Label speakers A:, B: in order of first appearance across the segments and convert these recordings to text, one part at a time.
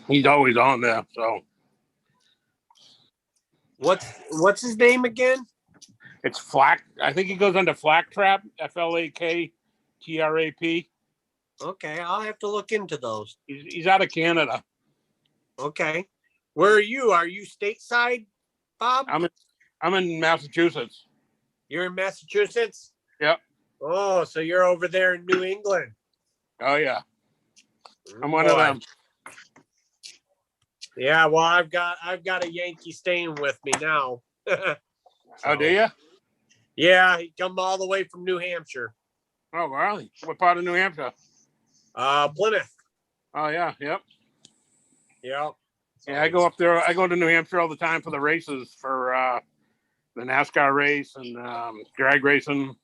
A: He's always on there. So
B: what's his name again?
A: it's Flack. I think he goes under Flack Trap. FLAKTRAP.
B: Okay, I'll have to look into those.
A: He's out of Canada.
B: Okay, where are you? Are you stateside, Bob?
A: I'm in Massachusetts.
B: You're in Massachusetts?
A: Yep.
B: Oh, so you're over there in New England.
A: Oh yeah. I'm one of them.
B: Yeah, well, I've got a Yankee staying with me now. So,
A: oh, do you?
B: Yeah, he come all the way from New Hampshire.
A: Oh, really? What part of New Hampshire?
B: Plymouth.
A: Oh yeah, yep.
B: Yep.
A: Yeah, I go up there. I go to New Hampshire all the time for the races, for the NASCAR race and drag racing.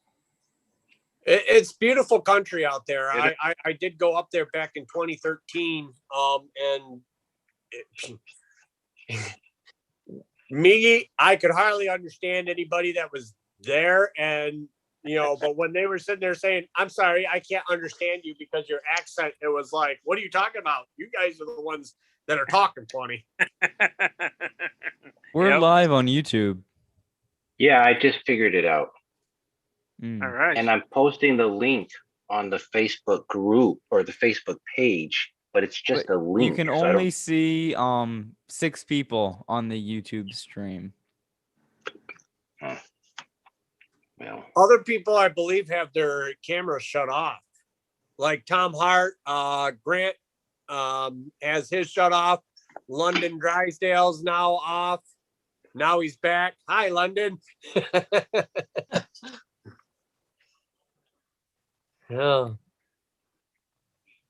B: It's beautiful country out there. I did go up there back in 2013. And I could hardly understand anybody that was there. And, but when they were sitting there saying, I'm sorry, I can't understand you because your accent, it was like, what are you talking about? You guys are the ones that are talking funny.
C: We're live on YouTube.
D: Yeah, I just figured it out.
A: All right.
D: And I'm posting the link on the Facebook group or the Facebook page, but it's just a link.
C: You can only see 6 people on the YouTube stream.
D: Well,
B: other people, I believe, have their cameras shut off. Like Tom Hart, Grant has his shut off. London Drysdale's now off. Now he's back. Hi, London. Yeah.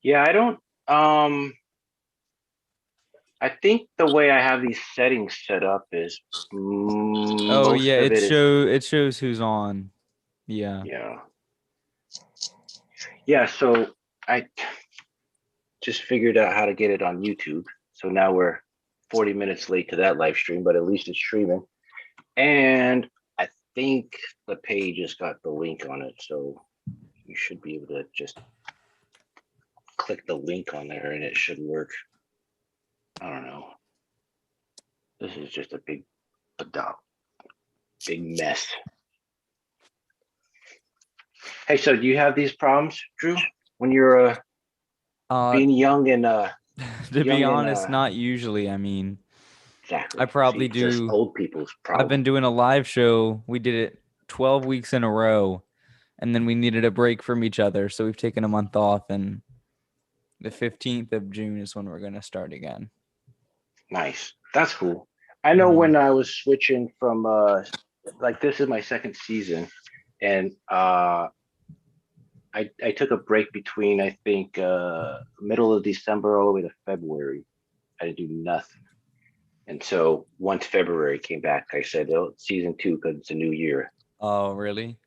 D: Yeah, I don't. I think the way I have these settings set up is.
C: Oh yeah, it shows who's on. Yeah.
D: Yeah. Yeah. So I just figured out how to get it on YouTube. So now we're 40 minutes late to that live stream, but at least it's streaming. And I think the page has got the link on it, so you should be able to just click the link on there and it should work. I don't know. This is just a big mess. Hey, so do you have these problems, Drew, when you're being young and
C: to be honest, not usually. I mean,
D: exactly.
C: I probably do.
D: Just old people's problem.
C: I've been doing a live show. We did it 12 weeks in a row, and then we needed a break from each other, so we've taken a month off, and the 15th of June is when we're going to start again.
D: Nice. That's cool. I know when I was switching from this is my second season, and I took a break between, I think, middle of December all the way to February. I didn't do nothing. And so once February came back, I said, oh, season 2, because it's a new year.
C: Oh, really?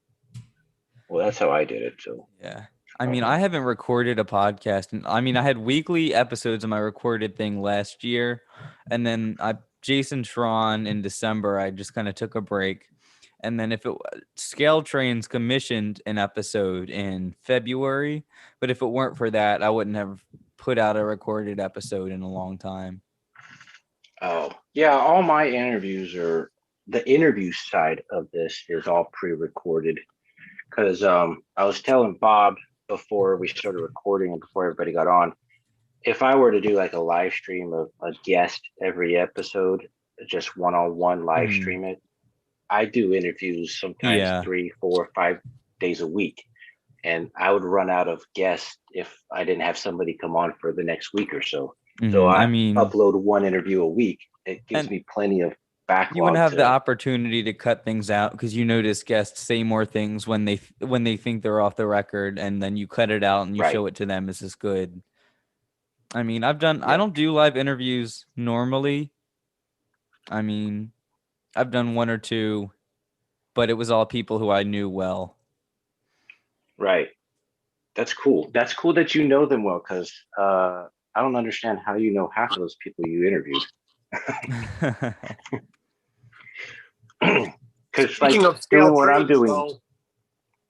D: Well, that's how I did it. So
C: yeah. I mean, I haven't recorded a podcast. And I mean, I had weekly episodes of my recorded thing last year. And then Jason Schron in December, I just kind of took a break. And then Scale Trains commissioned an episode in February, but if it weren't for that, I wouldn't have put out a recorded episode in a long time.
D: Oh, yeah. All my interviews the interview side of this is all pre-recorded because I was telling Bob before we started recording and before everybody got on, if I were to do like a live stream of a guest every episode, just one-on-one live stream it, I do interviews sometimes 3, 4, 5 days a week. And I would run out of guests if I didn't have somebody come on for the next week or so. So I upload one interview a week. It gives me plenty of backlog.
C: You would have the opportunity to cut things out because you notice guests say more things when they think they're off the record, and then you cut it out and you show it to them. This is good. I mean, I don't do live interviews normally. I mean, I've done 1 or 2, but it was all people who I knew well.
D: Right. That's cool. That's cool that you know them well, because I don't understand how you know half of those people you interviewed. Because doing what I'm doing,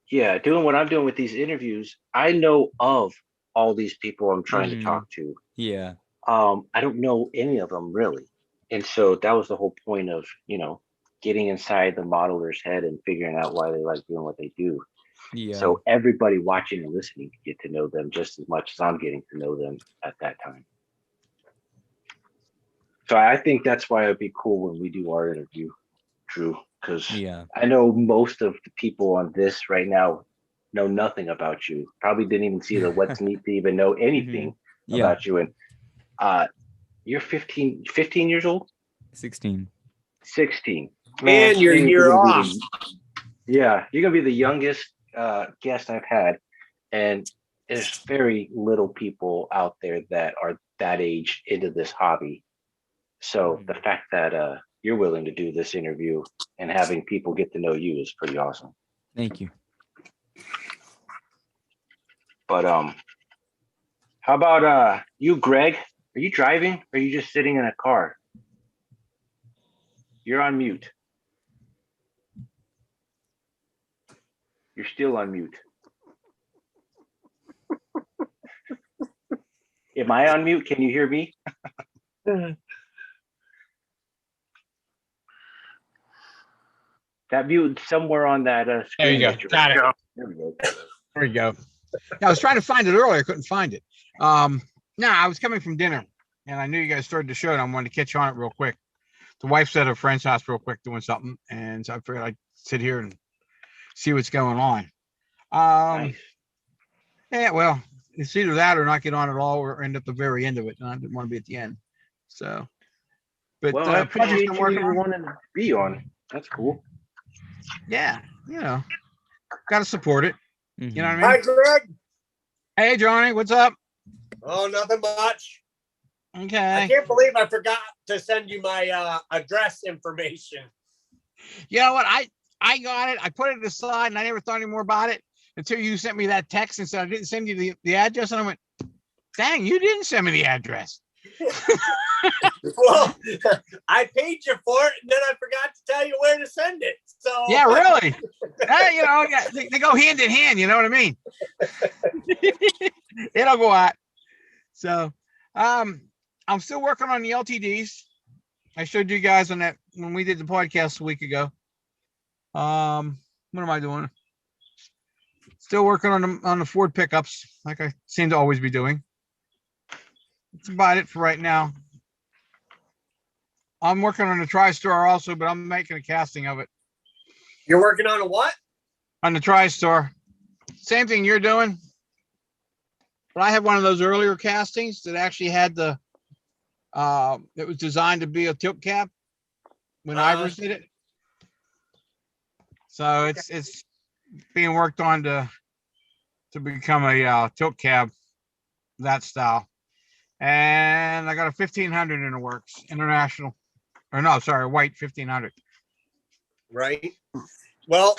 D: doing what I'm doing with these interviews, I know of all these people I'm trying to talk to.
C: Yeah.
D: I don't know any of them really. And so that was the whole point of, getting inside the modeler's head and figuring out why they like doing what they do.
C: Yeah.
D: So everybody watching and listening can get to know them just as much as I'm getting to know them at that time. So I think that's why it'd be cool when we do our interview, Drew, because
C: Yeah.
D: I know most of the people on this right now know nothing about you. Probably didn't even see the What's Neat to even know anything
C: Yeah.
D: about you. And you're 15 years old?
C: 16.
D: 16.
B: And you're a year off.
D: Yeah, you're gonna be the youngest guest I've had, and there's very little people out there that are that age into this hobby. So the fact that you're willing to do this interview and having people get to know you is pretty awesome.
C: Thank you.
D: But how about you, Greg? Are you driving or are you just sitting in a car? You're on mute. You're still on mute. Am I on mute? Can you hear me? That mute somewhere on that screen.
E: There you go. Got it.
D: There we go.
E: There you go. Yeah, I was trying to find it earlier. I couldn't find it. No, I was coming from dinner and I knew you guys started the show and I wanted to catch on it real quick. The wife's at a friend's house real quick doing something. And so I figured I'd sit here and see what's going on.
D: Nice.
E: Yeah, well, it's either that or not get on at all or end at the very end of it. And I didn't want to be at the end. So, but
D: Well, I
E: projects
D: appreciate
E: I'm
D: you
E: working on.
D: wanting to be on. That's cool.
E: Yeah, got to support it.
C: Mhm.
E: You know what I
B: Hi,
E: mean?
B: Greg.
E: Hey, Johnny, what's up?
B: Oh, nothing much. I
E: Okay.
B: can't believe I forgot to send you my address information.
E: You know what? I got it. I put it aside and I never thought any more about it until you sent me that text and said I didn't send you the address. And I went, dang, you didn't send me the address.
B: Well, I paid you for it, and then I forgot to tell you where to send it. So
E: Yeah, really. Hey, yeah, they go hand in hand. You know what I mean? It'll go out. So, I'm still working on the LTDs. I showed you guys on that when we did the podcast a week ago. What am I doing? Still working on the Ford pickups, like I seem to always be doing. That's about it for right now. I'm working on the TriStar also, but I'm making a casting of it
B: you're working on a what?
E: on the TriStar. Same thing you're doing. But I had one of those earlier castings that actually had it was designed to be a tilt cab when Ivers did it. So it's being worked on to become a tilt cab, that style. And I got a 1500 in the works, international, or no, sorry, white 1500.
B: Right. Well,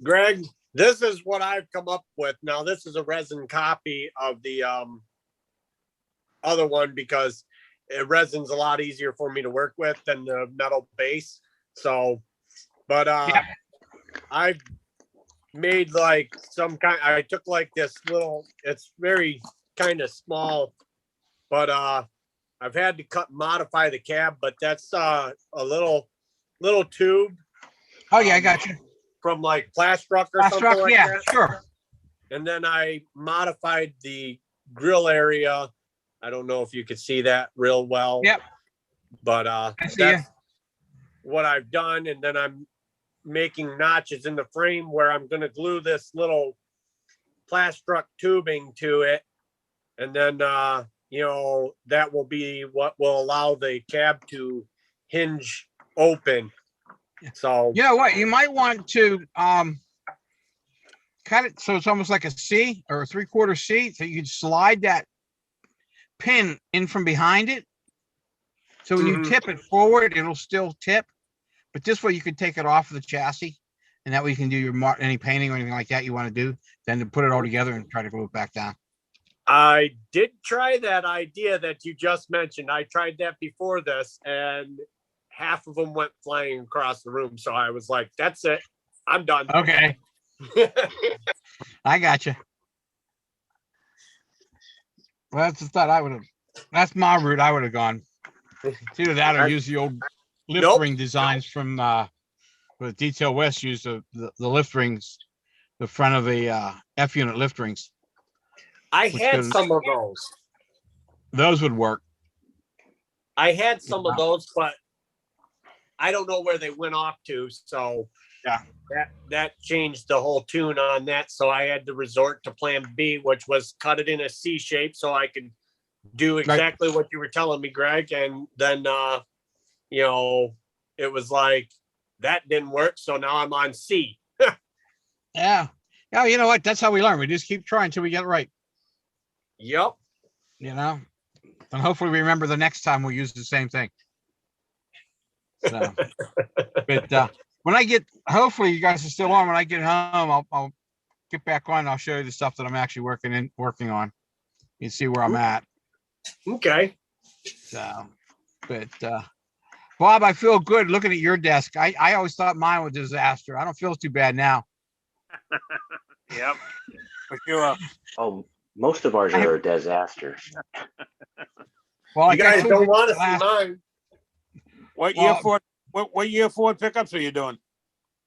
B: Greg, this is what I've come up with. Now, this is a resin copy of the other one because resin's a lot easier for me to work with than the metal base. So, but I've made like some kind. I took like this little. It's very kind of small, but I've had to modify the cab. But that's a little tube.
E: Oh yeah, I got you.
B: From like Plastruck or something like
E: yeah,
B: that.
E: sure.
B: And then I modified the grill area. I don't know if you could see that real well.
E: Yep.
B: But that's what I've done. And then I'm making notches in the frame where I'm going to glue this little Plastruck tubing to it. And then, that will be what will allow the cab to hinge open. So
E: You know what? You might want to cut it so it's almost like a C or a 3/4 C, so you can slide that pin in from behind it. So when you tip it forward, it'll still tip. But this way, you can take it off of the chassis, and that way you can do your any painting or anything like that you want to do. Then to put it all together and try to glue it back down.
B: I did try that idea that you just mentioned. I tried that before this, and half of them went flying across the room. So I was like, that's it. I'm done.
E: Okay. I got you. Well, that's the thought I would have That's my route. I would have gone. It's either that or use the old lift
B: Nope.
E: ring designs from with Detail West. Use the lift rings, the front of the F unit lift rings.
B: I
E: Which
B: had
E: goes-
B: some of those.
E: Those would work.
B: I had some of those, but I don't know where they went off to. So
E: Yeah.
B: that changed the whole tune on that. So I had to resort to plan B, which was cut it in a C shape so I could do exactly what you were telling me, Greg. And then it was like that didn't work. So now I'm on C.
E: Yeah. Yeah. You know what? That's how we learn. We just keep trying until we get it right.
B: Yep.
E: And hopefully we remember the next time we use the same thing. So, but when I get, hopefully you guys are still on. When I get home, I'll get back on. And I'll show you the stuff that I'm actually working on. You see where I'm at.
B: Okay.
E: So, but Bob, I feel good looking at your desk. I always thought mine was a disaster. I don't feel too bad now.
A: Yep. For sure.
D: Oh, most of ours are a disaster.
E: Well,
B: You guys don't want to see mine.
A: What year Ford pickups are you doing?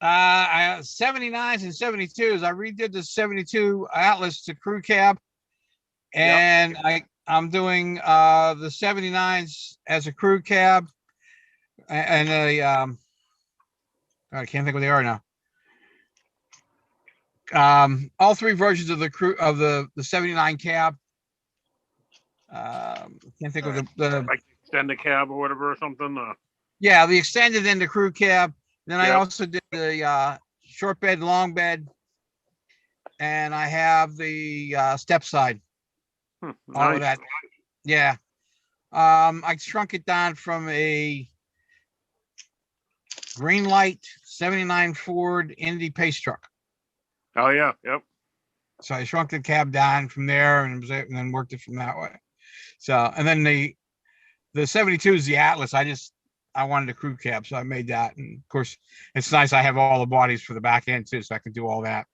E: I 79s and 72s. I redid the 72 Atlas to crew cab, and I'm doing the 79s as a crew cab, and I can't think what they are now. All three versions of the crew of the 79 cab. Can't think of the
A: Like extended cab or whatever or something.
E: Yeah, the extended and the crew cab. Then I
A: Yep.
E: also did the short bed, long bed, and I have the step side. All of that. Yeah. I shrunk it down from a green light 79 Ford Indy pace truck.
A: Oh yeah, yep.
E: So I shrunk the cab down from there and then worked it from that way. So, and then the 72 is the Atlas. I wanted a crew cab, so I made that. And of course, it's nice. I have all the bodies for the back end too, so I can do all that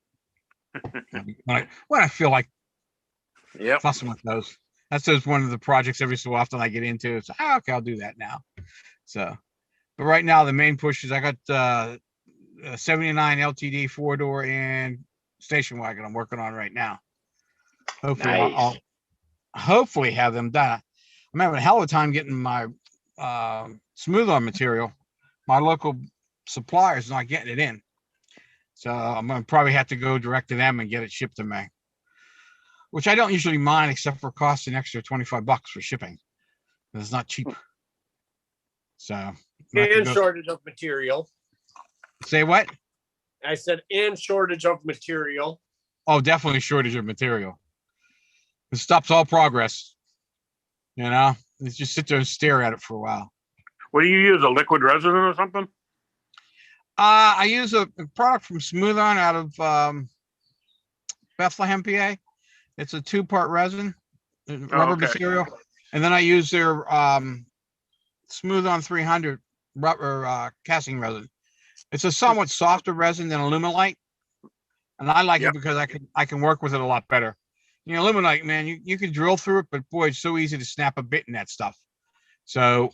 E: when I feel like fussing with those. That's just one of the projects every so often I get into. It's okay, I'll do that now. So, but right now the main push is I got a 79 LTD 4-door and station wagon I'm working on right now. Hopefully,
D: Nice.
E: I'll hopefully have them done. I'm having a hell of a time getting my smooth on material. My local supplier is not getting it in, so I'm gonna probably have to go direct to them and get it shipped to me, which I don't usually mind, except for cost an extra $25 for shipping. It's not cheap. So
B: And shortage of material.
E: say what?
B: I said, and shortage of material.
E: Oh, definitely shortage of material. It stops all progress. Let's just sit there and stare at it for a while.
A: What do you use? A liquid resin or something?
E: I use a product from Smooth On out of Bethlehem, PA. It's a 2-part resin, rubber material, and then I use their Smooth On 300 rubber casting resin. It's a somewhat softer resin than Aluminite, and I like it because I can work with it a lot better. Aluminite, man, you can drill through it, but boy, it's so easy to snap a bit in that stuff. So,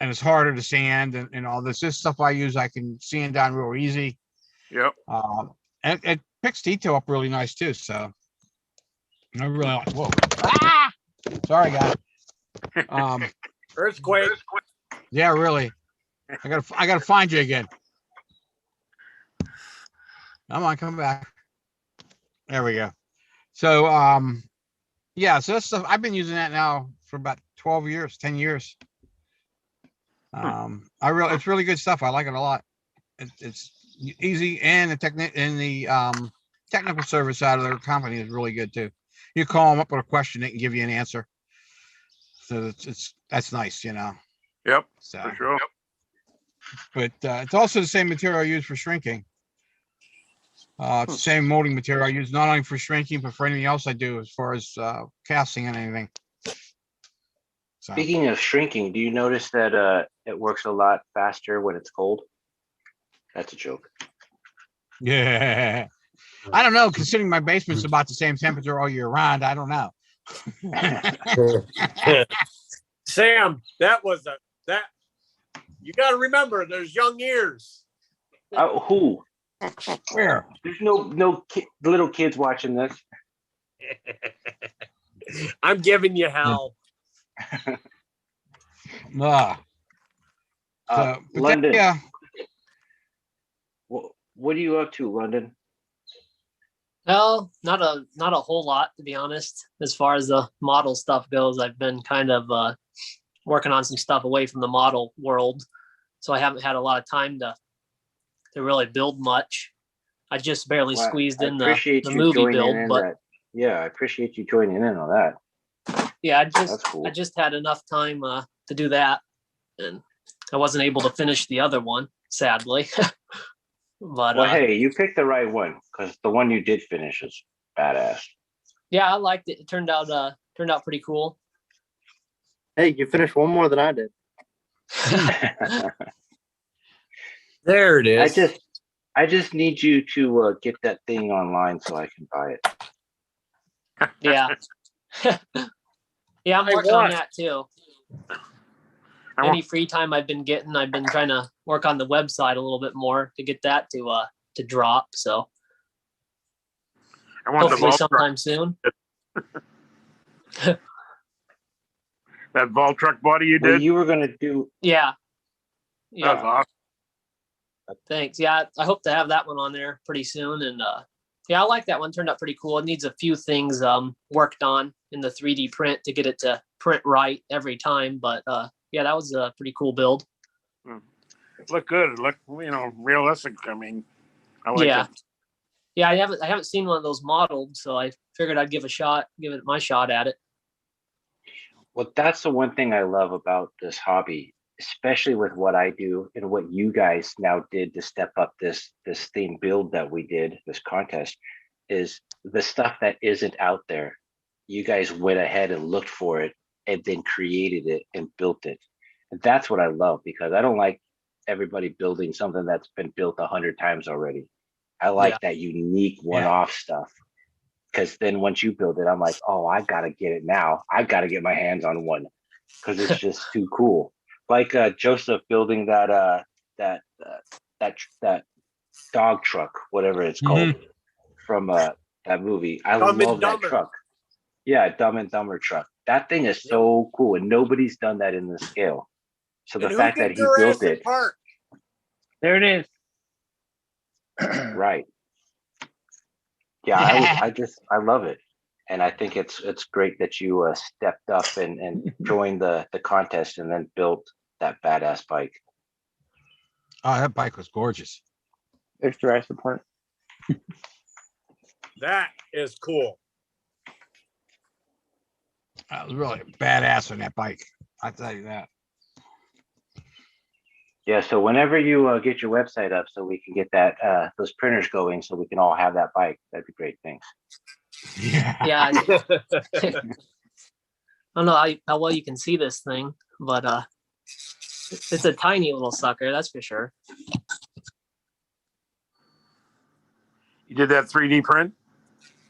E: and it's harder to sand and all this. This stuff I use, I can sand down real easy.
A: Yep.
E: And it picks detail up really nice too. So, I really like. Whoa! Ah! Sorry, guys.
B: Earthquake.
E: Yeah, really. I gotta find you again. Come on, come back. There we go. So, so that's stuff I've been using that now for about 12 years, 10 years. It's really good stuff. I like it a lot. It's easy, and the technical service out of their company is really good too. You call them up with a question, they can give you an answer. So that's nice,
A: Yep.
E: So,
A: For sure.
E: but it's also the same material I use for shrinking. It's the same molding material I use not only for shrinking, but for anything else I do as far as casting and anything. So,
D: Speaking of shrinking, do you notice that it works a lot faster when it's cold? That's a joke.
E: yeah. I don't know, considering my basement's about the same temperature all year round. I don't know.
B: Sam, that you got to remember there's young ears.
D: Who?
E: Where?
D: There's no little kids watching this.
B: I'm giving you hell.
E: Ah. So, but
D: London.
E: yeah.
D: What are you up to, London?
F: Well, not a whole lot, to be honest. As far as the model stuff goes, I've been kind of working on some stuff away from the model world, so I haven't had a lot of time to really build much. I just barely
D: Well,
F: squeezed
D: I
F: in the
D: appreciate you
F: movie
D: joining
F: build,
D: in
F: but
D: that. Yeah, I appreciate you joining in on that.
F: yeah,
D: That's cool.
F: I just had enough time to do that, and I wasn't able to finish the other one, sadly. But
D: Well, hey, you picked the right one because the one you did finish is badass.
F: yeah, I liked it. It turned out pretty cool.
G: Hey, you finished one more than I did.
B: There it is.
D: I just need you to get that thing online so I can buy it.
F: Yeah. Yeah, I'm
B: Hey,
F: working on
B: what?
F: that too.
A: I want-
F: Any free time I've been getting, I've been trying to work on the website a little bit more to get that to drop. So
A: I want the
F: hopefully
A: vault truck.
F: sometime soon.
A: That vault truck body you
D: Well,
A: did.
D: you were gonna do.
F: Yeah.
A: That was
F: Yeah.
A: awesome.
F: Thanks. Yeah, I hope to have that one on there pretty soon. And yeah, I like that one. Turned out pretty cool. It needs a few things worked on in the 3D print to get it to print right every time. But yeah, that was a pretty cool build.
A: Look good. Look, realistic. I mean, I like
F: Yeah.
A: it.
F: Yeah, I haven't seen one of those modeled, so I figured I'd give it my shot at it.
D: Well, that's the one thing I love about this hobby, especially with what I do and what you guys now did to step up this theme build that we did, this contest, is the stuff that isn't out there. You guys went ahead and looked for it and then created it and built it. And that's what I love, because I don't like everybody building something that's been built 100 times already. I like that unique one-off stuff. Because then once you build it, I'm like, oh, I gotta get it now. I gotta get my hands on one because it's just too cool. Like Joseph building that dog truck, whatever it's called, from that movie. I
B: Dumb and
D: love that
B: Dumber.
D: truck. Yeah, Dumb and Dumber truck. That thing is so cool, and nobody's done that in this scale. So the
B: And who
D: fact
B: did
D: that he built
B: Jurassic
D: it,
B: Park?
G: There it is.
D: right? Yeah, I love it, and I think it's great that you stepped up and joined the contest and then built that badass bike.
E: Oh, that bike was gorgeous.
G: There's Jurassic Park.
B: That is cool.
E: That was really badass on that bike. I tell you that.
D: Yeah, so whenever you get your website up, so we can get that those printers going, so we can all have that bike, that'd be great. Thanks.
E: Yeah.
F: Yeah. I don't know how well you can see this thing, but it's a tiny little sucker, that's for sure.
A: You did that 3D print.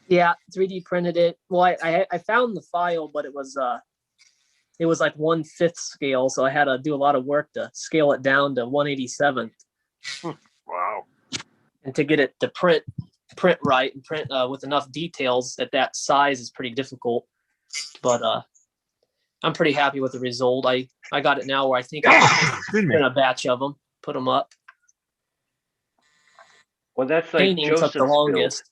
F: Yeah, 3D printed it. Well, I found the file, but it was like 1/5 scale, so I had to do a lot of work to scale it down to 1/87th,
A: Wow.
F: and to get it to print right and print with enough details at that size is pretty difficult. But I'm pretty happy with the result. I got it now where I think I can
E: Excuse me.
F: print a batch of them, put them up.
D: Well, that's like
F: Painting took
D: Joseph's
F: the
D: build.
F: longest.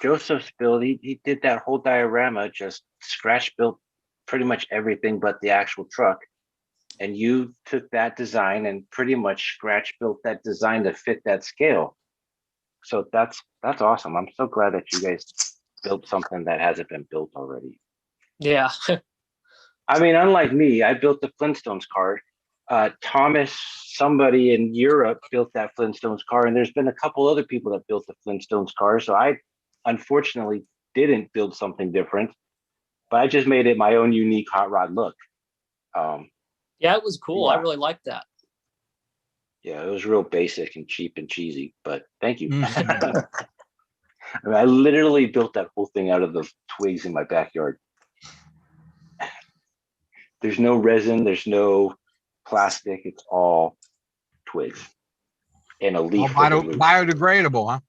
D: Joseph's build, he did that whole diorama, just scratch built pretty much everything but the actual truck. And you took that design and pretty much scratch built that design to fit that scale. So that's awesome. I'm so glad that you guys built something that hasn't been built already.
F: Yeah.
D: I mean, unlike me, I built the Flintstones car. Thomas, somebody in Europe, built that Flintstones car, and there's been a couple other people that built the Flintstones car. So I unfortunately didn't build something different, but I just made it my own unique hot rod look.
F: Yeah, it was cool.
D: Yeah.
F: I really liked that.
D: Yeah, it was real basic and cheap and cheesy, but thank you.
E: Mhm.
D: I mean, I literally built that whole thing out of the twigs in my backyard. There's no resin, there's no plastic. It's all twigs and a
E: All
D: leaf. with a loop.
E: biodegradable, huh?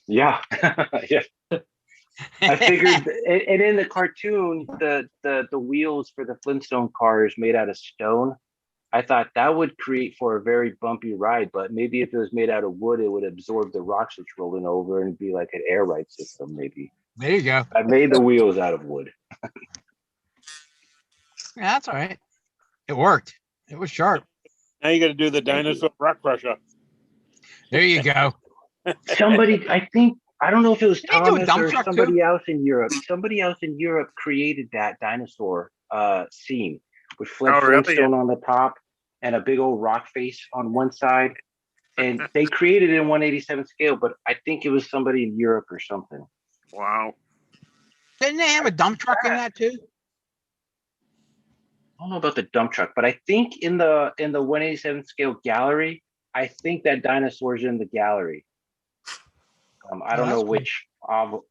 D: Yeah, yeah. I figured, and in the cartoon, the wheels for the Flintstone cars made out of stone. I thought that would create for a very bumpy ride, but maybe if it was made out of wood, it would absorb the rocks it's rolling over and be like an air ride system. Maybe
E: There you go.
D: I made the wheels out of wood.
E: Yeah, that's all right. It worked. It was sharp.
A: Now you got to do the dinosaur rock crusher.
E: There you go.
D: Somebody, I think, I don't know if it was
E: Did they do a
D: Thomas
E: dump
D: or
E: truck, too?
D: somebody else in Europe. Somebody else in Europe created that dinosaur scene with
A: Oh, really?
D: Flintstone on the top and a big old rock face on one side. And they created it in 187 scale, but I think it was somebody in Europe or something.
A: Wow.
E: Didn't they have a dump truck in that too?
D: I don't know about the dump truck, but I think in the 187 scale gallery, I think that dinosaur's in the gallery. I don't
E: that's
D: know
E: cool.
D: which,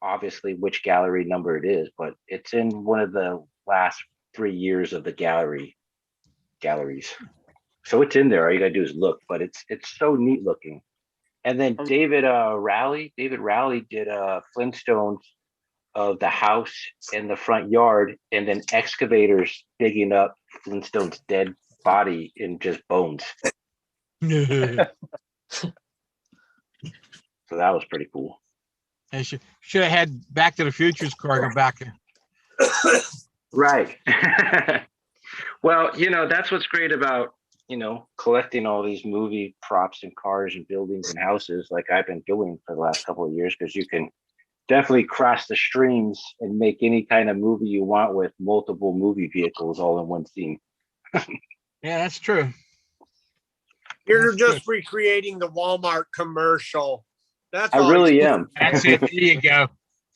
D: obviously which gallery number it is, but it's in one of the last 3 years of the galleries. So it's in there. All you gotta do is look, but it's so neat looking. And then David Rowley did Flintstones of the house in the front yard, and then excavators digging up Flintstone's dead body in just bones. So that was pretty cool.
E: They should have had Back to the Future's car go back.
D: Right. Well, that's what's great about, collecting all these movie props and cars and buildings and houses like I've been doing for the last couple of years, because you can definitely cross the streams and make any kind of movie you want with multiple movie vehicles all in one scene.
E: Yeah, that's true.
B: You're
E: That's
B: just recreating the Walmart commercial. That's
D: I
B: all
D: really
B: you-
D: am.
E: That's it. There you go.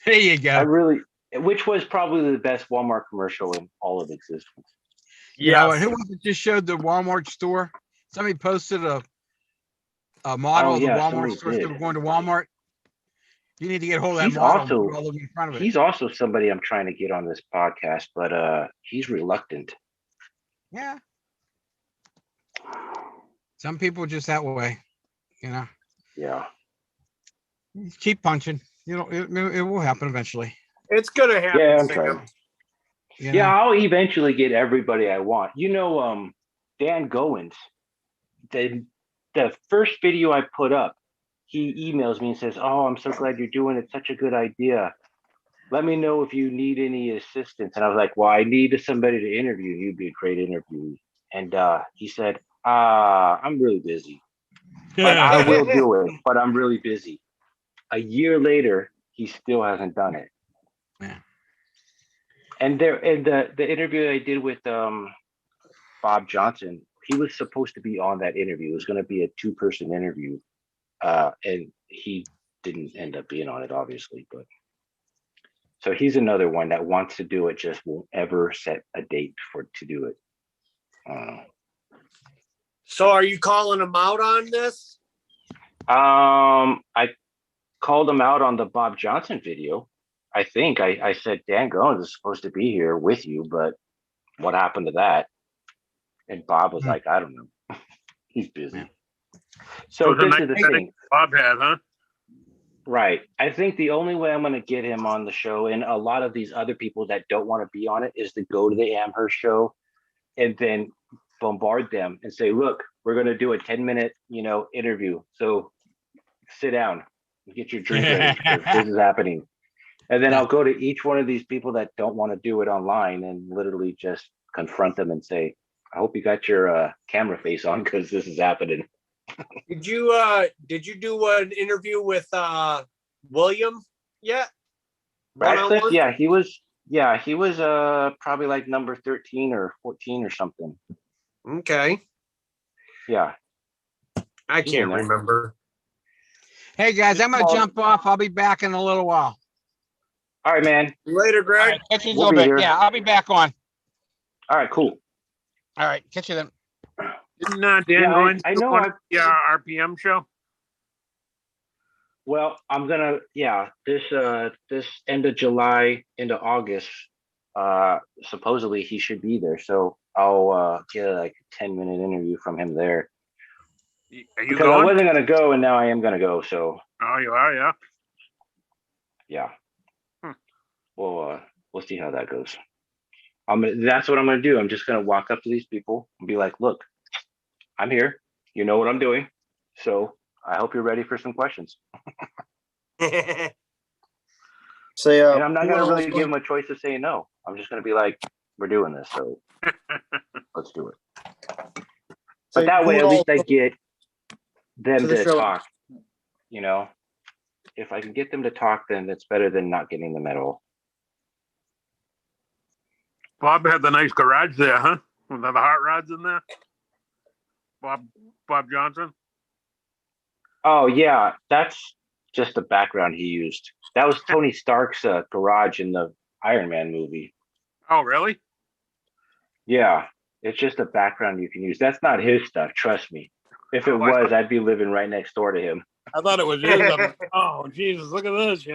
E: There you go.
D: Which was probably the best Walmart commercial in all of existence.
E: Yeah.
B: Yes.
E: Who was it just showed the Walmart store? Somebody posted a model
D: Oh,
E: of the
D: yeah,
E: Walmart
D: somebody
E: store.
D: did.
E: Still going to Walmart. You need to get a hold of that
D: He's
E: model.
D: also-
E: Put all of it in front of it.
D: He's also somebody I'm trying to get on this podcast, but he's reluctant.
E: Yeah. Some people just that way,
D: Yeah.
E: Keep punching. It will happen eventually.
B: It's gonna happen.
D: Yeah, I'm
B: Sam.
D: trying.
E: you know?
D: Yeah, I'll eventually get everybody I want. Dan Goins, the first video I put up, he emails me and says, "Oh, I'm so glad you're doing it. Such a good idea. Let me know if you need any assistance." And I was like, "Well, I need somebody to interview. You'd be a great interview." And he said, "I'm really busy, but I will do it. But I'm really busy." A year later, he still hasn't done it.
E: Yeah.
D: And the interview I did with Bob Johnson, he was supposed to be on that interview. It was going to be a 2-person interview, and he didn't end up being on it, obviously. But so he's another one that wants to do it, just won't ever set a date to do it.
B: So are you calling him out on this?
D: I called him out on the Bob Johnson video. I think I said Dan Goins is supposed to be here with you, but what happened to that? And Bob was like, "I don't know. He's busy." So this is the thing.
A: Bob had, huh?
D: Right. I think the only way I'm going to get him on the show, and a lot of these other people that don't want to be on it, is to go to the Amherst show and then bombard them and say, "Look, we're going to do a 10-minute, interview. So sit down and get your drink ready, because this is happening." And then I'll go to each one of these people that don't want to do it online and literally just confront them and say, "I hope you got your camera face on, because this is happening."
B: Did you do an interview with William yet?
D: Radcliffe,
B: One-on-one?
D: he was probably like number 13 or 14 or something.
B: Okay.
D: Yeah.
B: I can't remember.
E: Hey guys, I'm gonna jump off. I'll be back in a little while.
D: All right, man.
B: Later,
E: All
B: Greg.
E: right, catch you in a
D: We'll
E: little
D: be
E: bit.
D: here.
E: Yeah, I'll be back on.
D: All right, cool.
E: All right, catch you then.
A: Didn't Dan
D: Yeah,
A: Goins
D: I
A: do
D: know
A: one of the RPM show?
D: Well, I'm gonna, this end of July into August, supposedly he should be there. So I'll get like a 10-minute interview from him there.
A: Are you
D: Because I
A: going?
D: wasn't gonna go, and now I am gonna go. So
A: Oh, you are, yeah.
D: yeah,
A: Hmm.
D: we'll see how that goes. That's what I'm gonna do. I'm just gonna walk up to these people and be like, "Look, I'm here. You know what I'm doing. So I hope you're ready for some questions."
G: Say,
D: And I'm not gonna really give them a choice of saying no. I'm just gonna be like, "We're doing this, so let's do it." But that way, at least I get them to talk. You know, if I can get them to talk, then it's better than not getting them at all.
A: Bob had the nice garage there, huh? With the hot rods in there. Bob Johnson.
D: Oh yeah, that's just the background he used. That was Tony Stark's garage in the Iron Man movie.
A: Oh, really?
D: Yeah, it's just a background you can use. That's not his stuff, trust me. If it was, I'd be living right next door to him.
A: I thought it was his. I'm like, oh, Jesus, look at this,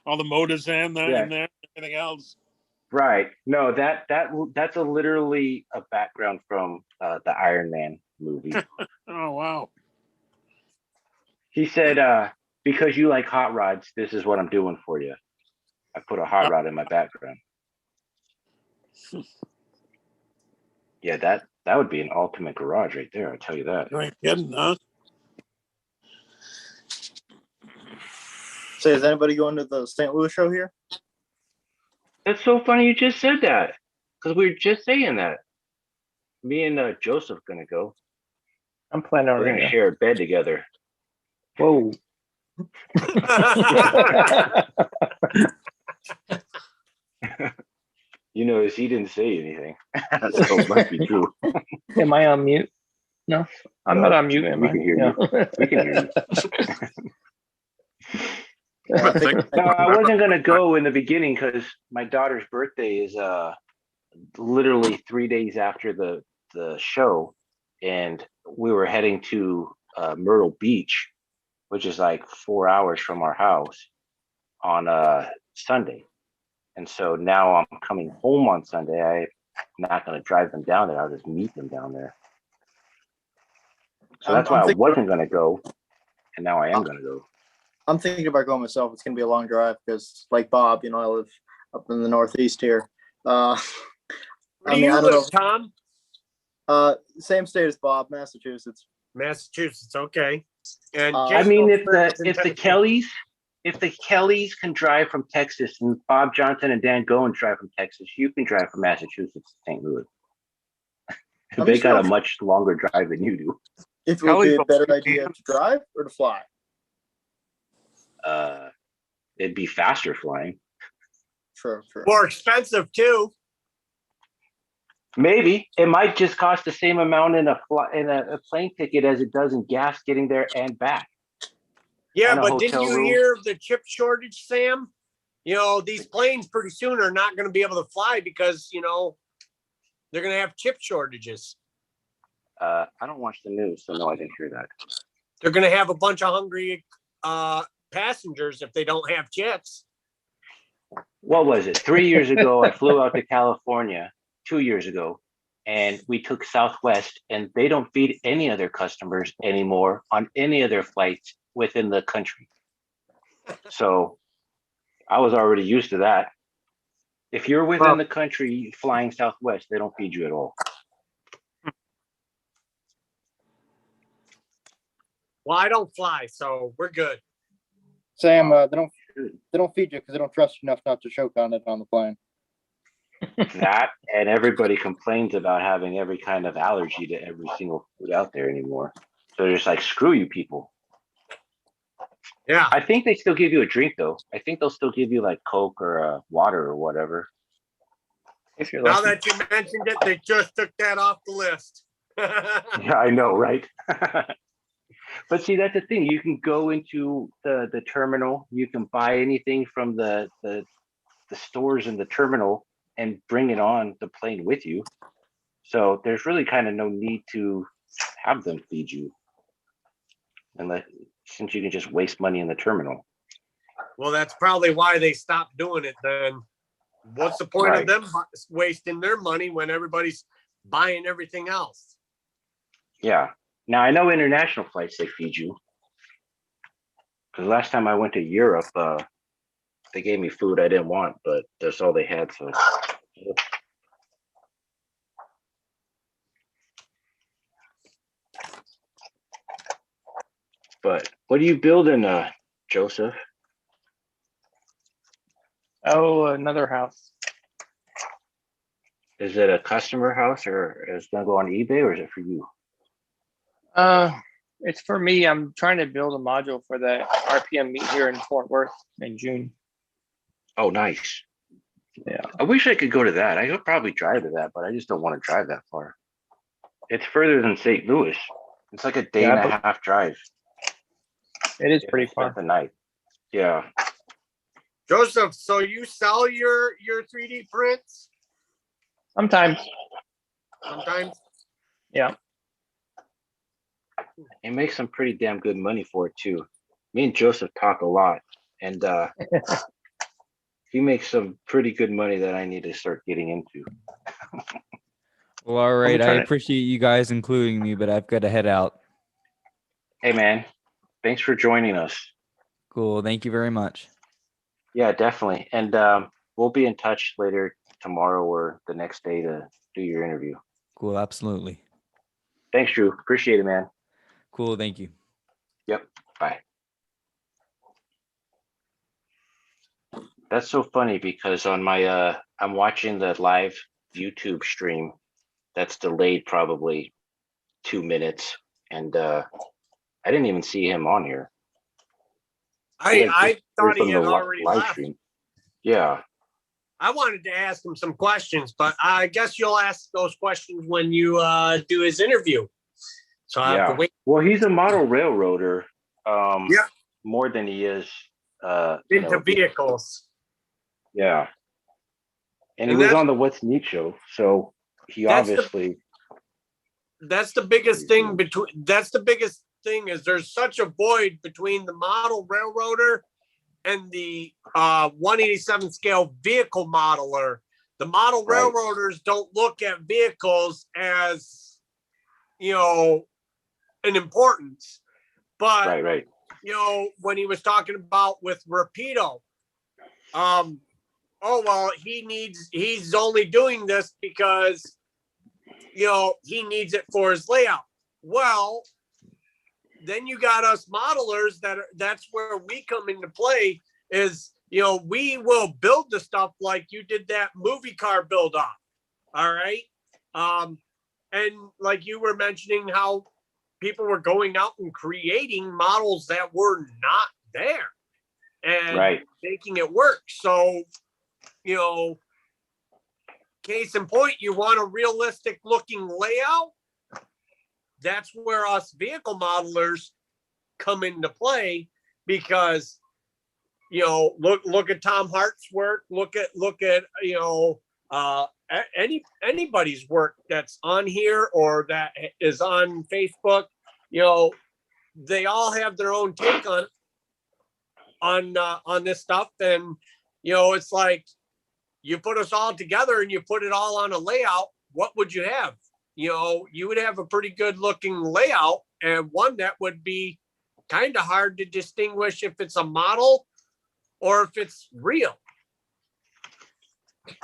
A: all the motors in there,
D: Yeah.
A: and there, everything else.
D: Right. No, that's literally a background from the Iron Man movie.
A: Oh, wow.
D: He said, because you like hot rods, this is what I'm doing for you. I put a hot rod in my background. Yeah, that would be an ultimate garage right there. I'll tell you that.
A: You ain't kidding, huh?
G: Say, is anybody going to the St. Louis show here?
D: That's so funny you just said that, because we were just saying that. Me and Joseph gonna go.
G: I'm planning on
D: We're gonna share a bed together.
G: Whoa.
D: You notice he didn't say anything, so it must be true.
G: Am I on mute? No, I'm not on mute. Am
D: We
G: I?
D: can hear
G: No.
D: you. We can hear you.
G: I think-
D: No, I wasn't gonna go in the beginning because my daughter's birthday is literally 3 days after the show, and we were heading to Myrtle Beach, which is like 4 hours from our house, on Sunday. And so now I'm coming home on Sunday. I'm not gonna drive them down there. I'll just meet them down there. So that's why I wasn't gonna go, and now I am gonna go.
G: I'm thinking about going myself. It's going to be a long drive because, like Bob, I live up in the Northeast here.
B: Where do you live, Tom?
G: Same state as Bob, Massachusetts.
B: Massachusetts, okay. And
D: I mean, if the Kellys can drive from Texas, and Bob Johnson and Dan Goins drive from Texas, you can drive from Massachusetts to St. Louis. They got a much longer drive than you do.
G: If it would be a better idea to drive or to fly.
D: It'd be faster flying.
G: True.
B: More expensive too.
D: Maybe it might just cost the same amount in a plane ticket as it does in gas getting there and back.
B: Yeah,
D: and a
B: but didn't
D: hotel
B: you
D: room.
B: hear of the chip shortage, Sam? These planes pretty soon are not going to be able to fly because they're going to have chip shortages.
D: I don't watch the news, so no, I didn't hear that.
B: They're going to have a bunch of hungry passengers if they don't have chips.
D: What was it? 3 years ago, I flew out to California. 2 years ago, and we took Southwest, and they don't feed any other customers anymore on any of their flights within the country. So I was already used to that. If you're within the country flying Southwest, they don't feed you at all.
B: Well, I don't fly, so we're good.
G: Sam, they don't feed you because they don't trust you enough not to choke on it on the plane.
D: That, and everybody complains about having every kind of allergy to every single food out there anymore. So they're just like, screw you people.
B: Yeah.
D: I think they still give you a drink though. I think they'll still give you like Coke or water or whatever.
G: If you're
B: Now
G: lucky.
B: that you mentioned it, they just took that off the list.
D: Yeah, I know, right? But see, that's the thing. You can go into the terminal. You can buy anything from the stores in the terminal and bring it on the plane with you. So there's really kind of no need to have them feed you, since you can just waste money in the terminal.
B: Well, that's probably why they stopped doing it then. What's the point of them wasting their money when everybody's buying everything else.
D: Yeah. Now I know international flights they feed you. Because last time I went to Europe, they gave me food I didn't want, but that's all they had. So. But what are you building, Joseph?
H: Oh, another house.
D: Is it a customer house, or is it gonna go on eBay, or is it for you?
H: It's for me. I'm trying to build a module for the RPM meet here in Fort Worth in June.
D: Oh, nice.
H: Yeah.
D: I wish I could go to that. I could probably drive to that, but I just don't want to drive that far. It's further than St. Louis. It's like a day
H: Yeah,
D: and a
H: but-
D: half drive.
H: It is
D: If I
H: pretty
D: spent
H: far.
D: the night. Yeah.
B: Joseph, so you sell your 3D prints
H: Sometimes.
B: sometimes?
H: Yeah.
D: It makes some pretty damn good money for it too. Me and Joseph talk a lot, and he makes some pretty good money that I need to start getting into.
C: Well, all right. I
H: trying to-
C: appreciate you guys including me, but I've got to head out.
D: Hey man, thanks for joining us.
C: Cool. Thank you very much.
D: Yeah, definitely. And we'll be in touch later tomorrow or the next day to do your interview.
C: Cool. Absolutely.
D: Thanks, Drew. Appreciate it, man.
C: Cool. Thank you.
D: Yep. Bye. That's so funny because on my I'm watching the live YouTube stream that's delayed probably 2 minutes, and I didn't even see him on here.
B: I thought he
D: From
B: had
D: the
B: already
D: live
B: left.
D: stream. Yeah.
B: I wanted to ask him some questions, but I guess you'll ask those questions when you do his interview. So I have to
D: Yeah.
B: wait.
D: Well, he's a model railroader.
B: Yeah.
D: More than he is
B: Into vehicles.
D: Yeah. And he
B: And
D: was
B: that's-
D: on the What's Neat show, so he
B: That's the-
D: obviously
B: That's the biggest thing is there's such a void between the model railroader and the 187 scale vehicle modeler. The model
D: Right.
B: railroaders don't look at vehicles as, an importance. But
D: right.
B: when he was talking about with Rapido, he's only doing this because he needs it for his layout. Well, then you got us modelers that's where we come into play is, we will build the stuff like you did that movie car build off. All right. And like you were mentioning how people were going out and creating models that were not there and making it work. So, case in point, you want a realistic looking layout. That's where us vehicle modelers come into play because, look at Tom Hart's work. Look at anybody's work that's on here or that is on Facebook. They all have their own take on this stuff, and it's like you put us all together and you put it all on a layout. What would you have? You would have a pretty good looking layout and one that would be kind of hard to distinguish if it's a model or if it's real.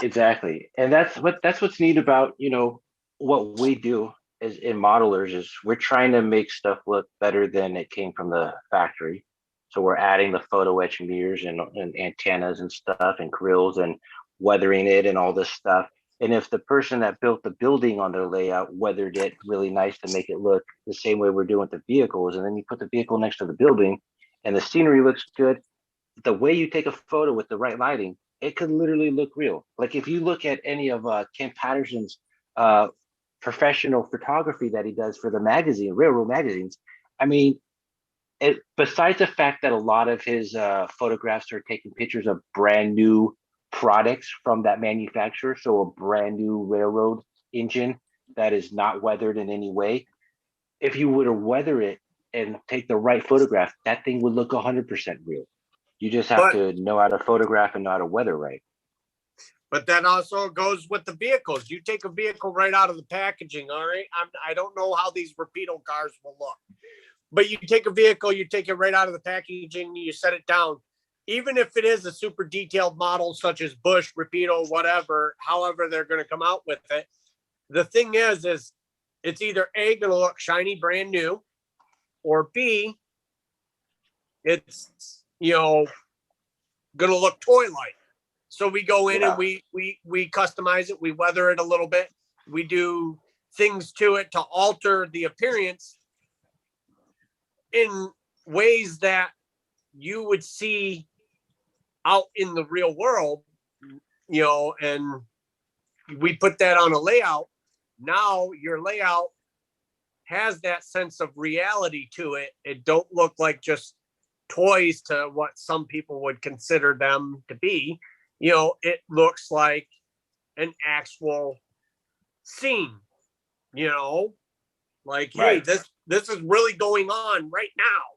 D: Exactly. And that's what's neat about, what we do is in modelers is we're trying to make stuff look better than it came from the factory. So we're adding the photo etch mirrors and antennas and stuff and grills and weathering it and all this stuff. And if the person that built the building on their layout weathered it really nice to make it look the same way we're doing with the vehicles, and then you put the vehicle next to the building and the scenery looks good, the way you take a photo with the right lighting, it could literally look real. Like if you look at any of Ken Patterson's professional photography that he does for the magazine, railroad magazines, I mean, besides the fact that a lot of his photographs are taking pictures of brand new products from that manufacturer, so a brand new railroad engine that is not weathered in any way, if you were to weather it and take the right photograph, that thing would look 100% real. You just have to know how to photograph and know how to weather right.
B: But that also goes with the vehicles. You take a vehicle right out of the packaging, all right? I don't know how these Rapido cars will look. But you take a vehicle, you take it right out of the packaging, you set it down. Even if it is a super detailed model such as Bush, Rapido, whatever, however they're going to come out with it. The thing is it's either A, going to look shiny, brand new, or B, it's, going to look toy-like. So we go in and we customize it. We weather it a little bit. We do things to it to alter the appearance in ways that you would see out in the real world, and we put that on a layout. Now your layout has that sense of reality to it. It don't look like just toys to what some people would consider them to be. It looks like an actual scene, like,
D: Right.
B: hey, this is really going on right now.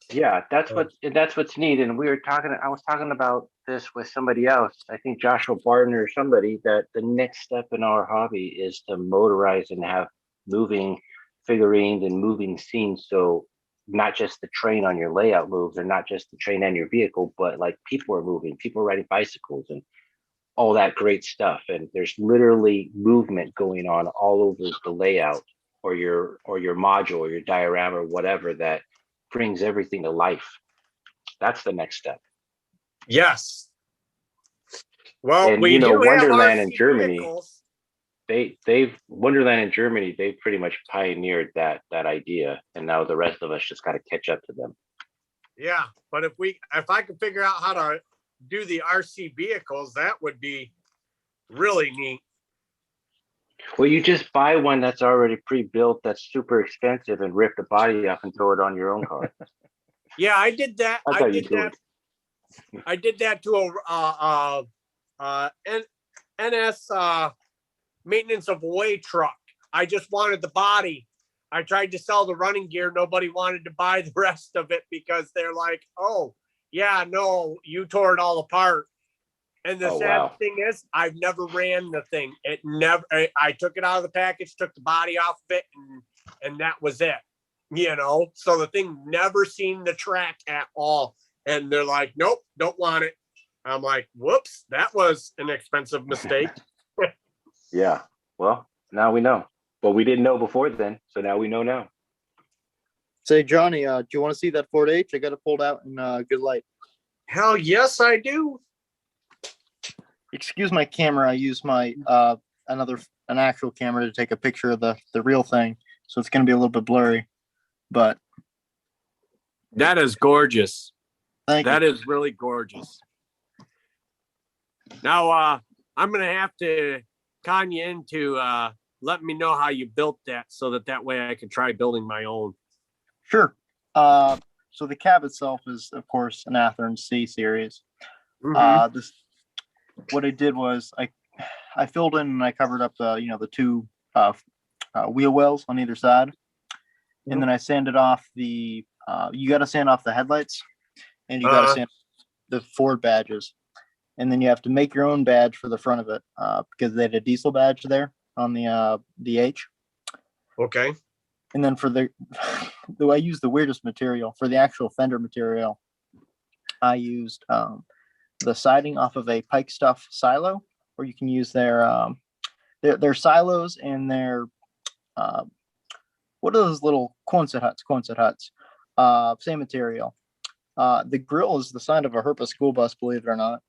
D: Yeah, that's what's neat. And I was talking about this with somebody else. I think Joshua Barton or somebody, that the next step in our hobby is to motorize and have moving figurines and moving scenes. So not just the train on your layout moves, or not just the train on your vehicle, but like people are moving, people are riding bicycles and all that great stuff. And there's literally movement going on all over the layout or your module or your diorama or whatever that brings everything to life. That's the next step.
B: Yes. Well,
D: And
B: we do
D: Wonderland
B: have
D: in Germany,
B: vehicles.
D: Wonderland in Germany, they pretty much pioneered that idea, and now the rest of us just got to catch up to them.
B: Yeah, but if I could figure out how to do the RC vehicles, that would be really neat.
D: Well, you just buy one that's already pre-built, that's super expensive, and rip the body off and throw it on your own car.
B: Yeah, I did that.
D: That's how you do it.
B: I did that to NS maintenance of way truck. I just wanted the body. I tried to sell the running gear. Nobody wanted to buy the rest of it because they're like, oh, yeah, no, you tore it all apart. And the sad thing is, I've never ran the thing. I took it out of the package, took the body off of it, and that was it. So the thing never seen the track at all. And they're like, nope, don't want it. I'm like, whoops, that was an expensive mistake.
D: Yeah. Well, now we know. Well, we didn't know before then, so now we know now.
G: Say, Johnny, do you want to see that Ford H? I got it pulled out in good light.
B: Hell yes, I do.
G: Excuse my camera. I use my an actual camera to take a picture of the real thing, so it's going to be a little bit blurry. But
B: that is gorgeous.
G: Thank you.
B: That is really gorgeous. Now, I'm going to have to con you into let me know how you built that, so that way I can try building my own.
G: Sure. So the cab itself is, of course, an Athearn C series.
B: Mm-hmm.
G: What I did was I filled in and I covered up the two wheel wells on either side, and then I sanded off you got to sand off the headlights, and you got to sand the Ford badges, and then you have to make your own badge for the front of it because they had a diesel badge there on the H.
B: Okay.
G: And then for I used the weirdest material for the actual fender material. I used the siding off of a Pike Stuff silo, or you can use their silos and their what are those little Quonset huts? Same material. The grill is the side of a Herpa school bus, believe it or not.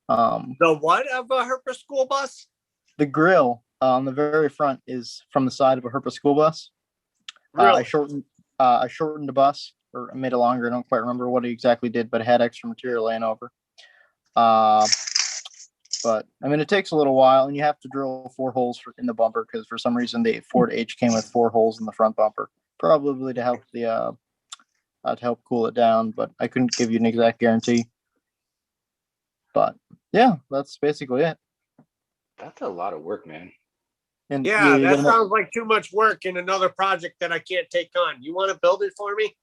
B: The what of a Herpa school bus?
G: The grill on the very front is from the side of a Herpa school bus.
B: Really?
G: I shortened the bus, or I made it longer. I don't quite remember what I exactly did, but it had extra material laying over. But I mean, it takes a little while, and you have to drill 4 holes in the bumper because for some reason the Ford H came with 4 holes in the front bumper, probably to help to help cool it down. But I couldn't give you an exact guarantee. But yeah, that's basically it.
D: That's a lot of work, man.
G: And
B: yeah, that sounds like too much work in another project that I can't take on. You want to build it for me?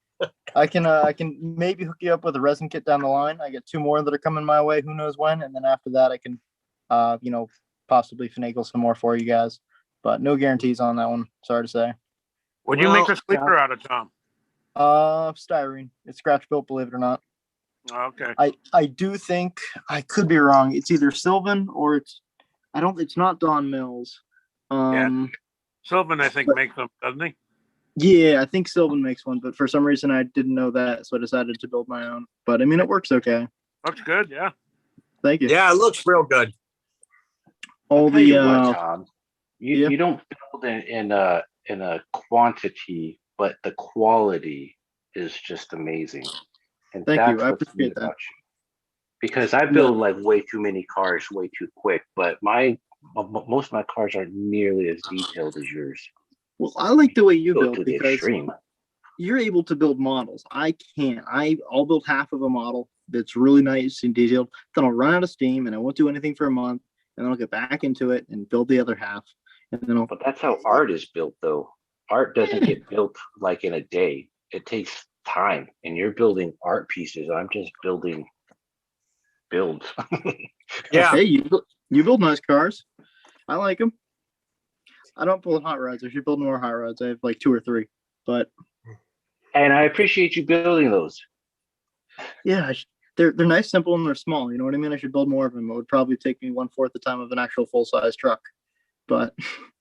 G: I can maybe hook you up with a resin kit down the line. I get 2 more that are coming my way. Who knows when? And then after that, I can, possibly finagle some more for you guys. But no guarantees on that one. Sorry to say.
A: Would you make the sleeper out of, Tom?
G: Styrene. It's scratch built, believe it or not.
A: Okay.
G: I do think, I could be wrong. It's either Sylvan or it's not Don Mills.
A: Sylvan, I think, makes them, doesn't he?
G: Yeah, I think Sylvan makes one, but for some reason I didn't know that, so I decided to build my own. But I mean, it works okay.
A: Looks good, yeah.
G: Thank you.
B: Yeah, it looks real good.
G: All
D: Tell you
G: the
D: what, Tom, you don't build in a quantity, but the quality is just amazing. And
G: Thank you. I
D: what's
G: appreciate
D: neat
G: that.
D: about you. Because I build like way too many cars way too quick, but most of my cars aren't nearly as detailed as yours.
G: Well, I like the way you
D: Go
G: build
D: to the
G: because
D: extreme.
G: you're able to build models. I can't. I'll build half of a model that's really nice and detailed. Then I'll run out of steam and I won't do anything for a month. And then I'll get back into it and build the other half. And then
D: But that's how art is built, though. Art doesn't get built like in a day. It takes time. And you're building art pieces. I'm just building builds.
B: Yeah.
G: Hey, you build nice cars. I like them. I don't build hot rods. I should build more hot rods. I have like 2 or 3. But
D: And I appreciate you building those.
G: yeah, they're nice, simple, and they're small. You know what I mean? I should build more of them. It would probably take me 1/4 the time of an actual full-size truck. But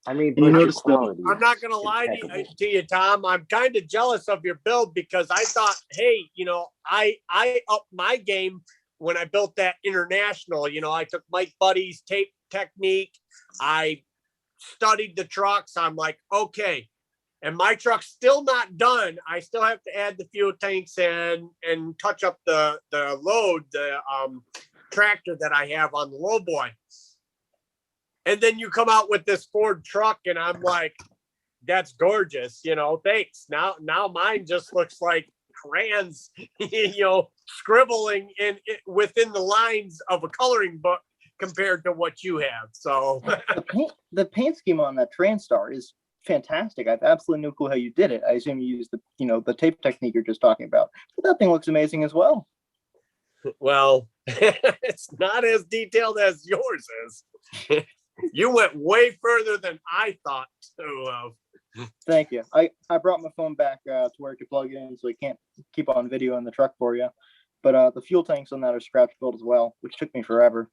D: I mean,
G: you
D: but your
G: notice
D: quality
B: I'm not
D: is
B: gonna lie
D: impeccable.
B: to you, Tom. I'm kind of jealous of your build because I thought, hey, I upped my game when I built that International. I took Mike Buddy's tape technique. I studied the trucks. I'm like, okay, and my truck's still not done. I still have to add the fuel tanks and touch up the load, the tractor that I have on the lowboy. And then you come out with this Ford truck, and I'm like, that's gorgeous, thanks. Now mine just looks like crayons, scribbling within the lines of a coloring book compared to what you have. So
G: the paint scheme on that Transtar is fantastic. I have absolutely no clue how you did it. I assume you used the tape technique you're just talking about. But that thing looks amazing as well.
B: Well, it's not as detailed as yours is. You went way further than I thought to.
G: Thank you. I brought my phone back to where I could plug it in, so I can't keep on video in the truck for you. But the fuel tanks on that are scratch built as well, which took me forever.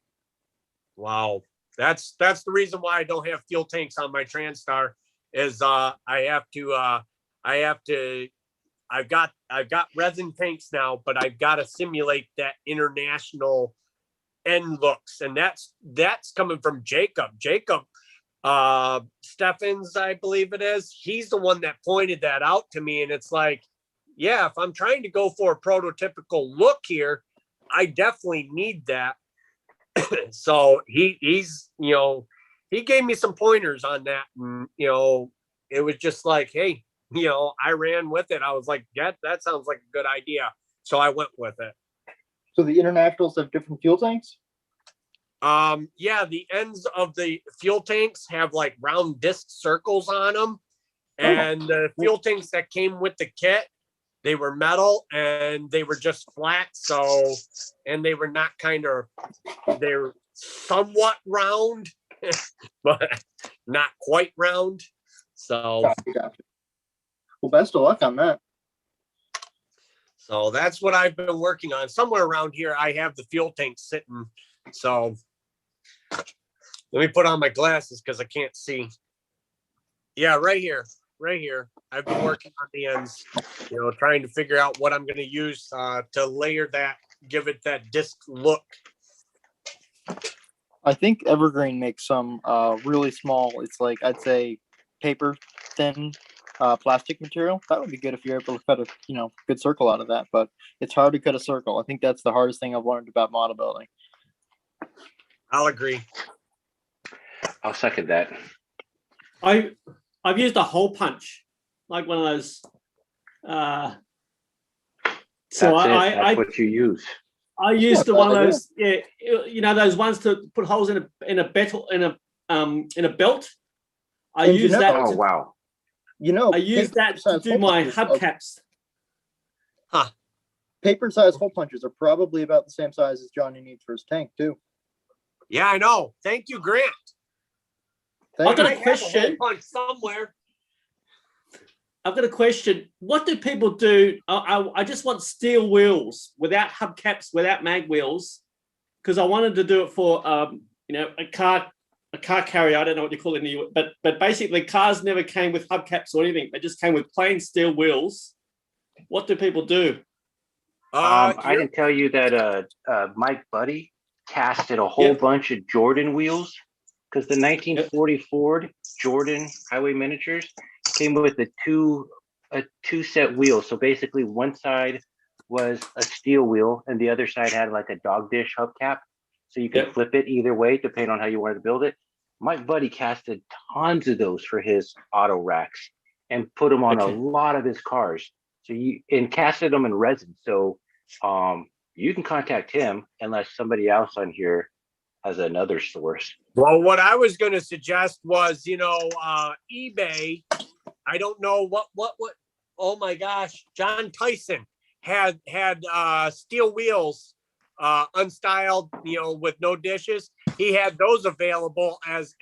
B: Wow, that's the reason why I don't have fuel tanks on my Transtar. Is I've got resin tanks now, but I've got to simulate that International end looks, and that's coming from Jacob Steffens, I believe it is. He's the one that pointed that out to me, and it's like, yeah, if I'm trying to go for a prototypical look here, I definitely need that. So he's he gave me some pointers on that, and it was just like, hey, I ran with it. I was like, yeah, that sounds like a good idea, so I went with it.
G: So the Internationals have different fuel tanks?
B: Yeah, the ends of the fuel tanks have like round disc circles on them. And the fuel tanks that came with the kit, they were metal and they were just flat. So, and they were not they're somewhat round, but not quite round. So,
G: Gotcha. Well, best of luck on that.
B: So that's what I've been working on. Somewhere around here, I have the fuel tank sitting. So let me put on my glasses because I can't see. Yeah, right here. I've been working on the ends, trying to figure out what I'm going to use to layer that, give it that disc look.
G: I think Evergreen makes some really small, it's like, I'd say paper thin plastic material. That would be good if you're able to cut a good circle out of that, but it's hard to cut a circle. I think that's the hardest thing I've learned about model building.
B: I'll agree.
D: I'll second that.
I: I've used a hole punch, like one of those.
D: That's what you use.
I: I used one of those, those ones to put holes in a belt. I use that.
D: Oh wow!
I: I use that to do my hubcaps.
G: Paper size hole punches are probably about the same size as Johnny needs for his tank too.
B: Yeah, I know. Thank you, Grant.
I: I've got
B: I
I: a
B: have
I: question.
B: hole punch somewhere.
I: I've got a question. What do people do? I just want steel wheels without hubcaps, without mag wheels, because I wanted to do it for a car carrier. I don't know what you call it in the US, but basically cars never came with hubcaps or anything. They just came with plain steel wheels. What do people do?
D: I can tell you that Mike Buddy casted a whole bunch of Jordan wheels because the 1940 Ford Jordan Highway Miniatures came with a two set wheel. So basically one side was a steel wheel and the other side had like a dog dish hubcap. So you could flip it either way depending on how you wanted to build it. Mike Buddy casted tons of those for his auto racks and put them on a lot of his cars. So casted them in resin. So you can contact him unless somebody else on here has another source.
B: Well, what I was going to suggest was, eBay. I don't know what. Oh my gosh, John Tyson had steel wheels, unstyled, with no dishes. He had those available as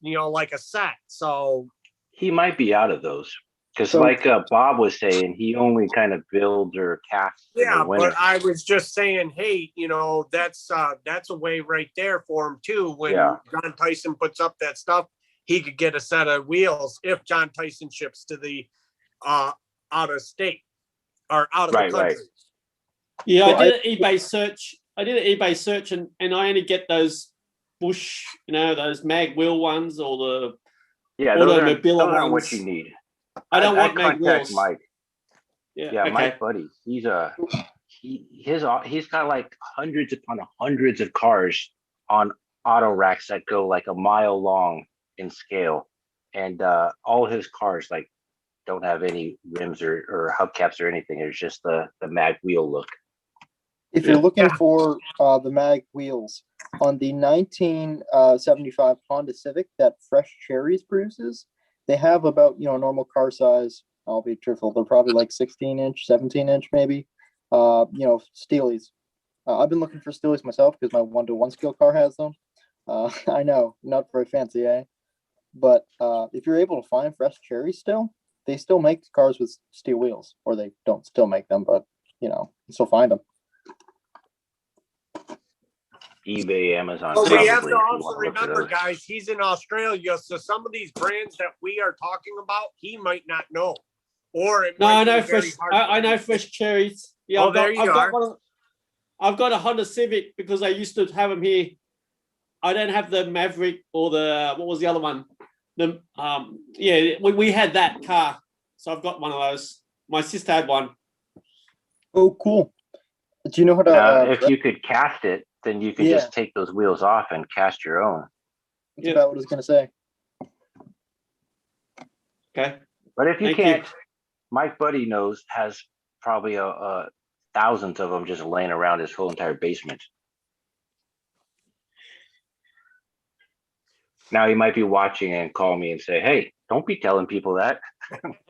B: like a set. So
D: he might be out of those. Because Bob was saying, he only kind of builds or casts.
B: Yeah, but I was just saying, hey, that's a way right there for him too. When John Tyson puts up that stuff, he could get a set of wheels if John Tyson ships to the out of state or out of the country. Right.
I: Yeah, I did an eBay search. And I only get those Bush, those mag wheel ones or the
D: those aren't what you need.
I: I don't want mag wheels.
D: Mike. Mike Buddy. He's got like hundreds upon hundreds of cars on auto racks that go like a mile long in scale, and all his cars like don't have any rims or hubcaps or anything. It's just the mag wheel look.
G: If you're looking for the mag wheels on the 1975 Honda Civic that Fresh Cherries produces, they have about, normal car size. I'll be truthful. They're probably like 16-inch, 17-inch, maybe. Steelies. I've been looking for Steelies myself because my 1-to-1 scale car has them. I know, not very fancy, eh? But if you're able to find Fresh Cherries still, they still make cars with steel wheels, or they don't still make them, but you still find them.
D: eBay, Amazon.
B: But we have to also remember, guys, he's in Australia, so some of these brands that we are talking about, he might not know. Or it
I: I know Fresh Cherries. Yeah, I've got a Honda Civic because I used to have them here. I don't have the Maverick or what was the other one? We had that car, so I've got one of those. My sister had one.
G: Oh, cool. Do you know how to?
D: If you could cast it, then you could just take those wheels off and cast your own.
G: That's about what I was going to say.
I: Okay.
D: But if you can't, Mike Buddy has probably thousands of them just laying around his whole entire basement. Now he might be watching and call me and say, hey, don't be telling people that.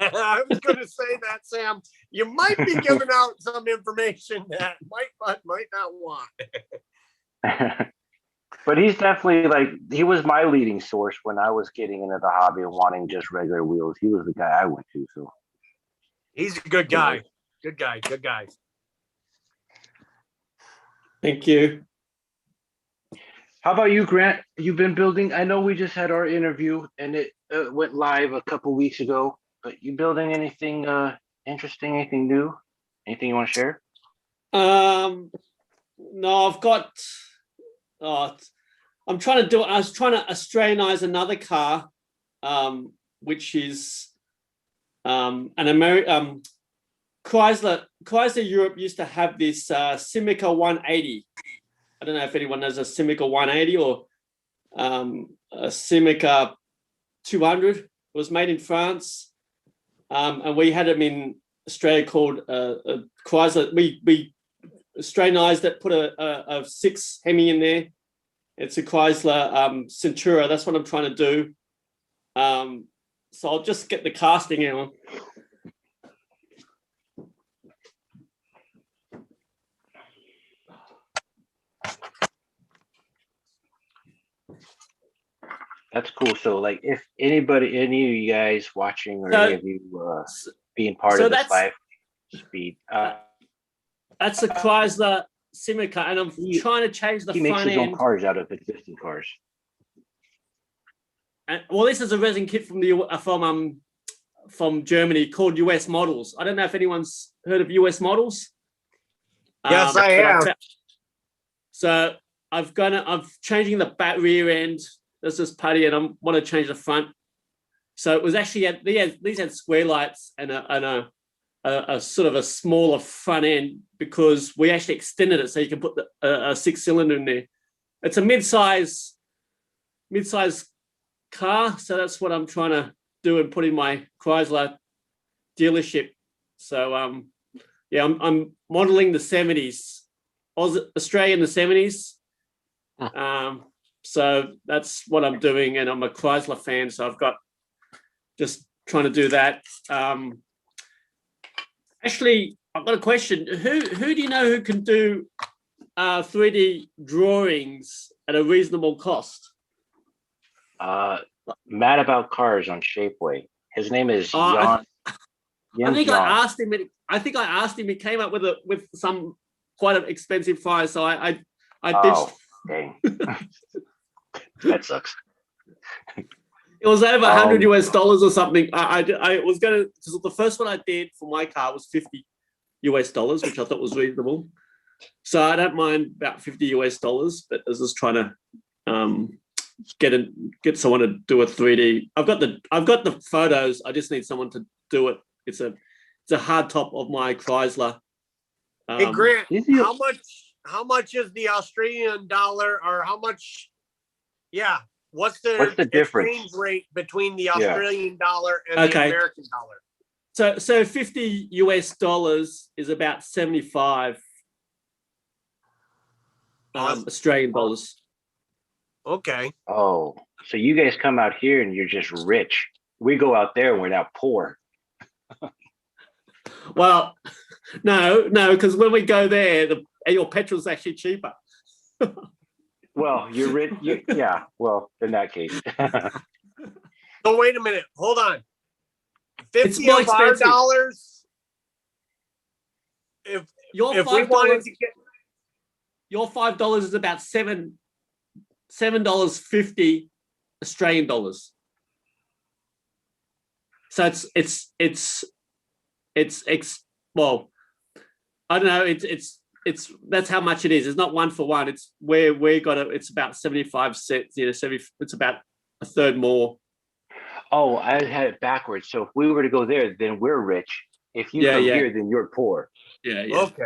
B: I was going to say that, Sam. You might be giving out some information that Mike might not want.
D: But he's definitely he was my leading source when I was getting into the hobby and wanting just regular wheels. He was the guy I went to. So
B: he's a good guy. Good guy.
I: Thank you.
D: How about you, Grant? You've been building. I know we just had our interview and it went live a couple weeks ago. But you building anything interesting? Anything new? Anything you want to share?
I: No, I've got. I'm trying to do it. I was trying to Australianize another car, which is an American Chrysler Europe used to have this Simica 180. I don't know if anyone knows a Simica 180 or a Simica 200. It was made in France, and we had them in Australia called a Chrysler. We Australianized it, put a 6 Hemi in there. It's a Chrysler Centura. That's what I'm trying to do. So I'll just get the casting out.
D: That's cool. So, like, if any of you guys watching or any of you being part
I: so
D: of this
I: that's-
D: live feed,
I: That's a Chrysler Simica, and I'm trying to change the
D: he makes
I: front
D: his own
I: end.
D: cars out of existing cars.
I: And, well, this is a resin kit from Germany called US Models. I don't know if anyone's heard of US Models.
B: Yes, I have.
I: So I'm changing the back rear end. There's this putty, and I want to change the front. So it was actually these had square lights and a sort of a smaller front end, because we actually extended it so you can put a 6-cylinder in there. It's a mid-size car, so that's what I'm trying to do and put in my Chrysler dealership. So I'm modeling the 70s, Australian the 70s. So that's what I'm doing, and I'm a Chrysler fan, so I've got just trying to do that. Actually, I've got a question. Who do you know who can do 3D drawings at a reasonable cost?
D: Mad About Cars on Shapeway. His name is Jan.
I: I think
D: Jan.
I: I asked him. He came up with some quite an expensive price. So I ditched.
D: Oh, dang. That sucks.
I: It was over $100 US or something. I was gonna, because the first one I did for my car was $50 US, which I thought was reasonable. So I don't mind about $50 US, but I was just trying to get someone to do a 3D. I've got the photos. I just need someone to do it. It's a hard top of my Chrysler.
B: Hey Grant, how much is the Australian dollar, or how much? Yeah, what's the
D: difference?
B: exchange rate between the Australian dollar and the American dollar?
I: So $50 US is about 75 Australian dollars.
B: Okay.
D: Oh, so you guys come out here and you're just rich. We go out there and we're now poor.
I: Well, no, because when we go there, your petrol's actually cheaper.
D: Well, you're rich. Yeah. Well, in that case.
B: So wait a minute. Hold on.
I: It's
B: 50
I: more
B: of our
I: expensive.
B: dollars. If we wanted to get
I: your $5 is about $7.50 Australian dollars. So well, I don't know. It's that's how much it is. It's not one for one. It's where we got it. It's about 75 cents. It's about a third more.
D: Oh, I had it backwards. So if we were to go there, then we're rich. If you come here, then you're poor.
I: Yeah.
B: Okay.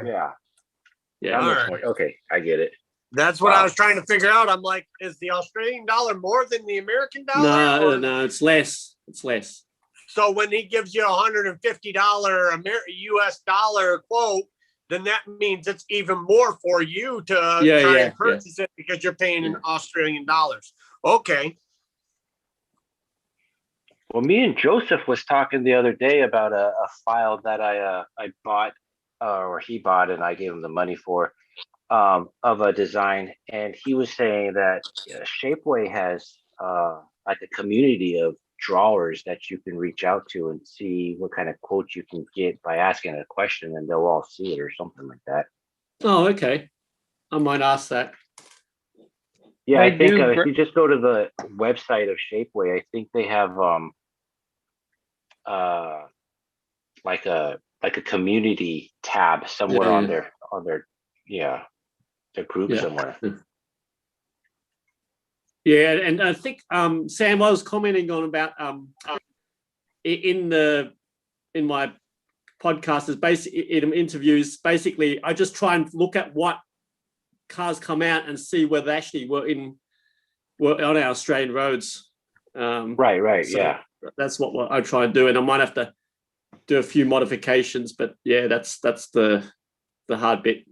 D: Yeah.
B: All right.
D: Okay, I get it.
B: That's what I was trying to figure out. I'm like, is the Australian dollar more than the American dollar?
I: No, it's less. It's less.
B: So when he gives you $150 US dollar quote, then that means it's even more for you to try and purchase it, because you're paying in Australian dollars. Okay.
D: Well, me and Joseph was talking the other day about a file that I bought, or he bought, and I gave him the money for, of a design, and he was saying that Shapeway has like a community of drawers that you can reach out to and see what kind of quotes you can get by asking a question, and they'll all see it or something like that.
I: Oh, okay. I might ask that.
D: Yeah, I think if you just go to the website of Shapeway, I think they have like a community tab somewhere on their their group somewhere.
I: Yeah, and I think Sam was commenting on about in my podcast is basically in interviews. Basically, I just try and look at what cars come out and see whether they actually were on our Australian roads.
D: Right.
I: So
D: yeah,
I: that's what I try and do, and I might have to do a few modifications, but yeah, that's the hard bit.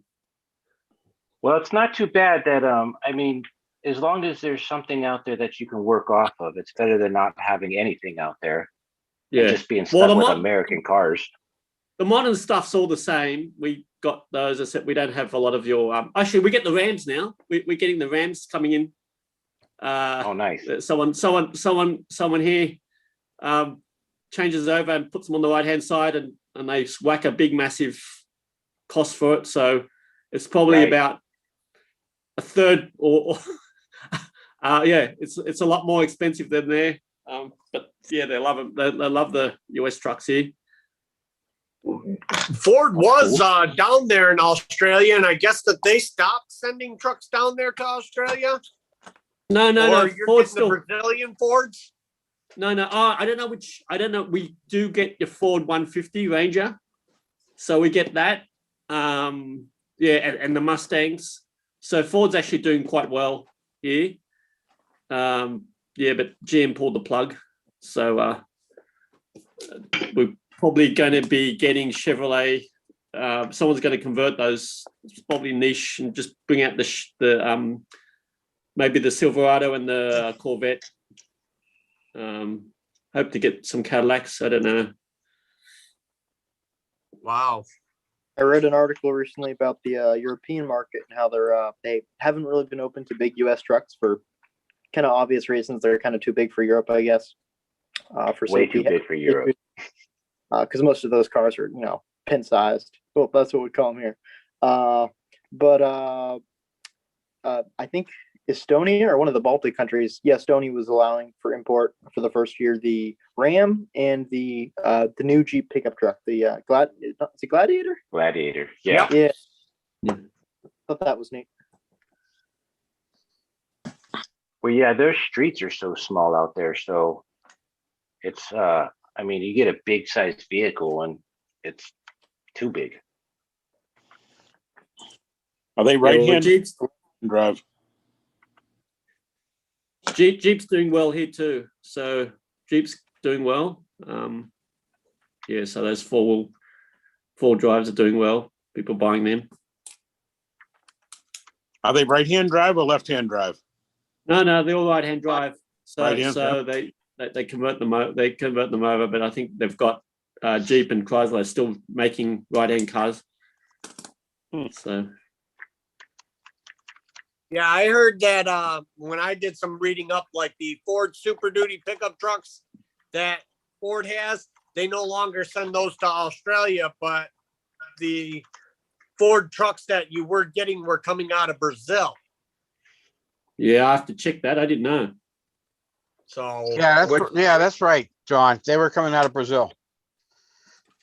D: Well, it's not too bad that I mean, as long as there's something out there that you can work off of, it's better than not having anything out there.
I: Yeah,
D: and just being stuck with American cars.
I: The modern stuff's all the same. We got those, except we don't have a lot of your. Actually, we get the Rams now. We're getting the Rams coming in.
D: Oh, nice.
I: Someone here changes over and puts them on the right hand side, and they whack a big massive cost for it. So it's probably
D: Right.
I: about a third, or yeah, it's a lot more expensive than there. But yeah, they love them. They love the US trucks here.
B: Ford was down there in Australia, and I guess that they stopped sending trucks down there to Australia.
I: No.
B: You're
I: Ford's
B: getting the Brazilian Fords.
I: No. I don't know which. I don't know. We do get the Ford 150 Ranger, so we get that. Yeah, and the Mustangs. So Ford's actually doing quite well here. Yeah, but GM pulled the plug, so we're probably going to be getting Chevrolet. Someone's going to convert those. It's probably niche and just bring out the maybe the Silverado and the Corvette. Hope to get some Cadillacs. I don't know.
B: Wow.
G: I read an article recently about the European market and how they haven't really been open to big U.S. trucks for kind of obvious reasons. They're kind of too big for Europe, I guess. For
D: Way
G: safety.
D: too big for Europe.
G: Because most of those cars are, pin sized. Well, that's what we call them here. But I think Estonia or one of the Baltic countries, Estonia was allowing for import for the first year the Ram and the new Jeep pickup truck, the is it Gladiator?
D: Gladiator. Yeah.
G: Yeah. Thought that was neat.
D: Well, yeah, their streets are so small out there, so it's I mean, you get a big sized vehicle and it's too big.
A: Are they right-hand drive?
I: Jeep's doing well here too. So Jeep's doing well. Yeah, so those four drives are doing well. People buying them.
A: Are they right-hand drive or left-hand drive?
I: No, they're all right-hand drive. So
A: Right-hand,
I: so they convert them over, but I think they've got Jeep and Chrysler still making right-hand cars. So
B: Yeah, I heard that when I did some reading up, like the Ford Super Duty pickup trucks that Ford has, they no longer send those to Australia, but the Ford trucks that you were getting were coming out of Brazil.
I: yeah, I have to check that. I didn't know.
B: So
E: that's right, John. They were coming out of Brazil.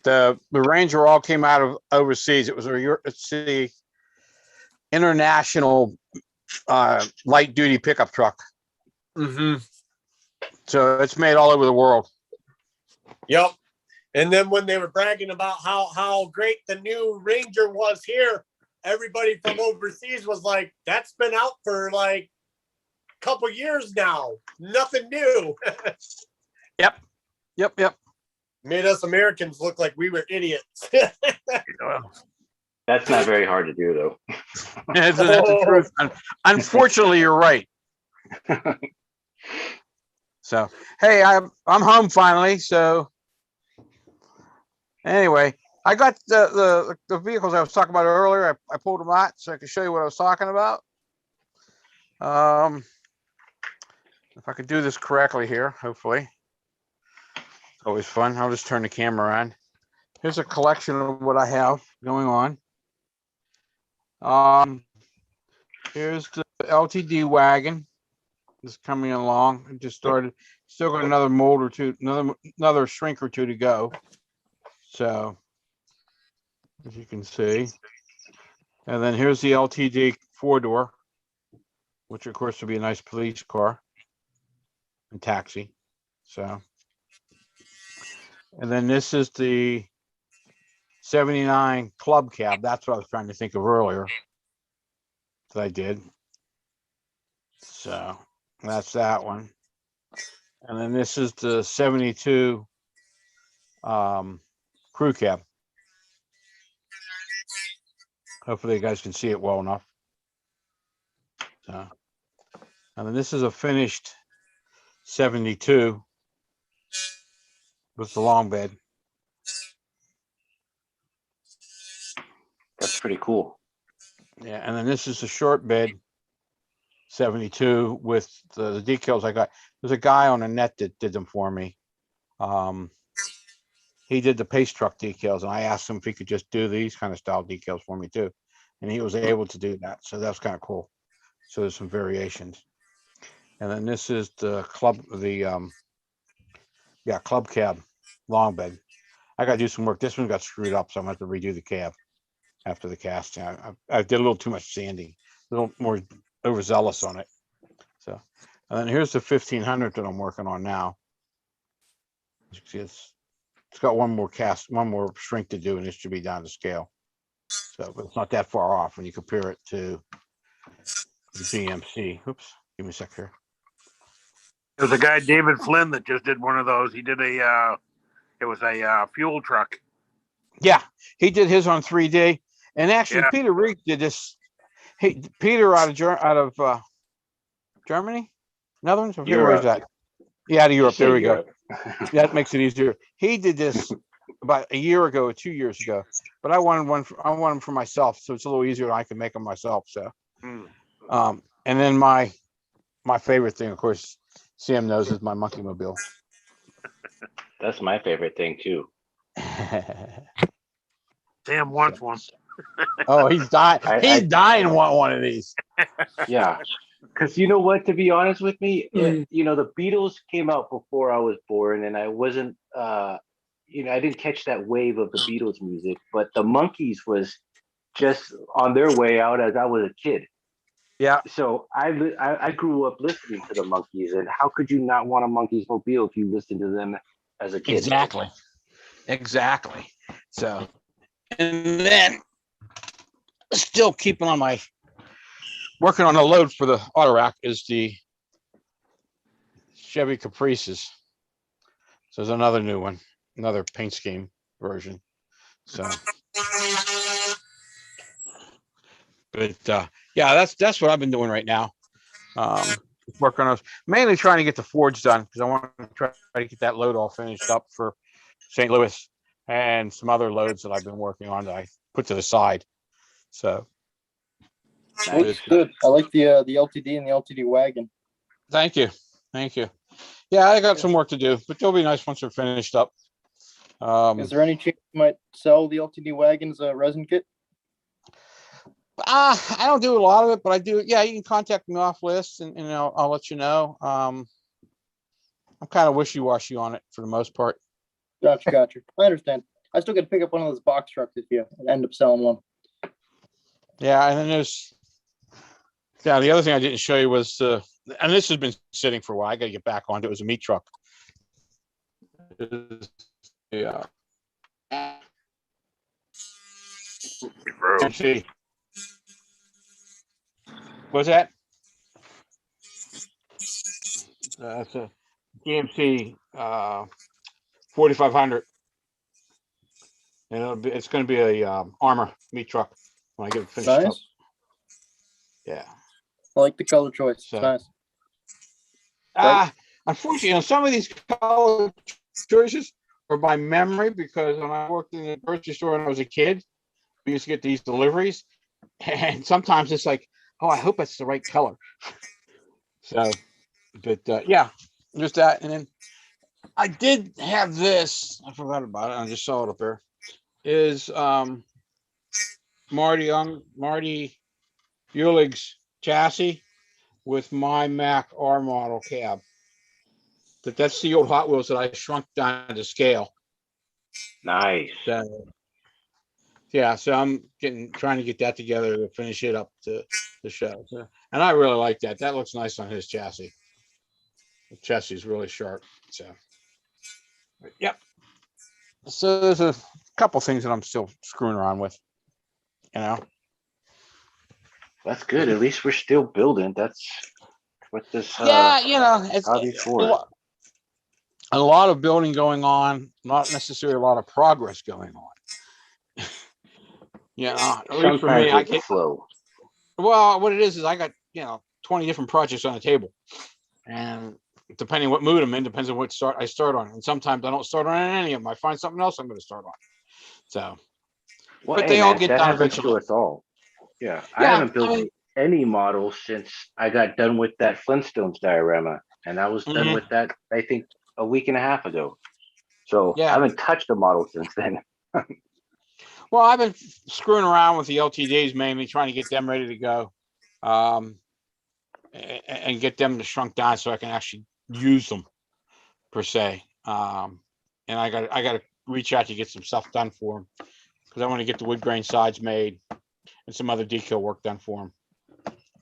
E: The Ranger all came out of overseas. It's the international light duty pickup truck.
B: Mm-hmm.
E: So it's made all over the world.
B: Yep. And then when they were bragging about how great the new Ranger was here, everybody from overseas was like, that's been out for like a couple years now. Nothing new.
E: Yep.
B: Made us Americans look like we were idiots.
D: That's not very hard to do, though.
E: That's the truth. Unfortunately, you're right. So, hey, I'm home finally. So, anyway, I got the vehicles I was talking about earlier. I pulled them out so I could show you what I was talking about. If I could do this correctly here, hopefully. It's always fun. I'll just turn the camera on. Here's a collection of what I have going on. Here's the LTD wagon. It's coming along. I just started. Still got another mold or two, another shrink or two to go. So, as you can see, and then here's the LTD 4-door, which of course would be a nice police car and taxi. So, and then this is the 79 club cab. That's what I was trying to think of earlier that I did. So that's that one. And then this is the 72 crew cab. Hopefully you guys can see it well enough. So, and then this is a finished 72 with the long bed.
D: That's pretty cool.
E: Yeah, and then this is a short bed
J: 72 with the decals I got. There's a guy on the net that did them for me. He did the pace truck decals, and I asked him if he could just do these kind of style decals for me too, and he was able to do that. So that's kind of cool. So there's some variations. And then this is the club cab long bed. I got to do some work. This one got screwed up, so I'm going to have to redo the cab after the casting. I did a little too much sanding, a little more overzealous on it. So, and then here's the 1500 that I'm working on now. As you can see, it's got one more shrink to do, and it should be down to scale. So, but it's not that far off when you compare it to the GMC. Oops, give me a sec here.
A: There's a guy, David Flynn, that just did one of those. He did it was a fuel truck.
J: Yeah, he did his on 3D, and actually
A: Yeah.
J: Peter Reek did this. Hey, Peter out of Germany, Netherlands. Where is that? Yeah, out of Europe. There we go. That makes it easier. He did this about a year ago or 2 years ago, but I wanted them for myself, so it's a little easier. I can make them myself. So, and then my favorite thing, of course, Sam knows, is my monkey mobile.
D: That's my favorite thing too.
A: Sam wants one.
J: Oh, he's dying. He's dying to want one of these.
D: Yeah. Because you know what, to be honest with me, the Beatles came out before I was born, and I wasn't, I didn't catch that wave of the Beatles music, but the Monkees was just on their way out as I was a kid.
J: Yeah.
D: So I grew up listening to the Monkees, and how could you not want a Monkees mobile if you listened to them as a kid?
J: Exactly. So, and then still keeping on working on a load for the auto rack is the Chevy Caprices. So there's another new one, another paint scheme version. So, but yeah, that's what I've been doing right now. Working on mainly trying to get the forge done because I want to try to get that load all finished up for St. Louis and some other loads that I've been working on that I put to the side. So.
G: Looks good. I like the LTD and the LTD wagon.
J: Thank you. Yeah, I got some work to do, but they'll be nice once they're finished up.
G: Is there any chance you might sell the LTD wagons resin kit?
J: I don't do a lot of it, but I do. Yeah, you can contact me off list, and I'll let you know. I'm kind of wishy-washy on it for the most part.
G: Gotcha. I understand. I still got to pick up one of those box trucks if you end up selling one.
J: Yeah, and then the other thing I didn't show you was, and this has been sitting for a while. I got to get back onto it. It was a meat truck. Yeah. What's that? It's a GMC 4500, and it's going to be a armor meat truck when I get it finished up. Yeah,
G: I like the color choice.
J: So,
G: it's nice.
J: Unfortunately, some of these color choices are by memory because when I worked in the grocery store when I was a kid, we used to get these deliveries, and sometimes it's like, oh, I hope it's the right color. So, but yeah, just that. And then I did have this. I forgot about it. I just saw it up there. Is Marty Ulig's chassis with my Mac R model cab. That's the old Hot Wheels that I shrunk down to scale.
D: Nice.
J: Yeah, so I'm trying to get that together to finish it up to the show. So, and I really like that. That looks nice on his chassis. The chassis is really sharp. So, yep. So there's a couple things that I'm still screwing around with.
D: That's good. At least we're still building. That's what this.
J: It's
D: hobby's for.
J: A lot of building going on, not necessarily a lot of progress going on. At least for me, I get
D: slow.
J: Well, what it is I got 20 different projects on the table, and depending what mood I'm in, depends on what I start on. And sometimes I don't start on any of them. I find something else I'm going to start on. So,
D: well,
J: but they all get done eventually.
D: To us all. Yeah, I haven't built any model since I got done with that Flintstones diorama, and I was done with that I think a week and a half ago. So I haven't touched a model since then.
J: Well, I've been screwing around with the LTDs mainly, trying to get them ready to go, and get them to shrunk down so I can actually use them per se. And I got to reach out to get some stuff done for them because I want to get the wood grain sides made and some other decal work done for them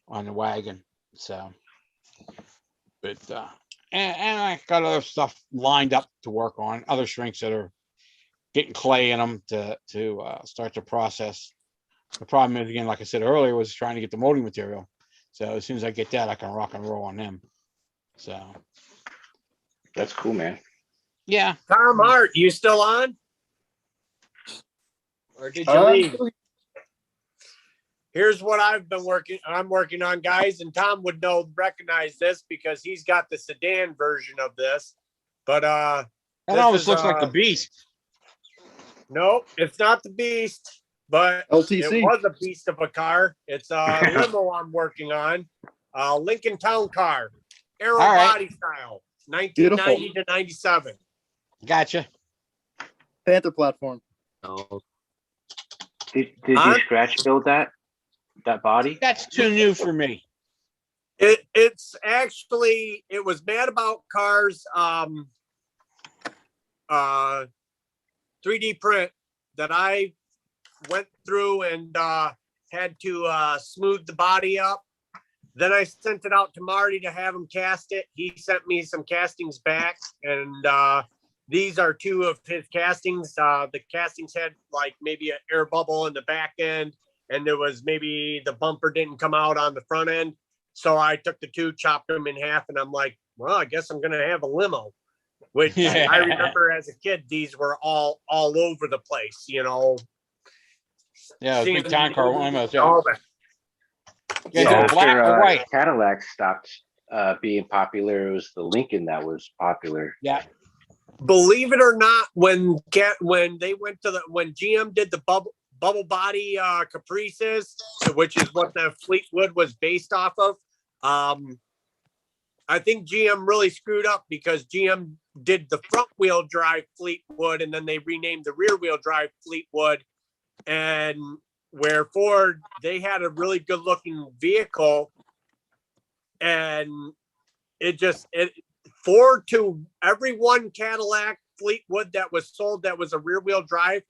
J: on the wagon. So, but and I got other stuff lined up to work on, other shrinks that are getting clay in them to start the process. The problem is, again, like I said earlier, was trying to get the molding material. So as soon as I get that, I can rock and roll on them. So
D: that's cool, man.
J: Yeah.
B: Tom Hart, you still on? Or did you leave? Here's what I'm working on, guys, and Tom would recognize this because he's got the sedan version of this. But
J: that almost looks like the Beast.
B: No, it's not the Beast, but
G: LTC.
B: It was a beast of a car. It's a limo I'm working on. Lincoln Town Car, aero body style, 1990 to 97.
J: Gotcha.
G: Panther platform.
D: Oh. Did you scratch build that body?
J: That's too new for me.
B: It's actually, it was Mad About Cars 3D print that I went through and had to smooth the body up. Then I sent it out to Marty to have him cast it. He sent me some castings back, and these are two of his castings. The castings had like maybe an air bubble in the back end, and there was maybe the bumper didn't come out on the front end. So I took the two, chopped them in half, and I'm like, well, I guess I'm going to have a limo. Which I remember as a kid, these were all over the place, you know.
J: Yeah, big time car limos.
D: Yeah,
J: black or white.
D: Cadillac stopped being popular. It was the Lincoln that was popular.
J: Yeah.
B: Believe it or not, when GM did the bubble body Caprices, which is what the Fleetwood was based off of, I think GM really screwed up because GM did the front wheel drive Fleetwood and then they renamed the rear wheel drive Fleetwood. And where Ford, they had a really good looking vehicle, and Ford, to every one Cadillac Fleetwood that was sold that was a rear wheel drive,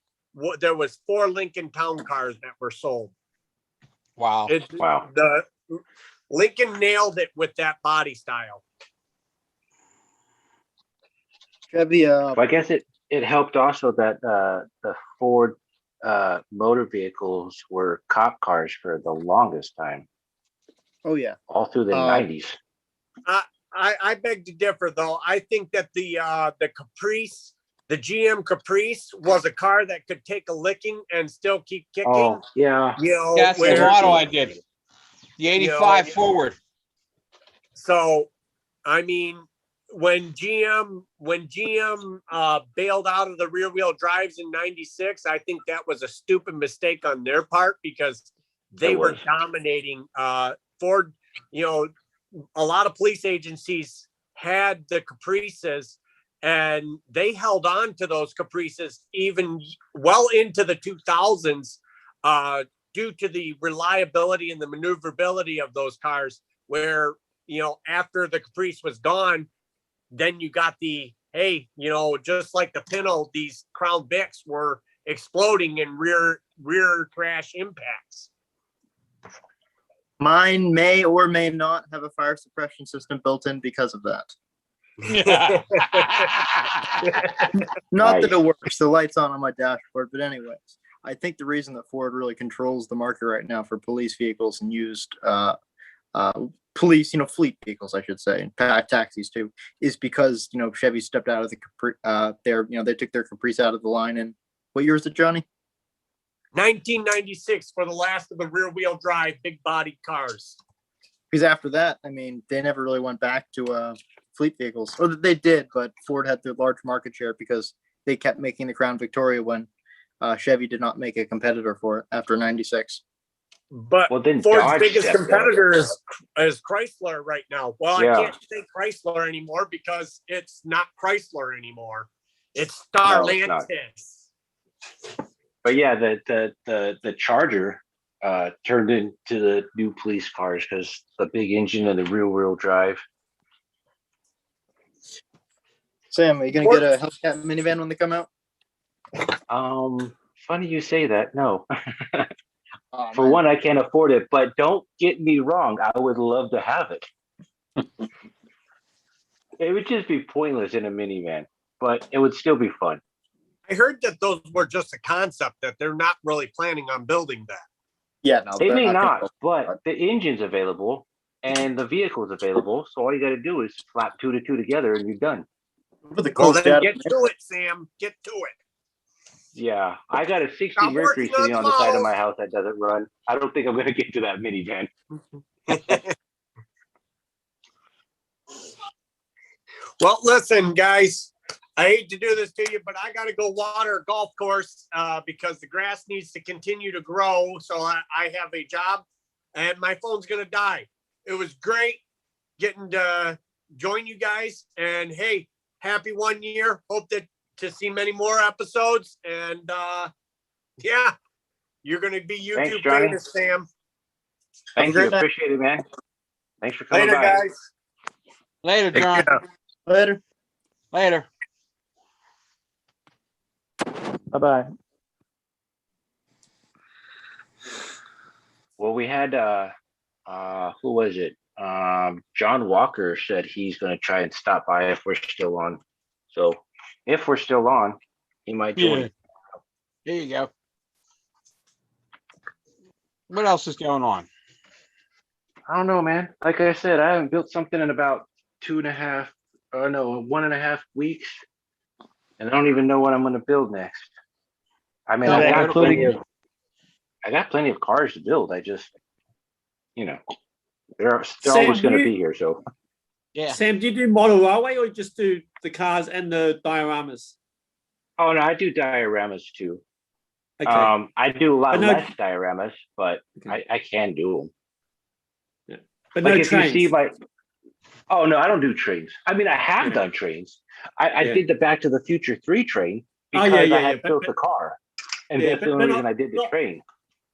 B: there was 4 Lincoln Town Cars that were sold.
J: Wow.
D: Wow.
B: The Lincoln nailed it with that body style.
G: Chevy,
D: well, I guess it helped also that the Ford motor vehicles were cop cars for the longest time.
G: Oh yeah,
D: all through the 90s.
B: I beg to differ, though. I think that the Caprice, the GM Caprice, was a car that could take a licking and still keep kicking.
D: Oh yeah,
B: you know,
J: that's the model I did. The 85 forward.
B: So, I mean, when GM bailed out of the rear wheel drives in '96, I think that was a stupid mistake on their part because they were dominating. Ford, you know, a lot of police agencies had the Caprices, and they held on to those Caprices even well into the 2000s due to the reliability and the maneuverability of those cars, where, you know, after the Caprice was gone, then you got hey, you know, just like the Pinto, these Crown Vics were exploding in rear crash impacts.
G: Mine may or may not have a fire suppression system built in because of that. Not that it works, the light's on my dashboard, but anyways, I think the reason that Ford really controls the market right now for police vehicles and used police, you know, fleet vehicles, I should say, and taxis too, is because, you know, Chevy stepped out of the they took their Caprice out of the line. And what year is it, Johnny?
B: 1996 for the last of the rear wheel drive big body cars.
G: Because after that, I mean, they never really went back to fleet vehicles. Or they did, but Ford had the large market share because they kept making the Crown Victoria when Chevy did not make a competitor for it after '96.
B: But
D: Well, then
B: Ford's
D: Dodge
B: biggest
D: stepped up.
B: competitor is Chrysler right now. Well,
D: Yeah.
B: I can't say Chrysler anymore because it's not Chrysler anymore. It's
D: No, it's not.
B: Stellantis.
D: But yeah, the Charger turned into the new police cars because the big engine and the rear-wheel drive.
G: Sam, are you gonna get a Hellcat minivan when they come out?
D: Funny you say that. No.
G: Oh,
D: For
G: man.
D: one, I can't afford it, but don't get me wrong. I would love to have it. It would just be pointless in a minivan, but it would still be fun.
B: I heard that those were just a concept, that they're not really planning on building that.
G: Yeah, no,
D: They
G: they're
D: may
G: gonna
D: not,
G: build-
D: but the engine's available and the vehicle's available. So all you got to do is slap 2 to 2 together and you're done.
G: With the
B: Well,
G: coast
B: then
G: out.
B: get to it, Sam. Get to it.
D: Yeah, I got a 60
B: I'm
D: Mercury
B: working on
D: sitting on the side of
B: models.
D: my house that doesn't run. I don't think I'm going to get to that minivan.
B: Well, listen, guys. I hate to do this to you, but I got to go water a golf course because the grass needs to continue to grow. So I have a job and my phone's going to die. It was great getting to join you guys. And hey, happy 1 year. Hope to see many more episodes. And yeah, you're going to be
D: Thanks,
B: YouTube
D: Johnny.
B: famous, Sam.
D: Thank you.
G: great night.
D: Appreciate it, man. Thanks for coming
B: Later,
D: by.
B: guys.
E: Later,
B: Take
E: John.
B: care.
G: Later.
E: Later.
G: Bye-bye.
D: Well, we had who was it? John Walker said he's going to try and stop by if we're still on. So if we're still on, he might join.
E: Yeah. There you go. What else is going on?
D: I don't know, man. Like I said, I haven't built something in about 1.5 weeks, and I don't even know what I'm going to build next. I mean,
E: No,
D: I
E: I
D: got plenty of cars to build. I just, they're
I: Sam,
D: always going to
I: you-
D: be here. So
E: Yeah.
I: Sam, do you do model railway or just do the cars and the dioramas?
D: oh no, I do dioramas too.
I: Okay.
D: I do a lot
I: But no-
D: less dioramas, but
I: Okay.
D: I can do them.
I: but
D: Like
I: no
D: if
I: trains.
D: you see my, oh no, I don't do trains. I mean, I have
I: Yeah.
D: done trains. I
I: Yeah.
D: did the Back to the Future 3 train
I: Oh,
D: because
I: yeah,
D: I had
I: but-
D: built the car, and
I: Yeah,
D: that's
I: but-
D: the only
I: but
D: reason
I: not-
D: I did the
I: not-
D: train.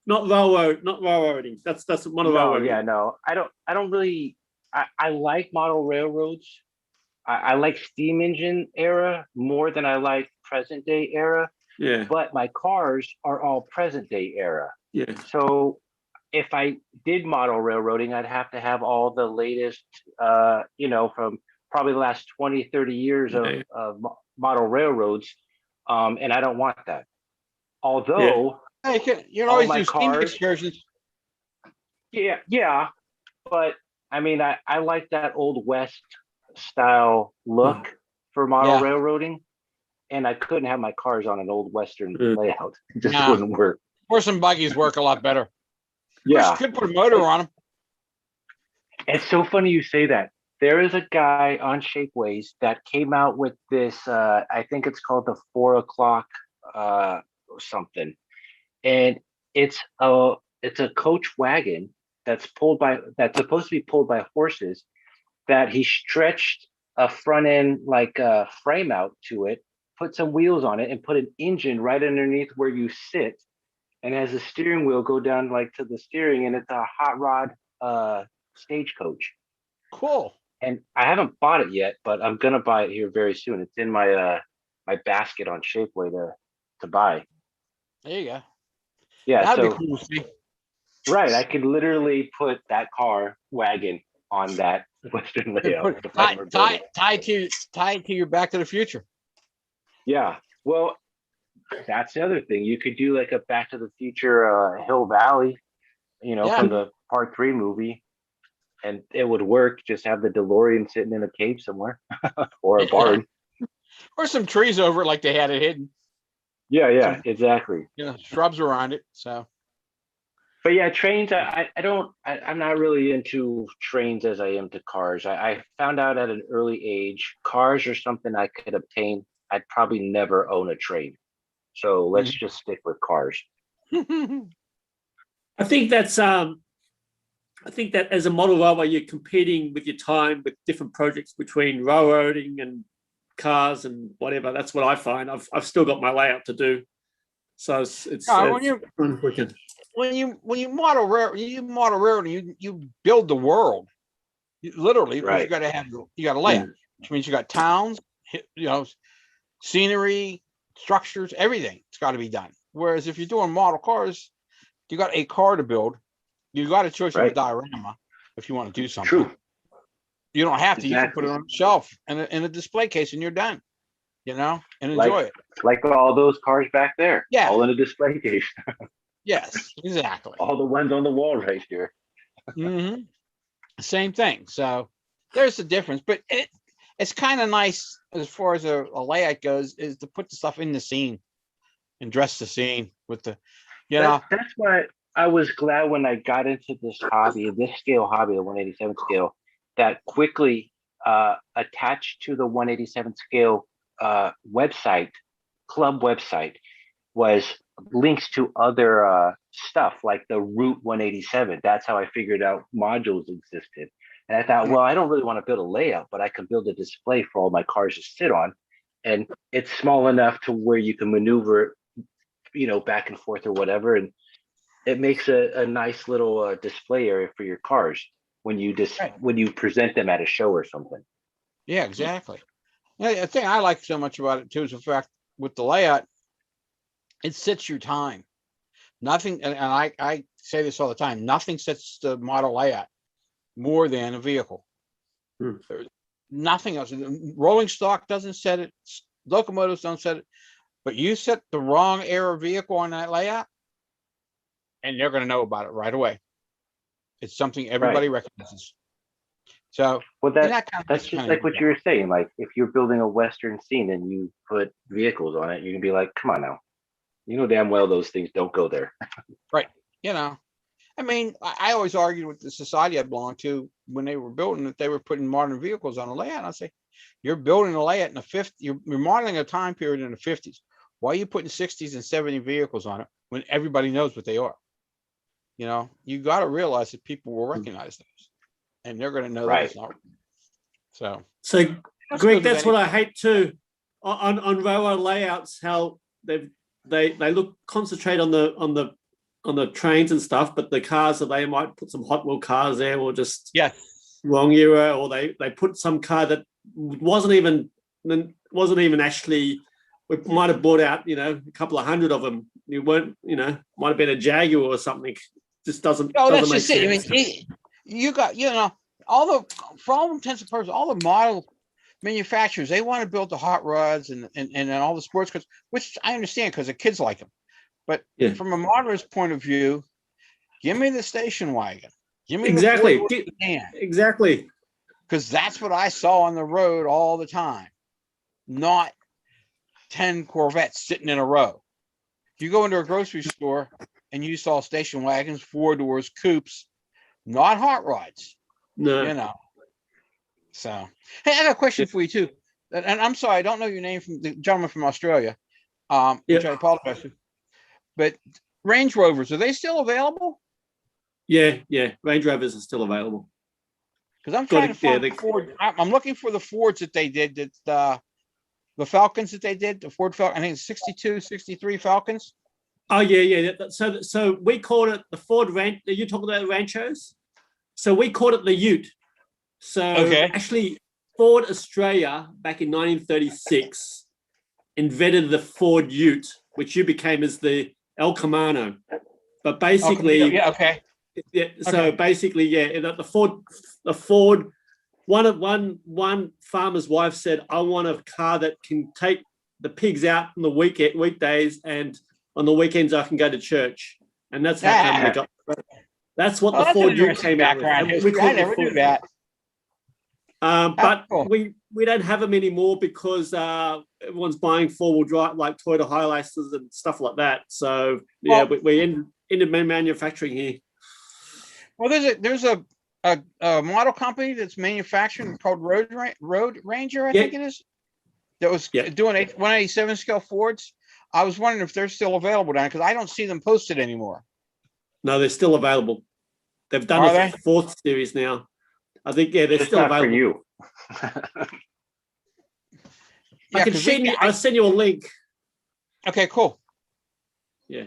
I: not railroading. That's model
D: No,
I: railroading.
D: yeah, no, I don't really. I like model railroads. I like steam engine era more than I like present day era.
I: Yeah,
D: But my cars are all present day era.
I: yeah.
D: So if I did model railroading, I'd have to have all the latest, from probably the last 20, 30 years
I: Yeah.
D: of model railroads. And I don't want that. Although,
E: Hey, you can
D: All
E: always
D: my
E: do steam
D: cars-
E: excursions.
D: yeah. But I mean, I like that old West style look for model
E: Yeah.
D: railroading. And I couldn't have my cars on an old Western
I: Mm.
D: layout. It just
E: Nah.
D: wouldn't work.
E: Horse and buggies work a lot better.
D: Yeah.
E: You could put a motor on them.
D: It's so funny you say that. There is a guy on Shapeways that came out with this. I think it's called the 4 o'clock something, and it's a coach wagon that's supposed to be pulled by horses. That he stretched a front end frame out to it, put some wheels on it, and put an engine right underneath where you sit, and has a steering wheel go down to the steering, and it's a hot rod stagecoach.
E: Cool.
D: And I haven't bought it yet, but I'm gonna buy it here very soon. It's in my my basket on Shapeway to buy.
E: There you go.
D: Yeah,
E: That'd
D: so
E: be cool to see.
D: right, I could literally put that car wagon on that Western layout. if I ever build it.
E: Tie it to your Back to the Future.
D: Yeah, well, that's the other thing. You could do like a Back to the Future Hill Valley,
E: Yeah.
D: from the Part 3 movie, and it would work. Just have the DeLorean sitting in a cave somewhere or a barn.
E: Or some trees over it like they had it hidden.
D: Yeah, exactly.
E: Shrubs around it. So
D: But yeah, trains. I'm not really into trains as I am to cars. I found out at an early age, cars are something I could obtain. I'd probably never own a train. So let's just stick with cars.
I: I think that as a model railway, you're competing with your time with different projects between railroading and cars and whatever. That's what I find. I've still got my layout to do, so
E: when you model railroad, you build the world. Literally, because you got a layout, which means you got towns, scenery, structures, everything. It's got to be done. Whereas if you're doing model cars, you got a car to build. You got a choice of a diorama if you want to do something. True. You don't have to. Exactly. You can put it on the shelf in a display case, and you're done. And enjoy it. Like
D: all those cars back there.
E: Yeah.
D: All in a display case.
E: Yes, exactly.
D: All the ones on the wall right here.
E: Mm-hmm. Same thing. So there's the difference, but it's kind of nice as far as a layout goes, is to put the stuff in the scene and dress the scene with the,
D: That's why I was glad when I got into this scale hobby, the 187 scale, that quickly attached to the 187 scale club website was links to other stuff like the Route 187. That's how I figured out modules existed. And I thought, well, I don't really want to build a layout, but I can build a display for all my cars to sit on. And it's small enough to where you can maneuver, back and forth or whatever. And it makes a nice little display area for your cars when you when you present them at a show or something.
E: Yeah, exactly. The thing I like so much about it too is the fact with the layout, it sets your time. Nothing, and I say this all the time, nothing sets the model layout more than a vehicle. Nothing else. Rolling stock doesn't set it, locomotives don't set it, but you set the wrong era vehicle on that layout, and they're going to know about it right away. It's something everybody recognizes. So
D: that's just like what you were saying. Like if you're building a Western scene and you put vehicles on it, you can be like, come on now. You know damn well those things don't go there.
E: Right. I mean, I always argued with the society I belonged to when they were building that they were putting modern vehicles on a layout. And I say, you're building a layout in the 50s, you're modeling a time period in the 50s. Why are you putting 60s and 70 vehicles on it when everybody knows what they are? You got to realize that people will recognize those, and they're going to know that it's not. So
I: Greg, that's what I hate too on railroad layouts. How they look concentrate on the trains and stuff, but the cars they might put some Hot Wheel cars there, or just wrong era, or they put some car that wasn't even actually. We might have bought out a couple of hundred of them. You weren't might have been a Jaguar or something. Just doesn't make sense.
E: I mean, you got for all intents and purposes, all the model manufacturers, they want to build the hot rods and all the sports cars, which I understand because the kids like them. But from a modeler's point of view, give me the station wagon. Give me
I: exactly,
E: exactly, because that's what I saw on the road all the time. Not 10 Corvettes sitting in a row. If you go into a grocery store and you saw station wagons, 4-doors, coupes, not hot rods.
I: No.
E: So, hey, I have a question for you too. And I'm sorry, I don't know your name, from the gentleman from Australia, which I apologize to. But Range Rovers, are they still available?
I: Yeah. Range Rovers are still available.
E: Because I'm trying to find the Ford. I'm looking for the Fords that they did, that the Falcons that they did, the Ford Falcon, I think it's 62, 63 Falcons.
I: Oh, yeah. So we called it the Ford Ranch. Are you talking about the Ranchos? So we called it the Ute. So actually, Ford Australia back in 1936 invented the Ford Ute, which you became as the El Camino. But basically, the Ford. One farmer's wife said, "I want a car that can take the pigs out on the weekdays, and on the weekends I can go to church." And that's how come we got. That's what the Ford Ute came out with.
E: I never knew that.
I: But we don't have them anymore because everyone's buying 4-wheel drive, like Toyota Highlanders and stuff like that. So we ended manufacturing here.
E: Well, there's a model company that's manufacturing called Road Ranger, I think it is. That was doing 187 scale Fords. I was wondering if they're still available now because I don't see them posted anymore.
I: No, they're still available. They've done
E: Are
I: a
E: they?
I: 4th series now. I think, yeah, they're
D: Just
I: still
D: not for
I: available.
D: you.
E: Yeah,
I: I can
E: 'cause
I: send you, I'll send you a link.
E: Okay, cool.
I: Yeah.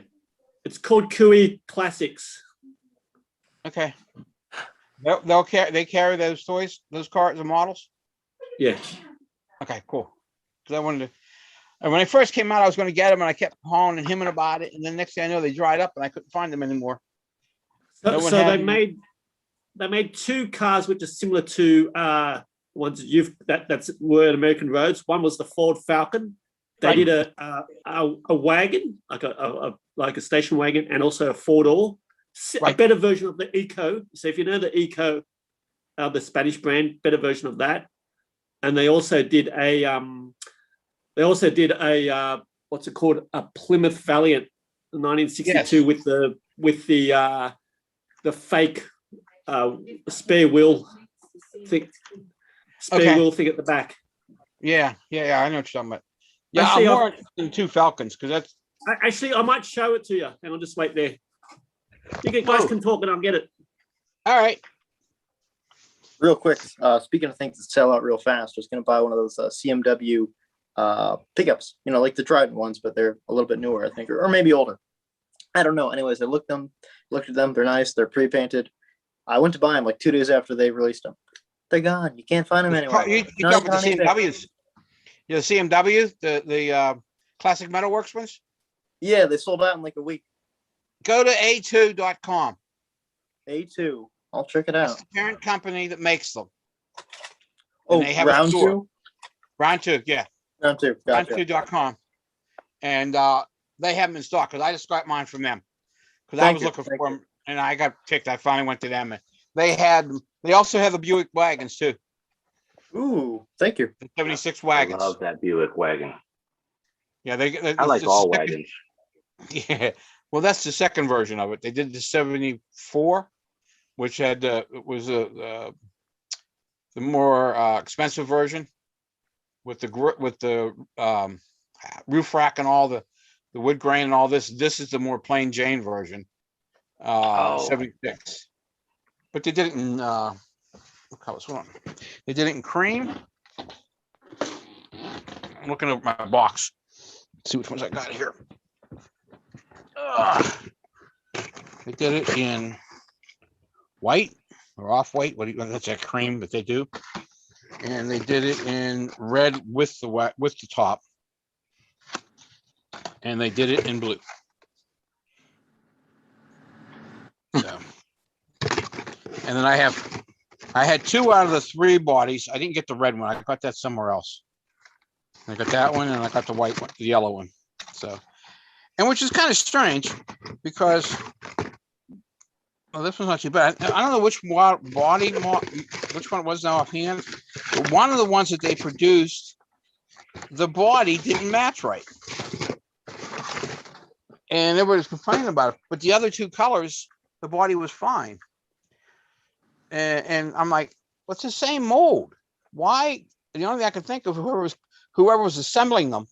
I: It's called Kui Classics.
E: Okay. They carry those toys, those cards and models.
I: Yeah.
E: Okay, cool. Because I wanted to. And when they first came out, I was going to get them, and I kept calling and hemming about it. And then next thing I know, they dried up, and I couldn't find them anymore.
I: So,
E: No one
I: so
E: had
I: they
E: them.
I: made 2 cars which are similar to ones that that's were at American roads. One was the Ford Falcon. They
E: Right.
I: did a wagon, like a station wagon, and also a 4-door, a
E: Right.
I: better version of the Eco. So if you know the Eco, the Spanish brand, better version of that. And they also did a what's it called, a Plymouth Valiant, 1962,
E: Yes.
I: with the fake spare wheel thing,
E: Okay.
I: wheel thing at the back.
E: Yeah. I know what you're talking about. Yeah,
I: Actually,
E: I'm more interested in 2 Falcons because that's
I: Actually, I might show it to you. Hang on, just wait there. You guys can talk and I'll get it.
E: all right.
G: Real quick, speaking of things that sell out real fast, I was going to buy one of those CMW pickups, like the Trident ones, but they're a little bit newer, I think, or maybe older. I don't know. Anyways, I looked at them. They're nice. They're pre-painted. I went to buy them like 2 days after they released them. They're gone. You can't find them anywhere.
E: You
G: Not
E: talking about the
G: even on eBay.
E: CMWs? Yeah, the CMW, the Classic Metalworks ones.
G: Yeah, they sold out in like a week.
E: Go to a2.com.
G: A2. I'll check it
E: That's
G: out.
E: the parent company that makes them.
G: Oh,
E: And they have a
G: round
E: store.
G: 2?
E: Round 2, yeah.
G: Round 2. Gotcha.
E: Round2.com. And they have them in stock because I just got mine from them. Because I
G: Thank
E: was
G: you,
E: looking
G: thank
E: for
G: you.
E: them and I got picked. I finally went to them. And they also have the Buick wagons too.
G: Ooh, thank you.
E: The 76
D: I
E: wagons.
D: love that Buick wagon.
E: Yeah,
D: I like all
E: second,
D: wagons.
E: Yeah. Well, that's the second version of it. They did the 74, which had was the more expensive version with the roof rack and all the wood grain and all this. This is the more plain Jane version, 76. But they did it in what colors? Hold on. They did it in cream. I'm looking at my box. See which ones I got here. They did it in white or off-white. That's that cream that they do. And they did it in red with the top. And they did it in blue. So, and then I had 2 out of the 3 bodies. I didn't get the red one. I got that somewhere else. I got that one and I got the white one, the yellow one. So, and which is kind of strange because this one's not too bad. I don't know which which one it was now offhand, but one of the ones that they produced, the body didn't match right. And everybody was complaining about it. But the other 2 colors, the body was fine. And I'm like, what's the same mold? Why? The only thing I can think of, whoever was assembling them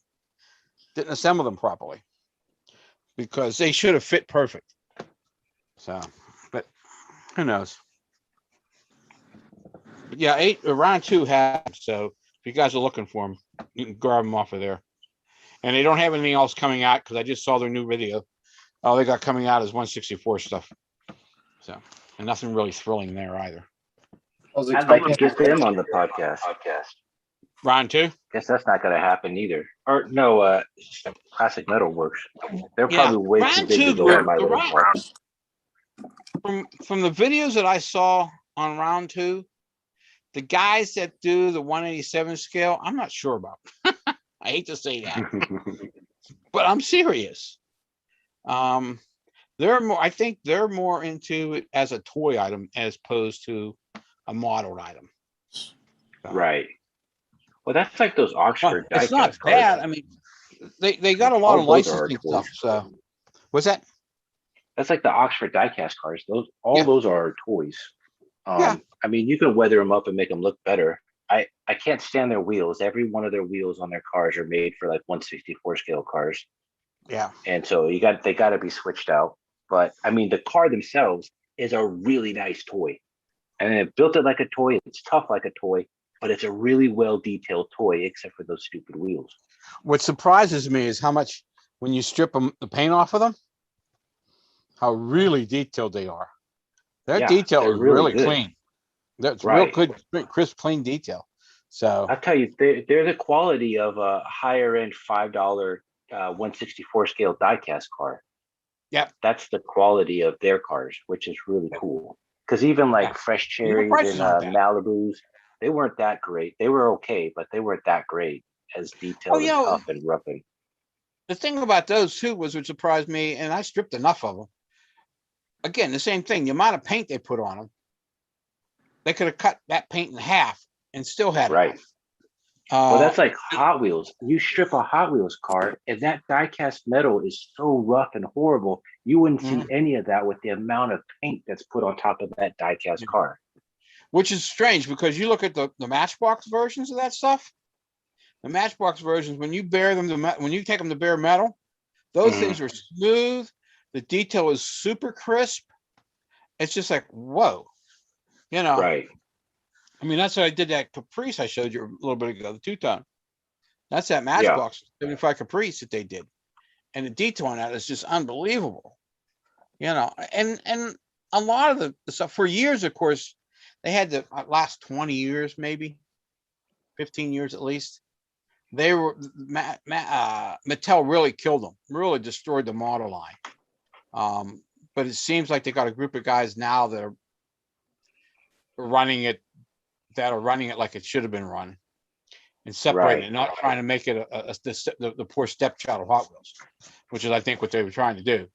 E: didn't assemble them properly because they should have fit perfect. So, but who knows? But yeah, round 2 have. So if you guys are looking for them, you can grab them off of there. And they don't have anything else coming out because I just saw their new video. All they got coming out is 164 stuff. So, and nothing really thrilling there either.
D: I'd like to get them on the podcast.
E: Round 2?
D: Guess that's not going to happen either. Or no, Classic Metal Works. They're probably way too
E: round
D: big
E: 2
D: to go in my little box.
E: From the videos that I saw on round 2, the guys that do the 187 scale, I'm not sure about. I hate to say that, but I'm serious. I think they're more into it as a toy item as opposed to a modeled item.
D: Right. Well, that's like those Oxford diecast
E: it's not
D: cars.
E: bad. I mean, they got a lot of licensing stuff. So, what's that?
D: That's like the Oxford diecast cars. Those are toys.
E: Yeah.
D: I mean, you can weather them up and make them look better. I can't stand their wheels. Every one of their wheels on their cars are made for like 164 scale cars.
E: Yeah.
D: And so they got to be switched out. But I mean, the car themselves is a really nice toy. And it built it like a toy. It's tough like a toy, but it's a really well detailed toy, except for those stupid wheels.
J: What surprises me is how much, when you strip the paint off of them, how really detailed they are. Their
D: Yeah,
J: detail
D: they're
J: is
D: really
J: really
D: good.
J: clean. That's
D: Right.
J: real good, crisp, clean detail. So
D: I'll tell you, they're the quality of a higher end $5 1/64 scale diecast car.
J: Yep.
D: That's the quality of their cars, which is really cool. Because even like
J: Yeah.
D: fresh
J: And the
D: cherries
J: prices
D: and
J: aren't bad.
D: Malibus, they weren't that great. They were okay, but they weren't that great as detailed
J: you
D: and
J: know,
D: tough and roughing.
J: the thing about those too was what surprised me, and I stripped enough of them. Again, the same thing, the amount of paint they put on them, they could have cut that paint in half and still had
D: Right.
J: it.
D: Well, that's like Hot Wheels. You strip a Hot Wheels car, and that diecast metal is so rough and horrible. You wouldn't see any of that with the amount of paint that's put on top of that diecast car.
J: Which is strange because you look at the Matchbox versions of that stuff. The Matchbox versions, when you bare them, when you take them to bare metal, those things are smooth. The detail is super crisp. It's just like, whoa, you know.
D: Right.
J: I mean, that's how I did that Caprice I showed you a little bit ago, the two-tone. That's that Matchbox 75 Caprice that they did. And the detail on that is just unbelievable. You know, and a lot of the stuff for years, of course, they had the last 20 years, maybe 15 years at least. They were Mattel really killed them, really destroyed the model line. But it seems like they got a group of guys now that are running it like it should have been run, and separating it, not trying to make it the poor stepchild of Hot Wheels, which is I think what they were trying to do.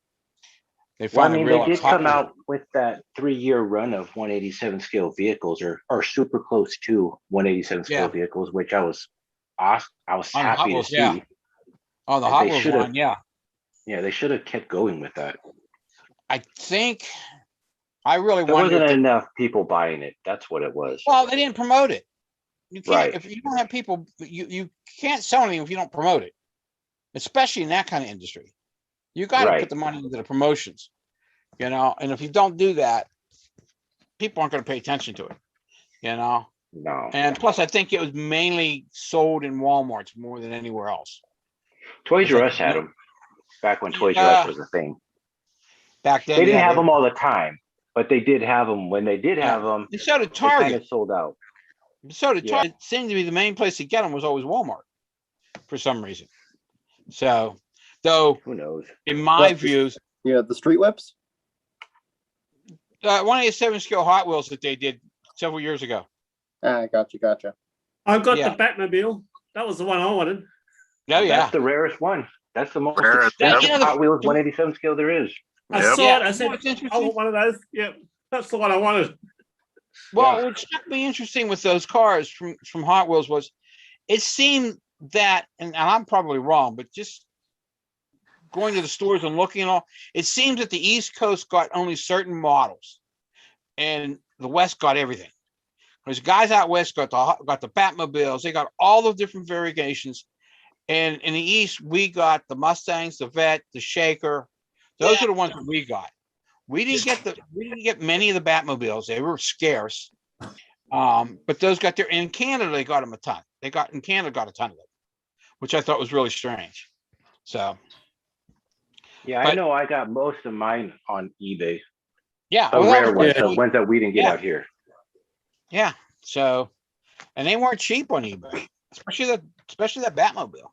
J: They finally realized
D: they did come out with that 3-year run of 187 scale vehicles, or super close to 187 scale vehicles, which I was happy to see.
J: Yeah. Oh, the Hot Wheels one, yeah.
D: Yeah, they should have kept going with that.
J: I think I really
D: there
J: wonder
D: wasn't enough people buying it. That's what it was.
J: Well, they didn't promote it. You can't if you don't have people, you can't sell anything if you don't promote it, especially in that kind of industry. You got to put the money into the promotions, you know. And if you don't do that, people aren't going to pay attention to it, you know.
D: No.
J: And plus, I think it was mainly sold in Walmarts more than anywhere else.
D: Toys R Us had them back when Toys R Us was a thing.
J: Back then,
D: they didn't have them all the time, but they did have them. When they did have them,
J: and so did Target.
D: They kind of sold out.
J: So did Target. It seemed to be the main place to get them was always Walmart for some reason. So, though,
D: who knows?
J: In my views,
G: the Street Whips,
J: 187 scale Hot Wheels that they did several years ago.
G: Gotcha.
I: I've got the Batmobile. That was the one I wanted.
J: Oh yeah,
D: that's the rarest one. That's the most expensive Hot Wheels 187 scale there is.
I: I saw it. I said, I want one of those. Yeah, that's the one I wanted.
J: Well, what struck me interesting with those cars from Hot Wheels was it seemed that, and I'm probably wrong, but just going to the stores and looking and all, it seems that the East Coast got only certain models, and the West got everything. There's guys out West got the Batmobiles. They got all the different variations, and in the East we got the Mustangs, the Vet, the Shaker. Those are the ones that we got. We didn't get many of the Batmobiles. They were scarce. But those got there. In Canada, they got them a ton. In Canada got a ton of them, which I thought was really strange. So.
D: Yeah, I know I got most of mine on eBay.
J: Yeah.
D: The rare ones, the ones that we didn't get out here.
J: Yeah. So, and they weren't cheap on eBay, especially that Batmobile.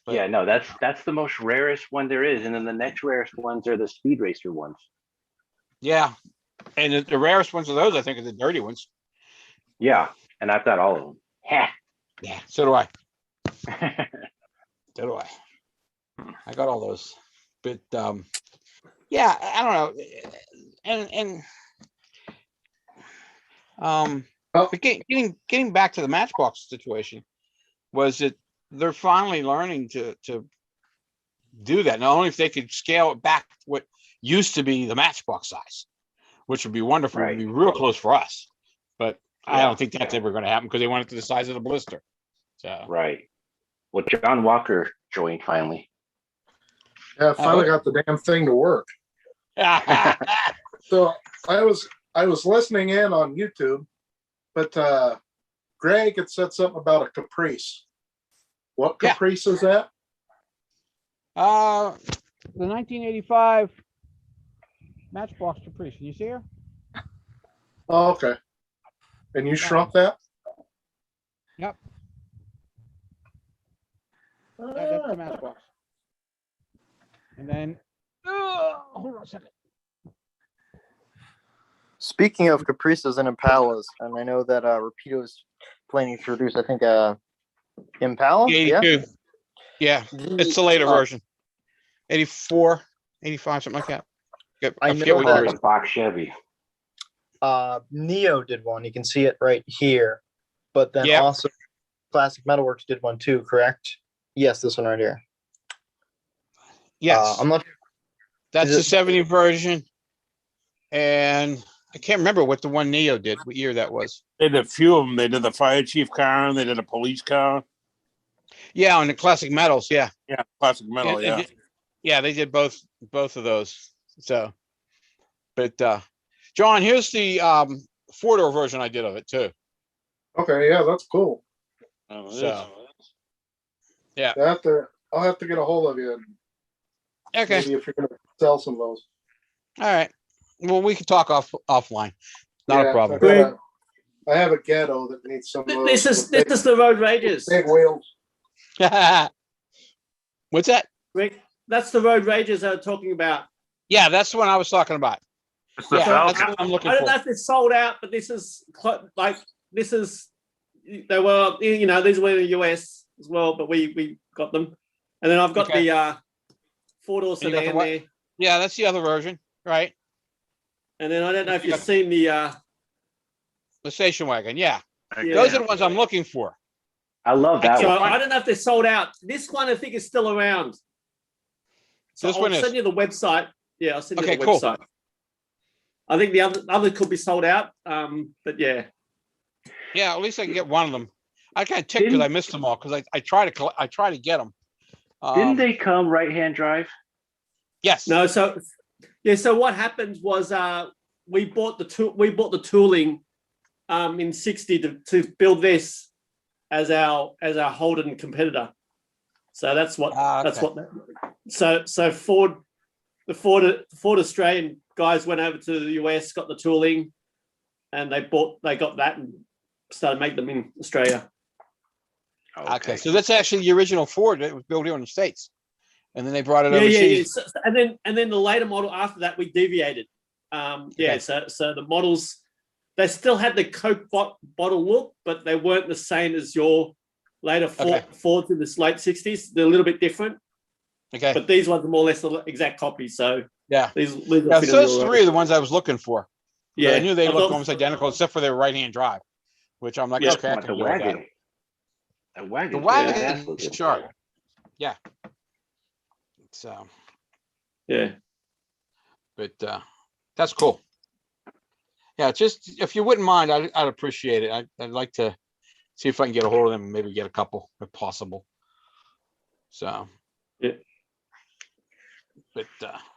D: But, yeah, no, that's the most rarest one there is, and then the next rarest ones are the Speed Racer ones.
J: Yeah, and the rarest ones of those, I think, are the dirty ones.
D: Yeah, and I've got all of them.
J: Yeah, so do I. So do I. I got all those, but yeah, I don't know, but getting back to the Matchbox situation was that they're finally learning to do that. Not only if they could scale it back to what used to be the Matchbox size, which would be wonderful, would be real close for us. But I don't think that's ever going to happen because they want it to the size of the blister. So
D: Well, John Walker joined finally.
K: Yeah, finally got the damn thing to work. So I was listening in on YouTube, but Greg had said something about a Caprice. What
J: Yeah.
K: Caprice is that?
J: The 1985 Matchbox Caprice. Can you see her?
K: Oh, okay. And you shrunk that?
J: Yep. That's the Matchbox. And then, hold on a second.
G: Speaking of Caprices and Impalas, and I know that Rapido is planning to introduce, I think, Impala. Yeah.
J: 82. Yeah, it's the later version. 84, 85, something like that.
G: I
J: forget
G: know
J: what
G: that-
J: year it
D: Like
J: is.
D: a box Chevy.
G: Neo did one. You can see it right here. But then
J: Yeah.
G: also Classic Metalworks did one too, correct? Yes, this one right here.
J: Yes,
G: I'm not.
J: that's
G: is
J: the
G: it-
J: 70 version. And I can't remember what the one Neo did, what year that was.
A: They did a few of them. They did the fire chief car and they did a police car.
J: Yeah, on the Classic Metals. Yeah.
A: Yeah, classic metal.
J: They
A: Yeah.
J: did- yeah, they did both of those. So, but John, here's the 4-door version I did of it too.
K: Okay, yeah, that's cool.
A: Oh, it
J: So-
A: is.
K: I'll have to get a hold of you. And
J: Okay.
K: maybe if you're gonna sell some of those.
J: All right. Well, we can talk offline. Not
K: Yeah,
J: a problem.
K: I have a ghetto that needs some of those.
I: This
K: with
I: is the road rages.
K: big wheels.
J: What's that?
I: Rick, that's the road rages I was talking about.
J: Yeah, that's the one I was talking about.
A: It's the
J: Yeah,
A: Falcon.
J: that's what I'm looking
I: I don't
J: for.
I: know if it's sold out, but this is they were, you know, these were in the US as well, but we got them. And then I've got
J: Okay.
I: the 4-door
J: And you got the
I: sedan
J: what?
I: there.
J: Yeah, that's the other version, right?
I: And then I don't know if
J: You
I: you've
J: got-
I: seen the
J: The station wagon. Yeah,
I: yeah.
J: those are the ones I'm looking for.
D: I love that
I: So
D: one.
I: I don't know if they're sold out. This one I think is still around. So
J: This
I: I'll
J: one is.
I: send you the website. Yeah, I'll send you
J: Okay,
I: the
J: cool.
I: website. I think the other could be sold out. But yeah.
J: Yeah, at least I can get one of them. I kind of ticked because
D: Didn't-
J: I missed them all because I try to get them.
D: Didn't they come right-hand drive?
J: Yes.
I: No, so yeah, so what happened was we bought the tooling in 60 to build this as our Holden competitor. So that's what so Ford Australian guys went over to the US, got the tooling, and they got that and started making them in Australia.
J: Okay, so that's actually the original Ford that was built here in the States, and then they brought it
I: Yeah.
J: overseas.
I: So, and then the later model after that we deviated.
J: Okay.
I: So the models, they still had the Coke bottle look, but they weren't the same as your later
J: Okay.
I: Fords in the late 60s. They're a little bit different,
J: Okay.
I: but these ones are more or less the exact copy. So
J: Yeah.
I: these
J: Yeah,
I: fitted
J: so those
I: real
J: three are the ones I was looking for.
I: Yeah,
J: I knew they
I: I
J: looked
I: thought-
J: almost identical except for their right-hand drive, which I'm like,
I: Yeah.
J: okay, I
D: Want
J: can
D: the
J: deal with that.
D: wagon. The wagon.
J: The
D: Yeah,
J: wagon
D: that's
J: is
D: looking
J: sharp.
D: good.
J: Yeah. So,
I: Yeah.
J: but that's cool. Yeah, just if you wouldn't mind, I'd appreciate it. I'd like to see if I can get a hold of them and maybe get a couple if possible. So,
I: Yeah.
J: but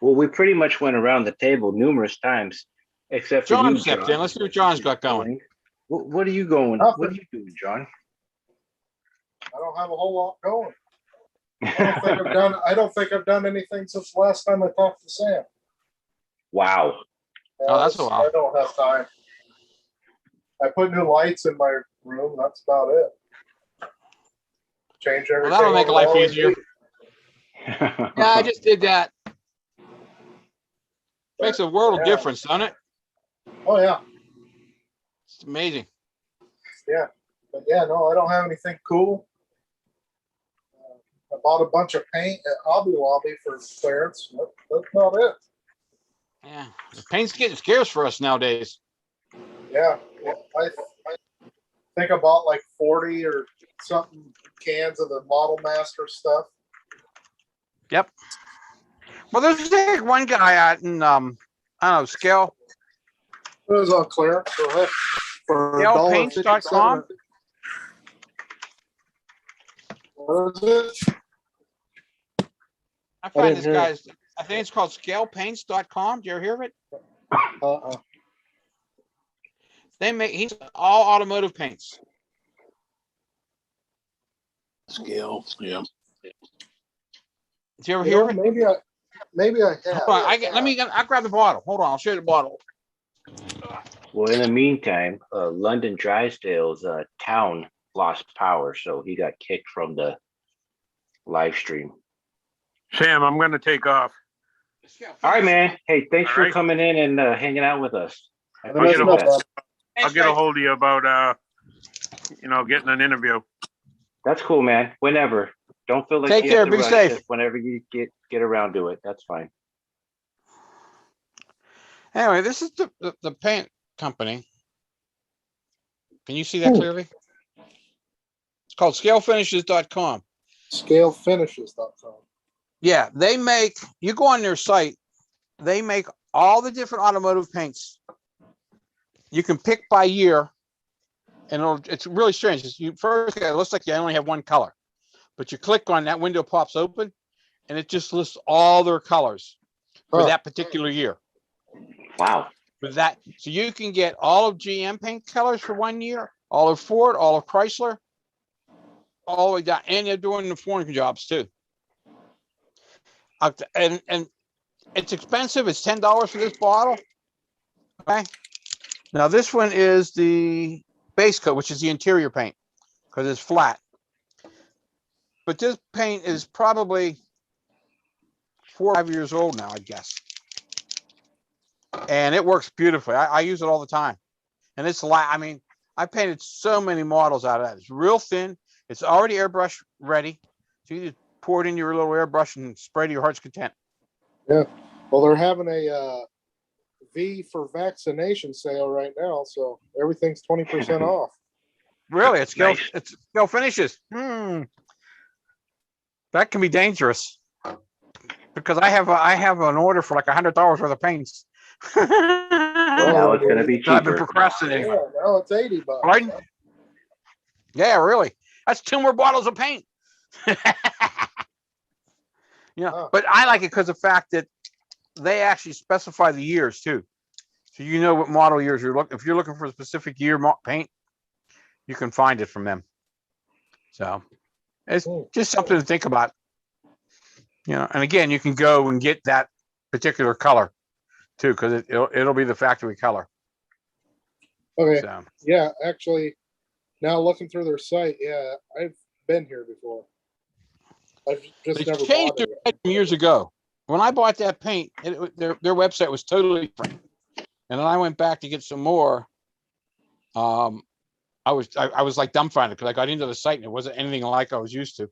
D: Well, we pretty much went around the table numerous times, except for
J: John
D: you,
J: stepped
D: John.
J: in. Let's see what John's got going.
D: What are you going?
K: Nothing.
D: What are you doing, John?
K: I don't have a whole lot going. I don't think I've done anything since the last time I talked to Sam.
D: Wow.
J: Oh, that's a while.
K: I don't have time. I put new lights in my room. That's about it. Change everything.
J: Well, that'll make
K: over
J: life
K: to
J: easier.
K: LED.
J: Yeah, I just did that. Makes a world of
K: Yeah.
J: difference, doesn't it?
K: Oh yeah,
J: It's amazing.
K: yeah. But yeah, no, I don't have anything cool. I bought a bunch of paint at Hobby Lobby for clearance. That's about it.
J: Yeah, the paint's getting scarce for us nowadays.
K: Yeah, I think I bought like 40 or something cans of the Model Master stuff.
J: Yep. Well, there's like one guy out in I don't know, Scale.
K: It was on clearance for
J: ScalePaints.com.
K: What is it?
J: I
D: What
J: find
D: is
J: this
D: it?
J: guy's
E: I think it's called scalepaints.com. Do you ever hear of it? He's all automotive paints.
K: Scale. Yeah.
E: Did you ever hear of it?
K: Maybe I have.
E: Hold on, I'll grab the bottle. Hold on, I'll show you the bottle.
D: Well, in the meantime, London Drysdale's town lost power, so he got kicked from the live stream.
A: Sam, I'm going to take off.
D: All right, man. Hey, thanks
A: All
D: for
A: right.
D: coming in and hanging out with us.
A: I'll get a hold of you about, getting an interview.
D: That's cool, man. Whenever. Don't feel like
E: Take
D: you
E: care.
D: have to
E: Be
D: rush.
E: safe.
D: Just whenever you get around to it, that's fine.
E: Anyway, this is the paint company. Can you see that clearly? It's called scalefinishes.com.
K: Scalefinishes.com.
E: Yeah, you go on their site, they make all the different automotive paints. You can pick by year, and it's really strange. It looks like you only have one color, but you click on that window, pops open, and it just lists all their colors for that particular year.
D: Wow.
E: With that, so you can get all of GM paint colors for 1 year, all of Ford, all of Chrysler, all the way down, and they're doing the foreign jobs too. And it's expensive. It's $10 for this bottle. Okay. Now this one is the base coat, which is the interior paint, because it's flat. But this paint is probably 4 or 5 years old now, I guess. And it works beautifully. I use it all the time. And I painted so many models out of that. It's real thin. It's already airbrush ready. So you just pour it in your little airbrush and spray to your heart's content.
K: Yeah. Well, they're having a V for vaccination sale right now, so everything's 20% off.
E: Really? It's scale finishes. That can be dangerous. Because I have an order for like $100 worth of paints.
D: Well, now it's going to be cheaper.
E: I've been procrastinating.
K: Yeah, now it's $80.
E: Pardon? Yeah, really. That's 2 more bottles of paint. But I like it because of the fact that they actually specify the years too. So you know what model years you're looking. If you're looking for a specific year paint, you can find it from them. So it's just something to think about. And again, you can go and get that particular color too, because it'll be the factory color.
K: Okay.
E: So.
K: Yeah, actually, now looking through their site, yeah, I've been here before. I've just never
E: changed
K: bought
E: it years ago. When I bought that paint, their website was totally different. And then I went back to get some more. I was like dumbfounded because I got into the site and it wasn't anything like I was used to.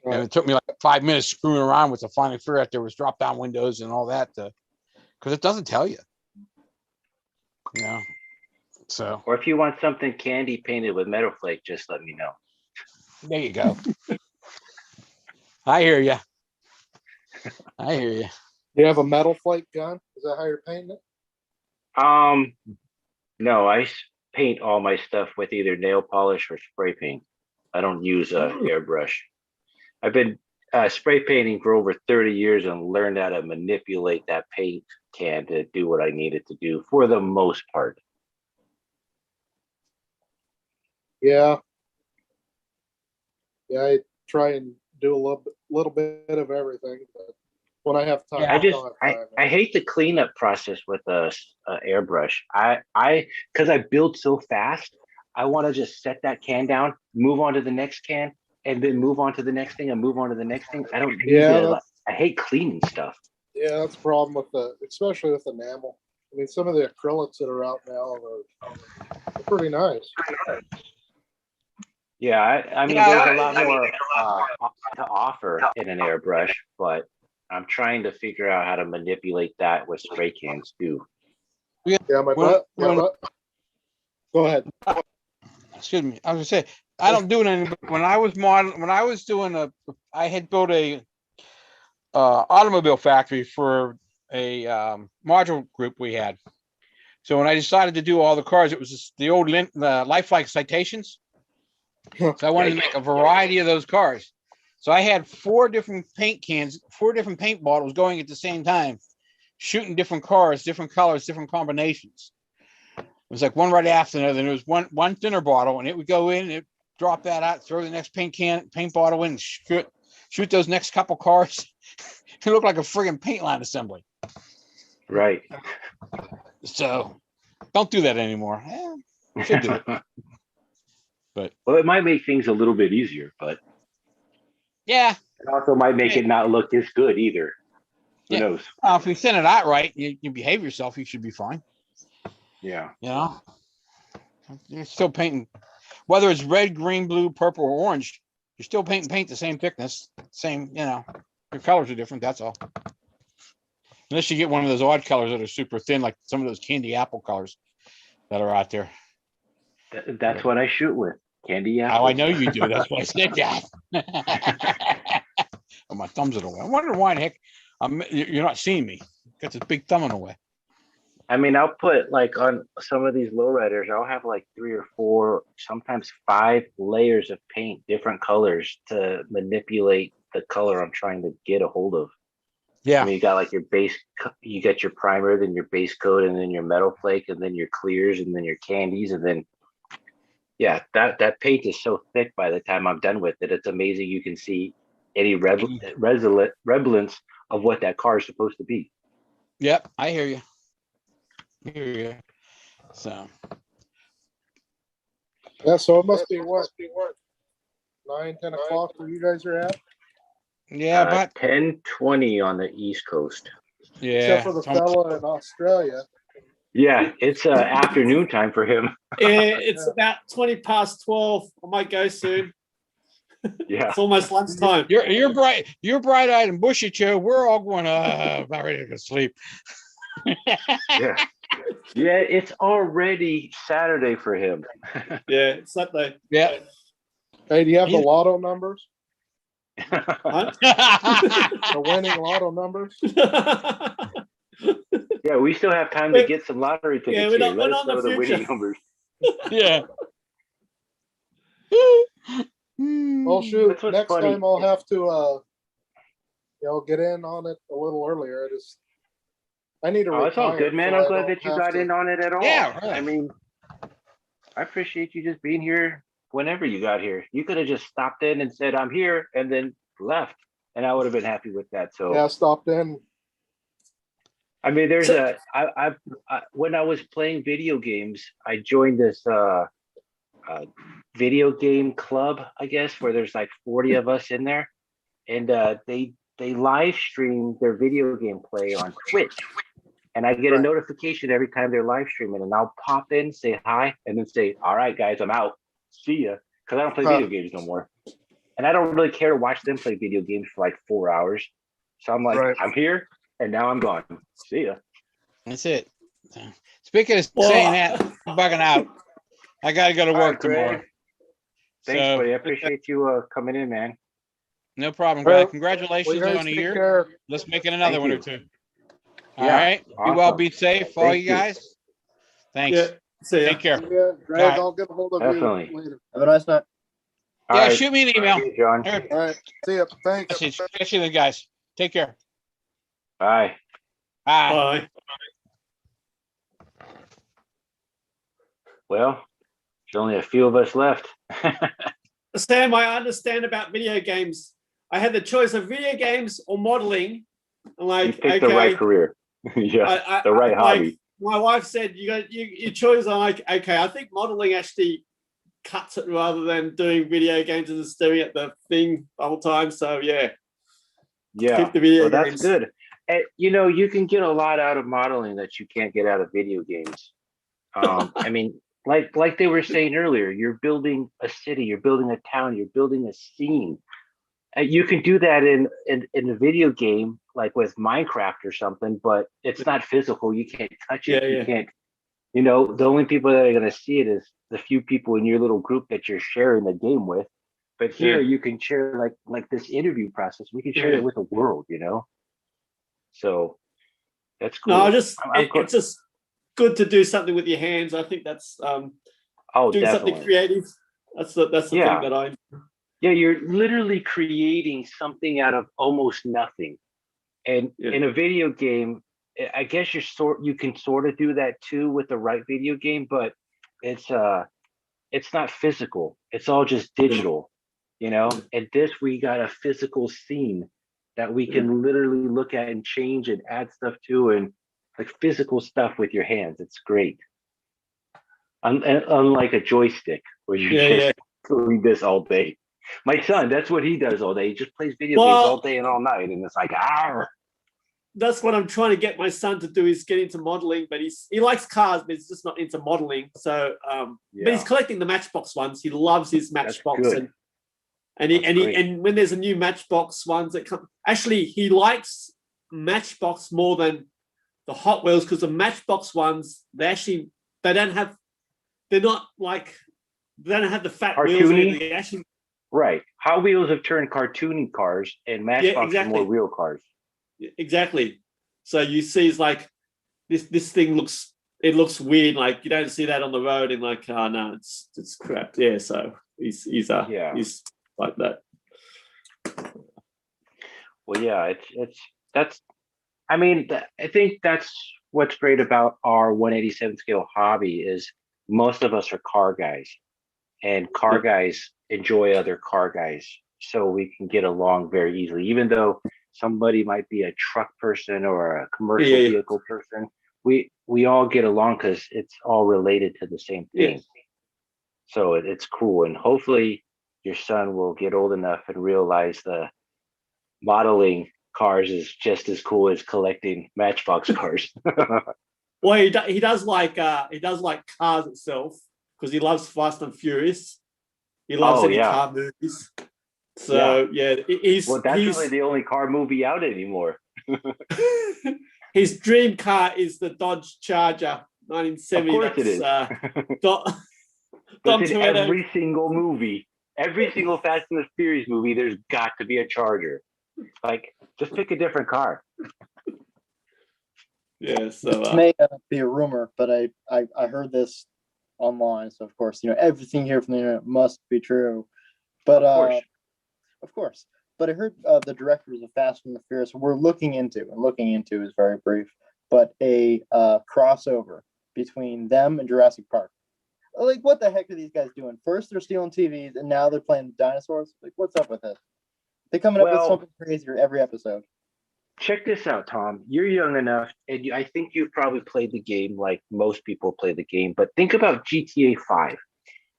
E: Right. And it took me like 5 minutes screwing around with to finally figure out there was drop down windows and all that, because it doesn't tell you. So.
D: Or if you want something candy painted with metal flake, just let me know.
E: There you go. I hear you.
K: You have a metal flake gun? Is that how you're painting it?
D: No, I paint all my stuff with either nail polish or spray paint. I don't use airbrush. I've been spray painting for over 30 years and learned how to manipulate that paint can to do what I needed to do for the most part.
K: Yeah. Yeah, I try and do a little bit of everything, but when I have time,
D: I hate the cleanup process with a airbrush. Because I build so fast, I want to just set that can down, move on to the next can, and then move on to the next thing and move on to the next thing. I don't need I hate cleaning stuff.
K: Yeah, that's the problem with especially with enamel. I mean, some of the acrylics that are out now are pretty nice.
D: Yeah, I mean, there's a lot more to offer in an airbrush, but I'm trying to figure out how to manipulate that with spray cans too.
K: Yeah, Go ahead.
E: Excuse me. I was gonna say I don't do it anymore. When I was I had built a automobile factory for a module group we had. So when I decided to do all the cars, it was just the old lifelike citations. So I wanted to make a variety of those cars. So I had 4 different paint cans, 4 different paint bottles going at the same time, shooting different cars, different colors, different combinations. It was like one right after another. And there was one thinner bottle, and it would go in, it drop that out, throw the next paint bottle in, and shoot those next couple cars. It looked like a friggin' paint line assembly.
D: Right.
E: So don't do that anymore. Should do it. But
D: well, it might make things a little bit easier, but
E: yeah,
D: it also might make it not look as good either. Who knows?
E: If you send it out right, you behave yourself, you should be fine.
D: Yeah.
E: You know, you're still painting, whether it's red, green, blue, purple, or orange. You're still painting paint the same thickness, same. You know, your colors are different. That's all. Unless you get one of those odd colors that are super thin, like some of those candy apple colors that are out there.
D: That's what I shoot with. Candy apple.
E: Oh, I know you do. That's why I said that. Oh, my thumb's in the way. I wonder why the heck you're not seeing me. Got this big thumb in the way.
D: I mean, I'll put like on some of these lowriders, I'll have like 3 or 4, sometimes 5 layers of paint, different colors to manipulate the color I'm trying to get a hold of.
E: Yeah.
D: I mean, you got like your base, you get your primer, then your base coat, and then your metal flake, and then your clears, and then your candies, and then yeah, that paint is so thick by the time I'm done with it. It's amazing. You can see any resemblance of what that car is supposed to be.
E: Yep, I hear you. So
K: Yeah, so it must be what 9, 10 o'clock where you guys are at.
E: Yeah, about
D: 10:20 on the East Coast.
E: Yeah,
K: except for the fella in Australia.
D: Yeah, it's afternoon time for him.
I: Yeah, it's about 12 I might go soon.
D: Yeah,
I: it's almost lunchtime.
E: You're bright-eyed and bushy, Joe. We're all going about ready to go sleep.
D: Yeah, it's already Saturday for him.
I: Yeah, it's Saturday.
E: Yeah.
K: Hey, do you have the lotto numbers?
I: Huh?
K: The winning lotto numbers?
D: Yeah, we still have time to get some lottery tickets
I: Yeah,
D: here.
I: we're
D: Let
I: not
D: us know
I: in the
D: the winning
I: future.
D: numbers.
E: Yeah.
K: Well, shoot.
D: That's what's
K: Next
D: funny.
K: time I'll have to, get in on it a little earlier. I need to.
D: Oh, it's all
K: retire
D: good, man.
K: so
D: I'm
K: I
D: glad
K: don't
D: that you
K: have
D: got
K: to-
D: in on it at all.
E: Yeah, really.
D: I mean, I appreciate you just being here whenever you got here. You could have just stopped in and said, I'm here, and then left. And I would have been happy with that. So,
K: Yeah, stopped in.
D: I mean, there's I when I was playing video games, I joined this video game club, I guess, where there's like 40 of us in there. And they live stream their video game play on Twitch. And I get a notification every time they're live streaming, and I'll pop in, say hi, and then say, all right, guys, I'm out. See ya. Because I don't play video games no more. And I don't really care to watch them play video games for like 4 hours. So I'm like, I'm here, and now I'm gone. See ya.
E: That's it. Speaking of saying that, I'm bugging out. I got to go to
D: All
E: work
D: right, Greg.
E: tomorrow.
D: Thanks,
E: So-
D: buddy. I appreciate you coming in, man.
E: No problem,
K: Well,
E: guys. Congratulations
K: guys
E: on a
K: take
E: year.
K: care.
E: Let's make it another
D: Thank
E: one or
D: you.
E: two. All
D: Yeah,
E: right. Be well,
D: awesome.
E: be safe, all
D: Thank
E: you
D: you.
E: guys. Thanks.
I: Yeah, see ya.
E: Take care.
K: Yeah, Greg,
E: All right.
K: I'll get a hold of
D: Definitely.
K: you later.
G: Have a nice night.
D: All
E: Yeah,
D: right.
E: shoot me an email.
D: See you, John.
E: Or
K: All right. See ya. Thanks.
E: message the guys. Take care.
D: Bye.
E: Bye.
I: Bye.
D: Well, there's only a few of us left.
I: Sam, I understand about video games. I had the choice of video games or modeling. I'm
D: You
I: like,
D: picked
I: okay.
D: the right career. Yeah, the right
I: like,
D: hobby.
I: my wife said you chose. I'm like, okay, I think modeling actually cuts it rather than doing video games and just staring at the thing the whole time. So yeah,
D: Yeah,
I: keep the video
D: well, that's
I: games.
D: good. And, you can get a lot out of modeling that you can't get out of video games. I mean, like they were saying earlier, you're building a city, you're building a town, you're building a scene. You can do that in a video game, like with Minecraft or something, but it's not physical. You can't touch it.
I: Yeah,
D: You
I: yeah.
D: can't. The only people that are going to see it is the few people in your little group that you're sharing the game with. But here you can share like this interview process. We can share
I: Yeah.
D: it with the world. So that's cool.
I: No,
D: I'm
I: it's just good to do something with your hands. I think that's
D: oh,
I: doing
D: definitely.
I: something creative. That's the
D: Yeah.
I: thing that I.
D: Yeah, you're literally creating something out of almost nothing. And in a video game, I guess you can sort of do that too with the right video game, but it's not physical. It's all just digital, you know? And this, we got a physical scene that we can literally look at and change and add stuff to, and like physical stuff with your hands. It's great. Unlike a joystick where you're just doing this all day. My son, that's what he does all day. He just plays video games all day and all night, and it's like,
I: That's what I'm trying to get my son to do, is get into modeling, but he likes cars, but he's just not into modeling. So, but he's collecting the Matchbox ones. He loves his Matchbox, and when there's a new Matchbox ones that come, actually he likes Matchbox more than the Hot Wheels, because the Matchbox ones they don't have the fat wheels. They actually,
D: right. Hot Wheels have turned cartoony cars, and Matchbox are more real cars.
I: Exactly. So you see, it's like this thing looks weird. Like you don't see that on the road, and like, oh no, it's crap. Yeah. So he's like that.
D: Well, yeah, I think that's what's great about our 187 scale hobby is most of us are car guys, and car guys enjoy other car guys, so we can get along very easily, even though somebody might be a truck person or a commercial vehicle person. We all get along because it's all related to the same thing. So it's cool. And hopefully your son will get old enough and realize the modeling cars is just as cool as collecting Matchbox cars.
I: Well, he does like cars itself, because he loves Fast and Furious. He loves car movies. So he's
D: really the only car movie out anymore.
I: His dream car is the Dodge Charger 1970.
D: Of course it is. It's in every single movie, every single Fast and the Furious movie. There's got to be a Charger. Like, just pick a different car.
I: Yeah. So
G: this may be a rumor, but I heard this online, so of course, everything here from the internet must be true. But of course. But I heard the directors of Fast and the Furious were looking into is very brief, but a crossover between them and Jurassic Park. Like, what the heck are these guys doing? First they're stealing TVs, and now they're playing dinosaurs. Like, what's up with this? They're coming up with something crazier every episode.
D: Check this out, Tom. You're young enough, and I think you've probably played the game like most people play the game, but think about GTA 5.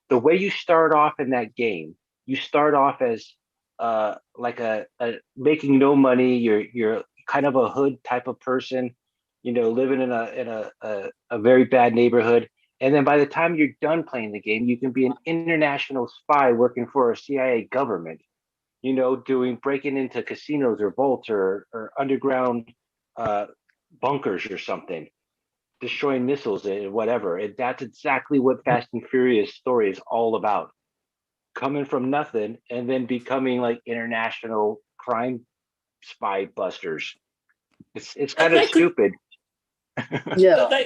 D: The way you start off in that game, you start off as like a making no money. You're kind of a hood type of person, living in a very bad neighborhood. And then by the time you're done playing the game, you can be an international spy working for a CIA government, breaking into casinos or vaults or underground bunkers or something, destroying missiles and whatever. And that's exactly what Fast and Furious story is all about. Coming from nothing and then becoming like international crime spy busters. It's kind of stupid.
G: Yeah,
I: they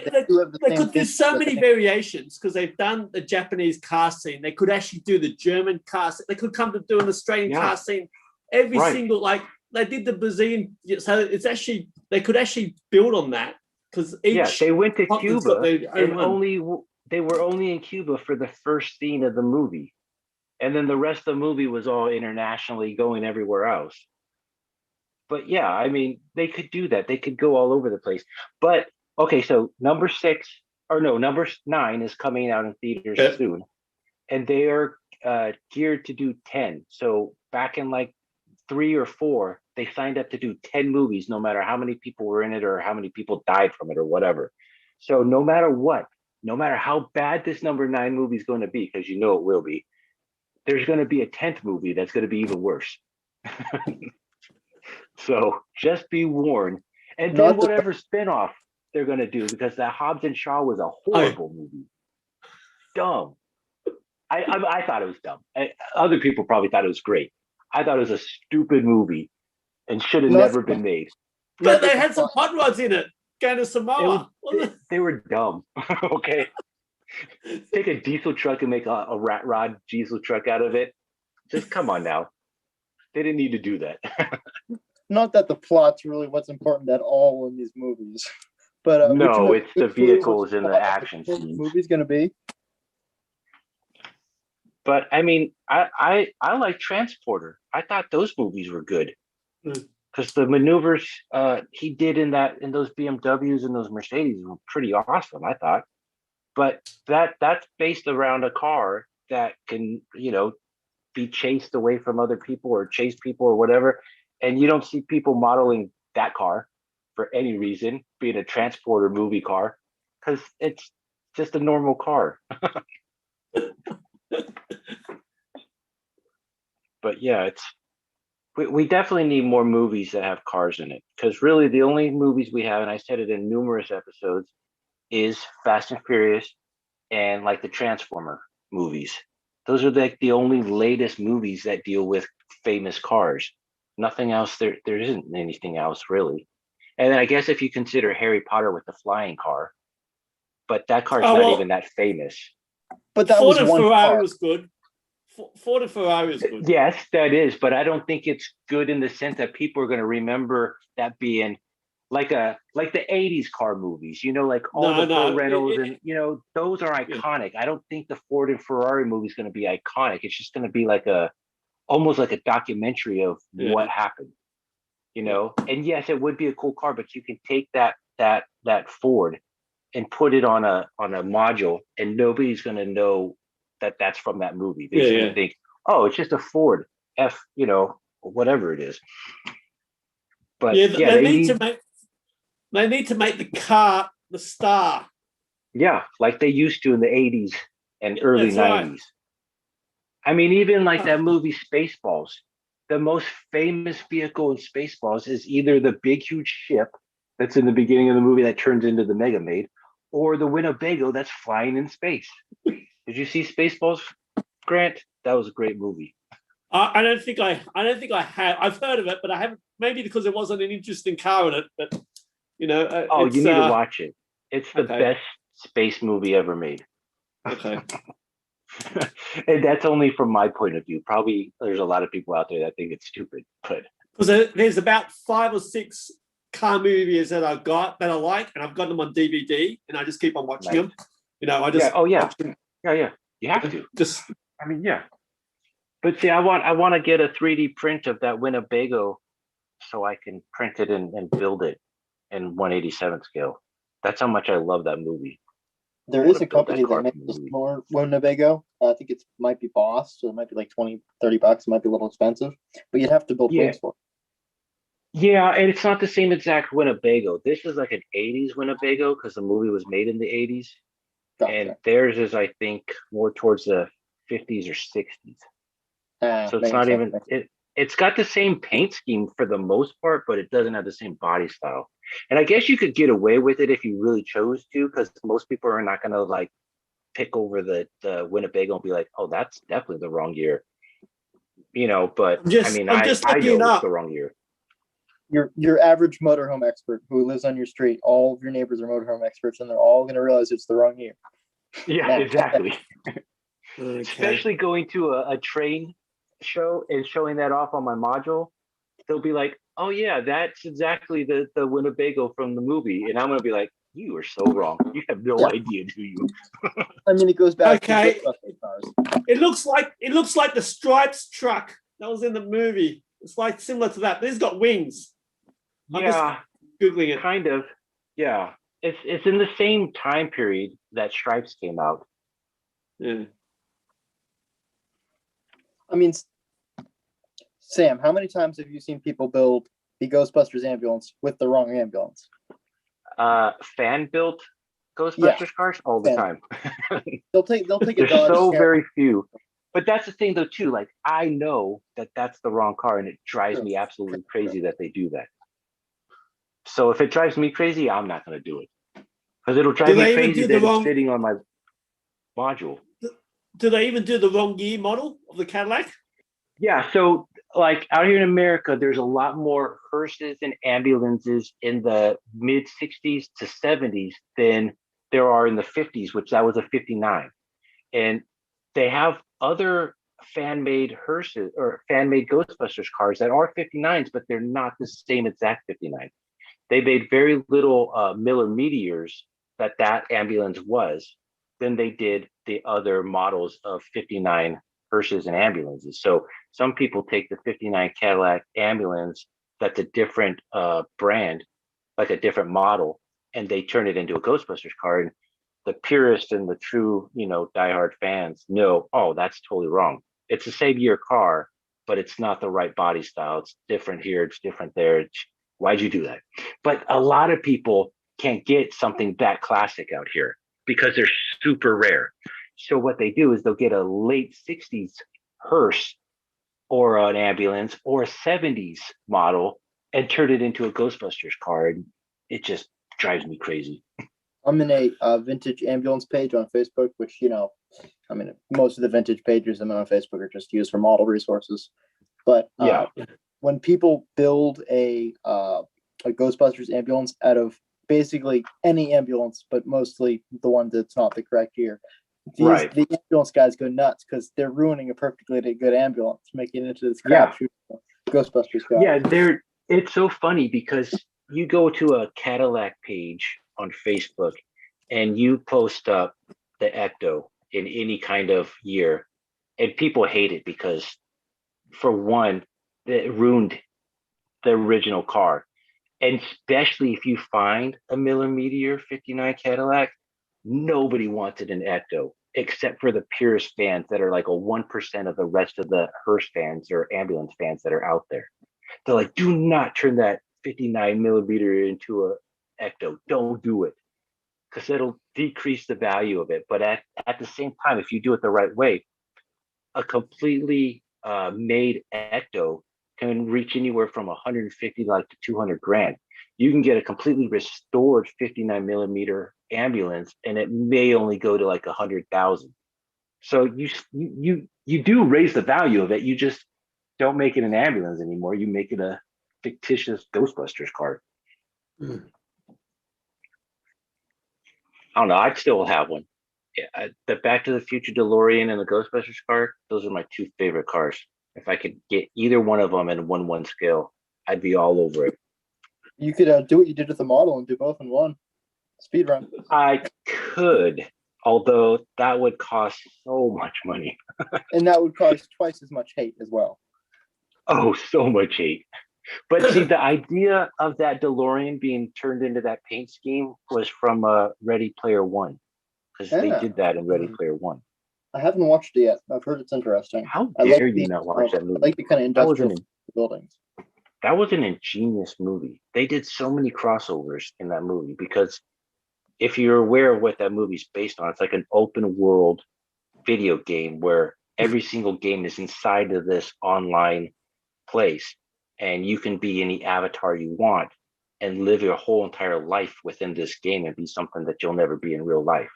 I: could do so many variations, because they've done the Japanese car scene. They could actually do the German car scene. They could come to do an Australian car scene. Every single, like they did the Brazilian. So it's actually, they could actually build on that, because
D: they went to Cuba and they were only in Cuba for the first scene of the movie. And then the rest of the movie was all internationally going everywhere else. But yeah, I mean, they could do that. They could go all over the place. But okay, so number 9 is coming out in theaters soon. And they are geared to do 10. So back in like 3 or 4, they signed up to do 10 movies, no matter how many people were in it or how many people died from it or whatever. So no matter what, no matter how bad this number 9 movie is going to be, because it will be, there's going to be a 10th movie that's going to be even worse. So just be warned. And then whatever spinoff they're going to do, because that Hobbs and Shaw was a horrible movie. Dumb. I thought it was dumb. Other people probably thought it was great. I thought it was a stupid movie and should have never been made.
I: But they had some hot rods in it. Going to Samoa.
D: They were dumb. Okay. Take a diesel truck and make a rat rod diesel truck out of it. Just come on now. They didn't need to do that.
G: Not that the plot's really what's important at all in these movies, but
D: No, it's the
G: which movie
D: vehicles
G: was
D: and the
G: thought
D: action
G: the
D: scenes.
G: movie's going to be.
D: But I mean, I like Transporter. I thought those movies were good because the maneuvers he did in those BMWs and those Mercedes were pretty awesome, I thought. But that's based around a car that can, be chased away from other people or chase people or whatever. And you don't see people modeling that car for any reason, being a Transporter movie car, because it's just a normal car. But yeah, we definitely need more movies that have cars in it, because really the only movies we have, and I said it in numerous episodes, is Fast and Furious and like the Transformer movies. Those are like the only latest movies that deal with famous cars. Nothing else. There isn't anything else really. And then I guess if you consider Harry Potter with the flying car, but that car's not even that famous.
G: But that
I: Ford
G: was
I: and
G: one
I: Ferrari
G: car.
I: was good. Ford and Ferrari was good.
D: Yes, that is, but I don't think it's good in the sense that people are going to remember that being like the 80s car movies, like all the Burt Reynolds and those are iconic. I don't think the Ford and Ferrari movie is going to be iconic. It's just going to be like almost like a documentary of what happened, And yes, it would be a cool car, but you can take that Ford and put it on a module, and nobody's going to know that that's from that movie. They're just going to think, oh, it's just a Ford F, whatever it is. But
I: they need to make the car the star.
D: Yeah, like they used to in the 80s and early 90s. Right. I mean, even like that movie Spaceballs, the most famous vehicle in Spaceballs is either the big, huge ship that's in the beginning of the movie that turns into the Mega Maid, or the Winnebago that's flying in space. Did you see Spaceballs, Grant? That was a great movie.
I: I don't think I have. I've heard of it, but I haven't. Maybe because there wasn't an interesting car in it. But
D: you need to watch it. It's the best space movie ever made.
I: Okay.
D: And that's only from my point of view. Probably there's a lot of people out there that think it's stupid, but
I: because there's about 5 or 6 car movies that I've got that I like, and I've got them on DVD, and I just keep on watching them. I just watch them.
D: Yeah. You have to.
I: Just
D: But see, I want to get a 3D print of that Winnebago so I can print it and build it in 1/87 scale. That's how much I love that movie.
G: There is a company that makes a smaller Winnebago. I think it might be Boss, so it might be like $20-30. It might be a little expensive, but you'd have to build wings for it.
D: Yeah, and it's not the same exact Winnebago. This is like an 80s Winnebago because the movie was made in the 80s. Gotcha. And theirs is, I think, more towards the 50s or 60s. So it's not even it's got the same paint scheme for the most part, but it doesn't have the same body style. And I guess you could get away with it if you really chose to, because most people are not going to like pick over the Winnebago and be like, oh, that's definitely the wrong year. But I know it's the wrong year.
G: Your average motorhome expert who lives on your street, all of your neighbors are motorhome experts, and they're all going to realize it's the wrong year.
D: Yeah, exactly. Okay. Especially going to a train show and showing that off on my module, they'll be like, oh yeah, that's exactly the Winnebago from the movie, and I'm gonna be like, you are so wrong, you have no idea, do you?
G: I mean, it goes back
I: to it looks like the Stripes truck that was in the movie. It's like similar to that, but it's got wings. I'm just googling it.
D: Kind of. Yeah, it's in the same time period that Stripes came out.
I: Yeah.
G: I mean, Sam, how many times have you seen people build the Ghostbusters ambulance with the wrong ambulance?
D: Fan built Ghostbusters cars all the time.
G: They'll take a
D: There's so very few. But that's the thing though too, like I know that that's the wrong car, and it drives me absolutely crazy that they do that. So if it drives me crazy, I'm not going to do it, because it'll drive me crazy that it's sitting on my module.
I: Do they even do the wrong year model of the Cadillac?
D: Yeah, so like out here in America, there's a lot more hearses and ambulances in the mid 60s to 70s than there are in the 50s, which that was a 59. And they have other fan-made hearses or fan-made Ghostbusters cars that are 59s, but they're not the same exact 59. They made very little Miller Meteors that ambulance was than they did the other models of 59 hearses and ambulances. So some people take the 59 Cadillac ambulance that's a different brand, like a different model, and they turn it into a Ghostbusters car. And the purists and the true, diehard fans know, oh, that's totally wrong. It's the same year car, but it's not the right body style. It's different here. It's different there. Why'd you do that? But a lot of people can't get something that classic out here because they're super rare. So what they do is they'll get a late 60s hearse or an ambulance or a 70s model and turn it into a Ghostbusters car. And it just drives me crazy.
G: I'm in a vintage ambulance page on Facebook, which, most of the vintage pages I'm on Facebook are just used for model resources. But when people build a Ghostbusters ambulance out of basically any ambulance, but mostly the one that's not the correct year, the ambulance guys go nuts because they're ruining a perfectly good ambulance, making it into this crap shoot Ghostbusters guy.
D: Yeah, it's so funny because you go to a Cadillac page on Facebook and you post up the Ecto in any kind of year, and people hate it because, for one, it ruined the original car. And especially if you find a Miller Meteor 59 Cadillac, nobody wanted an Ecto except for the purist fans that are like a 1% of the rest of the hearse fans or ambulance fans that are out there. They're like, do not turn that 59 millimeter into a Ecto. Don't do it, because it'll decrease the value of it. But at the same time, if you do it the right way, a completely made Ecto can reach anywhere from 150 to 200 grand. You can get a completely restored 59 millimeter ambulance, and it may only go to 100,000. So you do raise the value of it. You just don't make it an ambulance anymore. You make it a fictitious Ghostbusters car. I don't know. I'd still have one. Yeah, the Back to the Future DeLorean and the Ghostbusters car, those are my two favorite cars. If I could get either one of them in 1:1 scale, I'd be all over it.
G: You could do what you did with the model and do both in one. Speed run.
D: I could, although that would cost so much money.
G: And that would cause twice as much hate as well.
D: Oh, so much hate. But see, the idea of that DeLorean being turned into that paint scheme was from Ready Player One, because they did that in Ready Player One.
G: I haven't watched it yet. I've heard it's interesting.
D: How dare you not watch that movie?
G: I like the kind of industrial buildings.
D: That was an ingenious movie. They did so many crossovers in that movie, because if you're aware of what that movie's based on, it's like an open world video game where every single game is inside of this online place, and you can be any avatar you want and live your whole entire life within this game and be something that you'll never be in real life.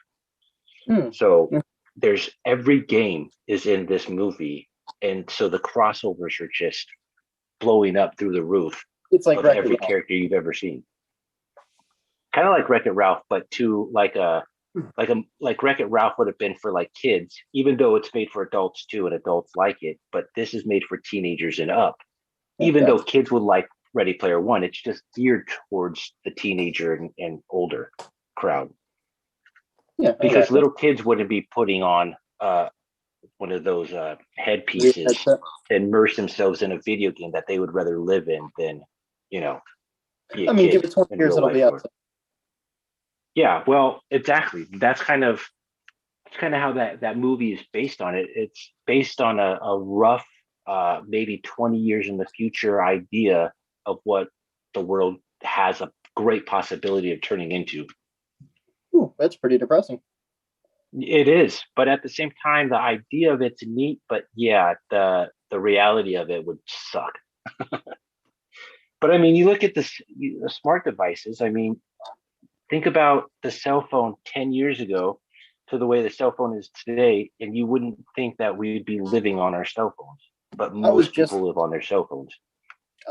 D: So there's every game is in this movie, and so the crossovers are just blowing up through the roof.
G: It's like
D: every character you've ever seen. Kind of like Wreck-It Ralph, but to like Wreck-It Ralph would have been for kids, even though it's made for adults too, and adults like it. But this is made for teenagers and up. Even though kids would like Ready Player One, it's just geared towards the teenager and older crowd. Yeah, because little kids wouldn't be putting on one of those headpieces to immerse themselves in a video game that they would rather live in than, be
G: give it 20 years, it'll be out.
D: Yeah, well, exactly. That's kind of how that movie is based on it. It's based on a rough, maybe 20 years in the future idea of what the world has a great possibility of turning into.
G: Ooh, that's pretty depressing.
D: It is, but at the same time, the idea of it's neat. But yeah, the reality of it would suck. But I mean, you look at the smart devices. I mean, think about the cell phone 10 years ago to the way the cell phone is today, and you wouldn't think that we'd be living on our cell phones. But most people live on their cell phones.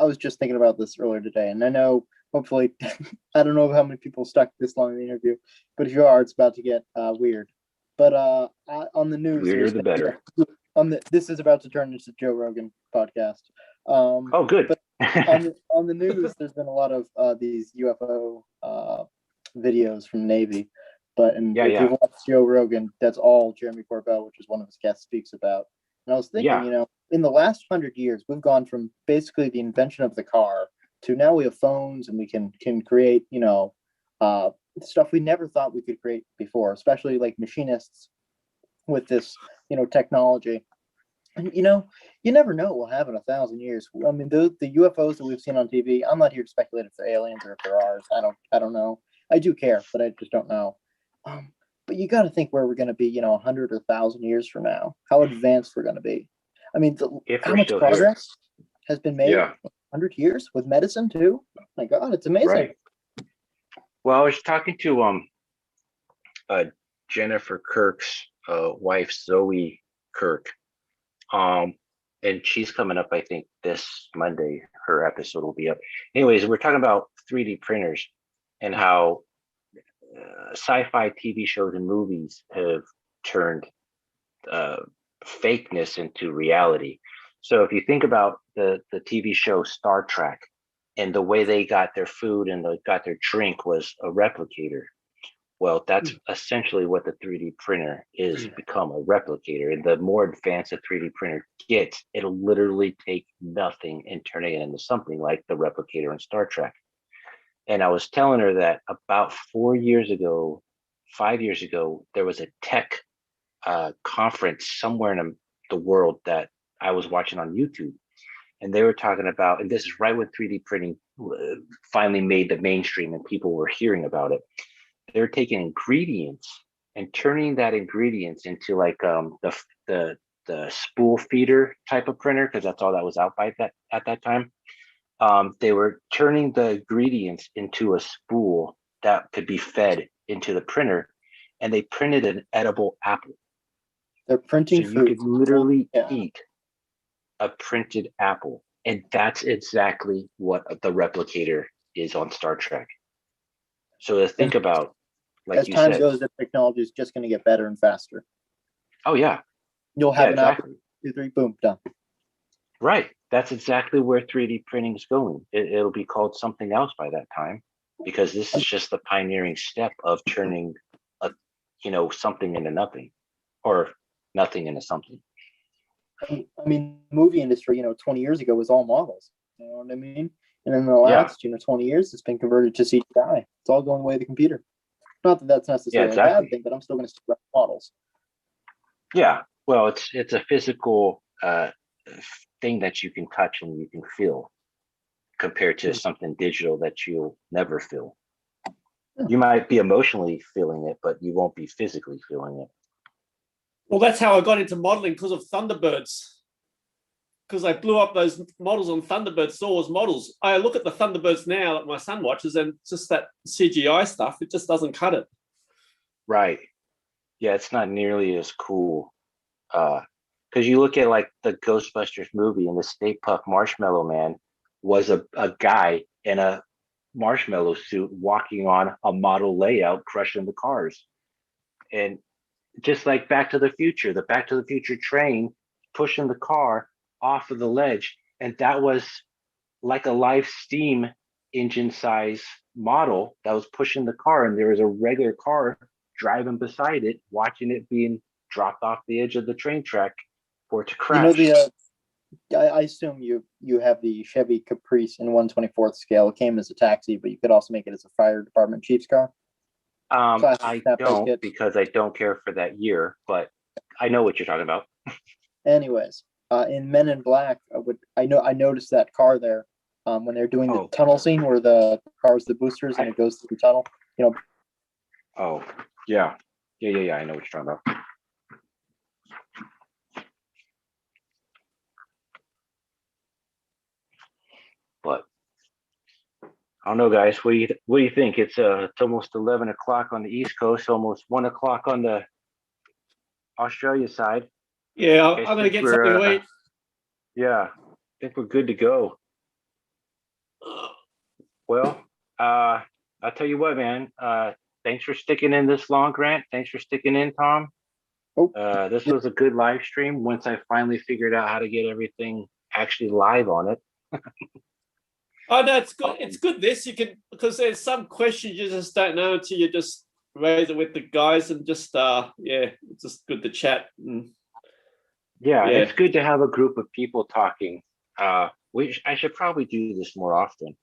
G: I was just thinking about this earlier today, and I know, hopefully, I don't know how many people stuck this long in the interview, but if you are, it's about to get weird. But on the news,
D: weirder the better.
G: this is about to turn into Joe Rogan podcast.
D: Oh, good.
G: But on the news, there's been a lot of these UFO videos from Navy. But if you watch Joe Rogan, that's all Jeremy Corbell, which is one of his guests, speaks about. And I was thinking, in the last 100 years, we've gone from basically the invention of the car to now we have phones and we can create, stuff we never thought we could create before, especially like machinists with this, technology. And, you never know what will happen in 1,000 years. I mean, the UFOs that we've seen on TV, I'm not here to speculate if they're aliens or if they're ours. I don't know. I do care, but I just don't know. But you got to think where we're going to be, 100 or 1,000 years from now, how advanced we're going to be. I mean, how much progress has been made in 100 years with medicine too? My God, it's amazing.
D: Right. Well, I was talking to Jennifer Kirk's wife, Zoe Kirk, and she's coming up, I think, this Monday. Her episode will be up. Anyways, we're talking about 3D printers and how sci-fi TV shows and movies have turned fakeness into reality. So if you think about the TV show Star Trek, and the way they got their food and they got their drink was a replicator. Well, that's essentially what the 3D printer is become, a replicator. And the more advanced a 3D printer gets, it'll literally take nothing and turn it into something like the replicator in Star Trek. And I was telling her that about 5 years ago, there was a tech conference somewhere in the world that I was watching on YouTube. And they were talking about, and this is right when 3D printing finally made the mainstream and people were hearing about it. They're taking ingredients and turning that ingredients into like the spool feeder type of printer, because that's all that was out at that time. They were turning the ingredients into a spool that could be fed into the printer, and they printed an edible apple.
G: They're printing
D: so
G: food.
D: You could literally eat a printed apple, and that's exactly what the replicator is on Star Trek. So to think about, like
G: as
D: you
G: time
D: said,
G: goes, the technology is just going to get better and faster.
D: Oh yeah,
G: you'll have an
D: exactly.
G: apple, 2, 3, boom, done.
D: Right. That's exactly where 3D printing is going. It'll be called something else by that time, because this is just the pioneering step of turning something into nothing, or nothing into something.
G: I mean, movie industry, 20 years ago was all models. You know what I mean? And in the last, 20 years, it's been converted to CGI. It's all going away to the computer. Not that that's necessarily a bad thing, but I'm still going to stick with models.
D: Yeah. Well, it's a physical thing that you can touch and you can feel, compared to something digital that you'll never feel. You might be emotionally feeling it, but you won't be physically feeling it.
I: Well, that's how I got into modeling, because of Thunderbirds. Because I blew up those models on Thunderbird, Star Wars models. I look at the Thunderbirds now that my son watches, and just that CGI stuff, it just doesn't cut it.
D: Right. Yeah, it's not nearly as cool. Because you look at like the Ghostbusters movie, and the Stay Puft Marshmallow Man was a guy in a marshmallow suit walking on a model layout, crushing the cars. And just like Back to the Future, the Back to the Future train pushing the car off of the ledge, and that was like a live steam engine size model that was pushing the car, and there was a regular car driving beside it, watching it being dropped off the edge of the train track for it to crash.
G: I assume you have the Chevy Caprice in 1/24th scale. It came as a taxi, but you could also make it as a fire department chief's car.
D: I don't, because I don't care for that year, but I know what you're talking about.
G: Anyways, in Men in Black, I noticed that car there when they're doing the tunnel scene where the car's the boosters and it goes through the tunnel.
D: Oh yeah. I know what you're talking about. But I don't know, guys. What do you think? It's almost 11 o'clock on the East Coast, almost 1 o'clock on the Australia side.
I: Yeah, I'm going to get something to eat.
D: Yeah, I think we're good to go. Well, I'll tell you what, man. Thanks for sticking in this long, Grant. Thanks for sticking in, Tom. This was a good live stream once I finally figured out how to get everything actually live on it.
I: Oh no, it's good. It's good. This you can, because there's some questions you just don't know until you just raise it with the guys and just it's just good to chat.
D: Yeah, it's good to have a group of people talking. Which I should probably do this more often.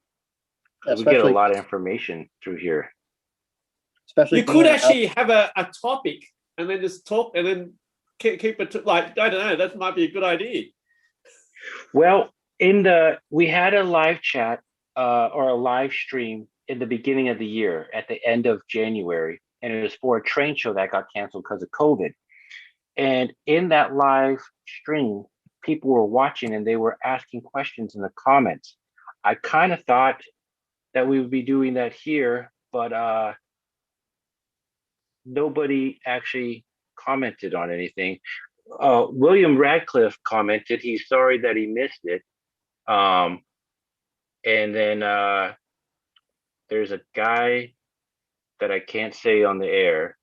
D: We get a
G: Especially,
D: lot of information through here.
G: especially
I: You
G: being
I: could
G: in a
I: actually have a topic and then just talk and then keep it to, like, I don't know, that might be a good idea.
D: Well, we had a live chat or a live stream in the beginning of the year at the end of January, and it was for a train show that got canceled because of COVID. And in that live stream, people were watching and they were asking questions in the comments. I kind of thought that we would be doing that here, but nobody actually commented on anything. William Radcliffe commented he's sorry that he missed it. And then there's a guy that I can't say on the air.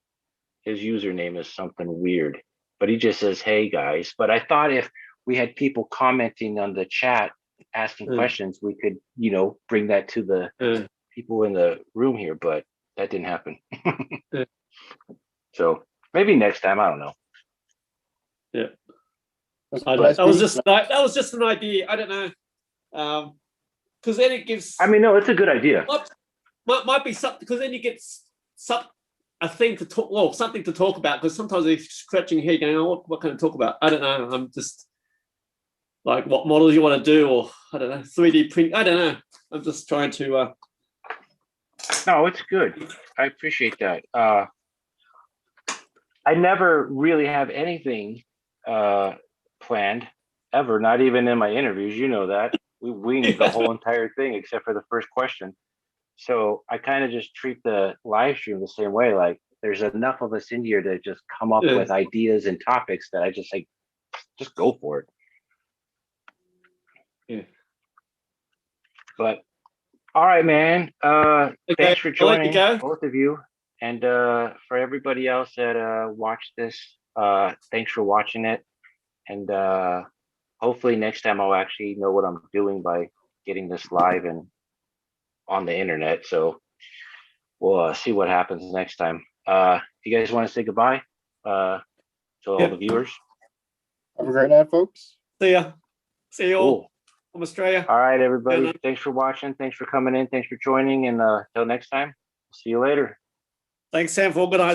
D: His username is something weird, but he just says, "Hey guys." But I thought if we had people commenting on the chat, asking questions, we could, bring that to the people in the room here, but that didn't happen. So maybe next time, I don't know.
I: Yeah.
G: That
I: That was just an idea. I don't know. Because then it gives.
D: I mean, no, it's a good idea.
I: Might be something, because then you get a thing to talk. Well, something to talk about. Because sometimes they're scratching your head, going, "Oh, what can I talk about?" I don't know. I'm just like, what models you want to do, or I don't know, 3D print. I don't know. I'm just trying to.
D: No, it's good. I appreciate that. I never really have anything planned ever, not even in my interviews. You know that. We winged the whole entire thing except for the first question. So I kind of just treat the live stream the same way. Like, there's enough of us in here to just come up with ideas and topics that I just just go for it.
I: Yeah.
D: But all right, man. Thanks for
I: I'll let you
D: joining,
I: go.
D: both of you. And for everybody else that watched this, thanks for watching it. And hopefully next time I'll actually know what I'm doing by getting this live and on the internet. So we'll see what happens next time. You guys want to say goodbye to all the viewers?
G: Have a great night, folks.
I: See ya. See you all
D: Cool.
I: from Australia.
D: All right, everybody.
I: Yeah.
D: Thanks for watching. Thanks for coming in. Thanks for joining. And till next time, see you later.
I: Thanks, Sam, for organising.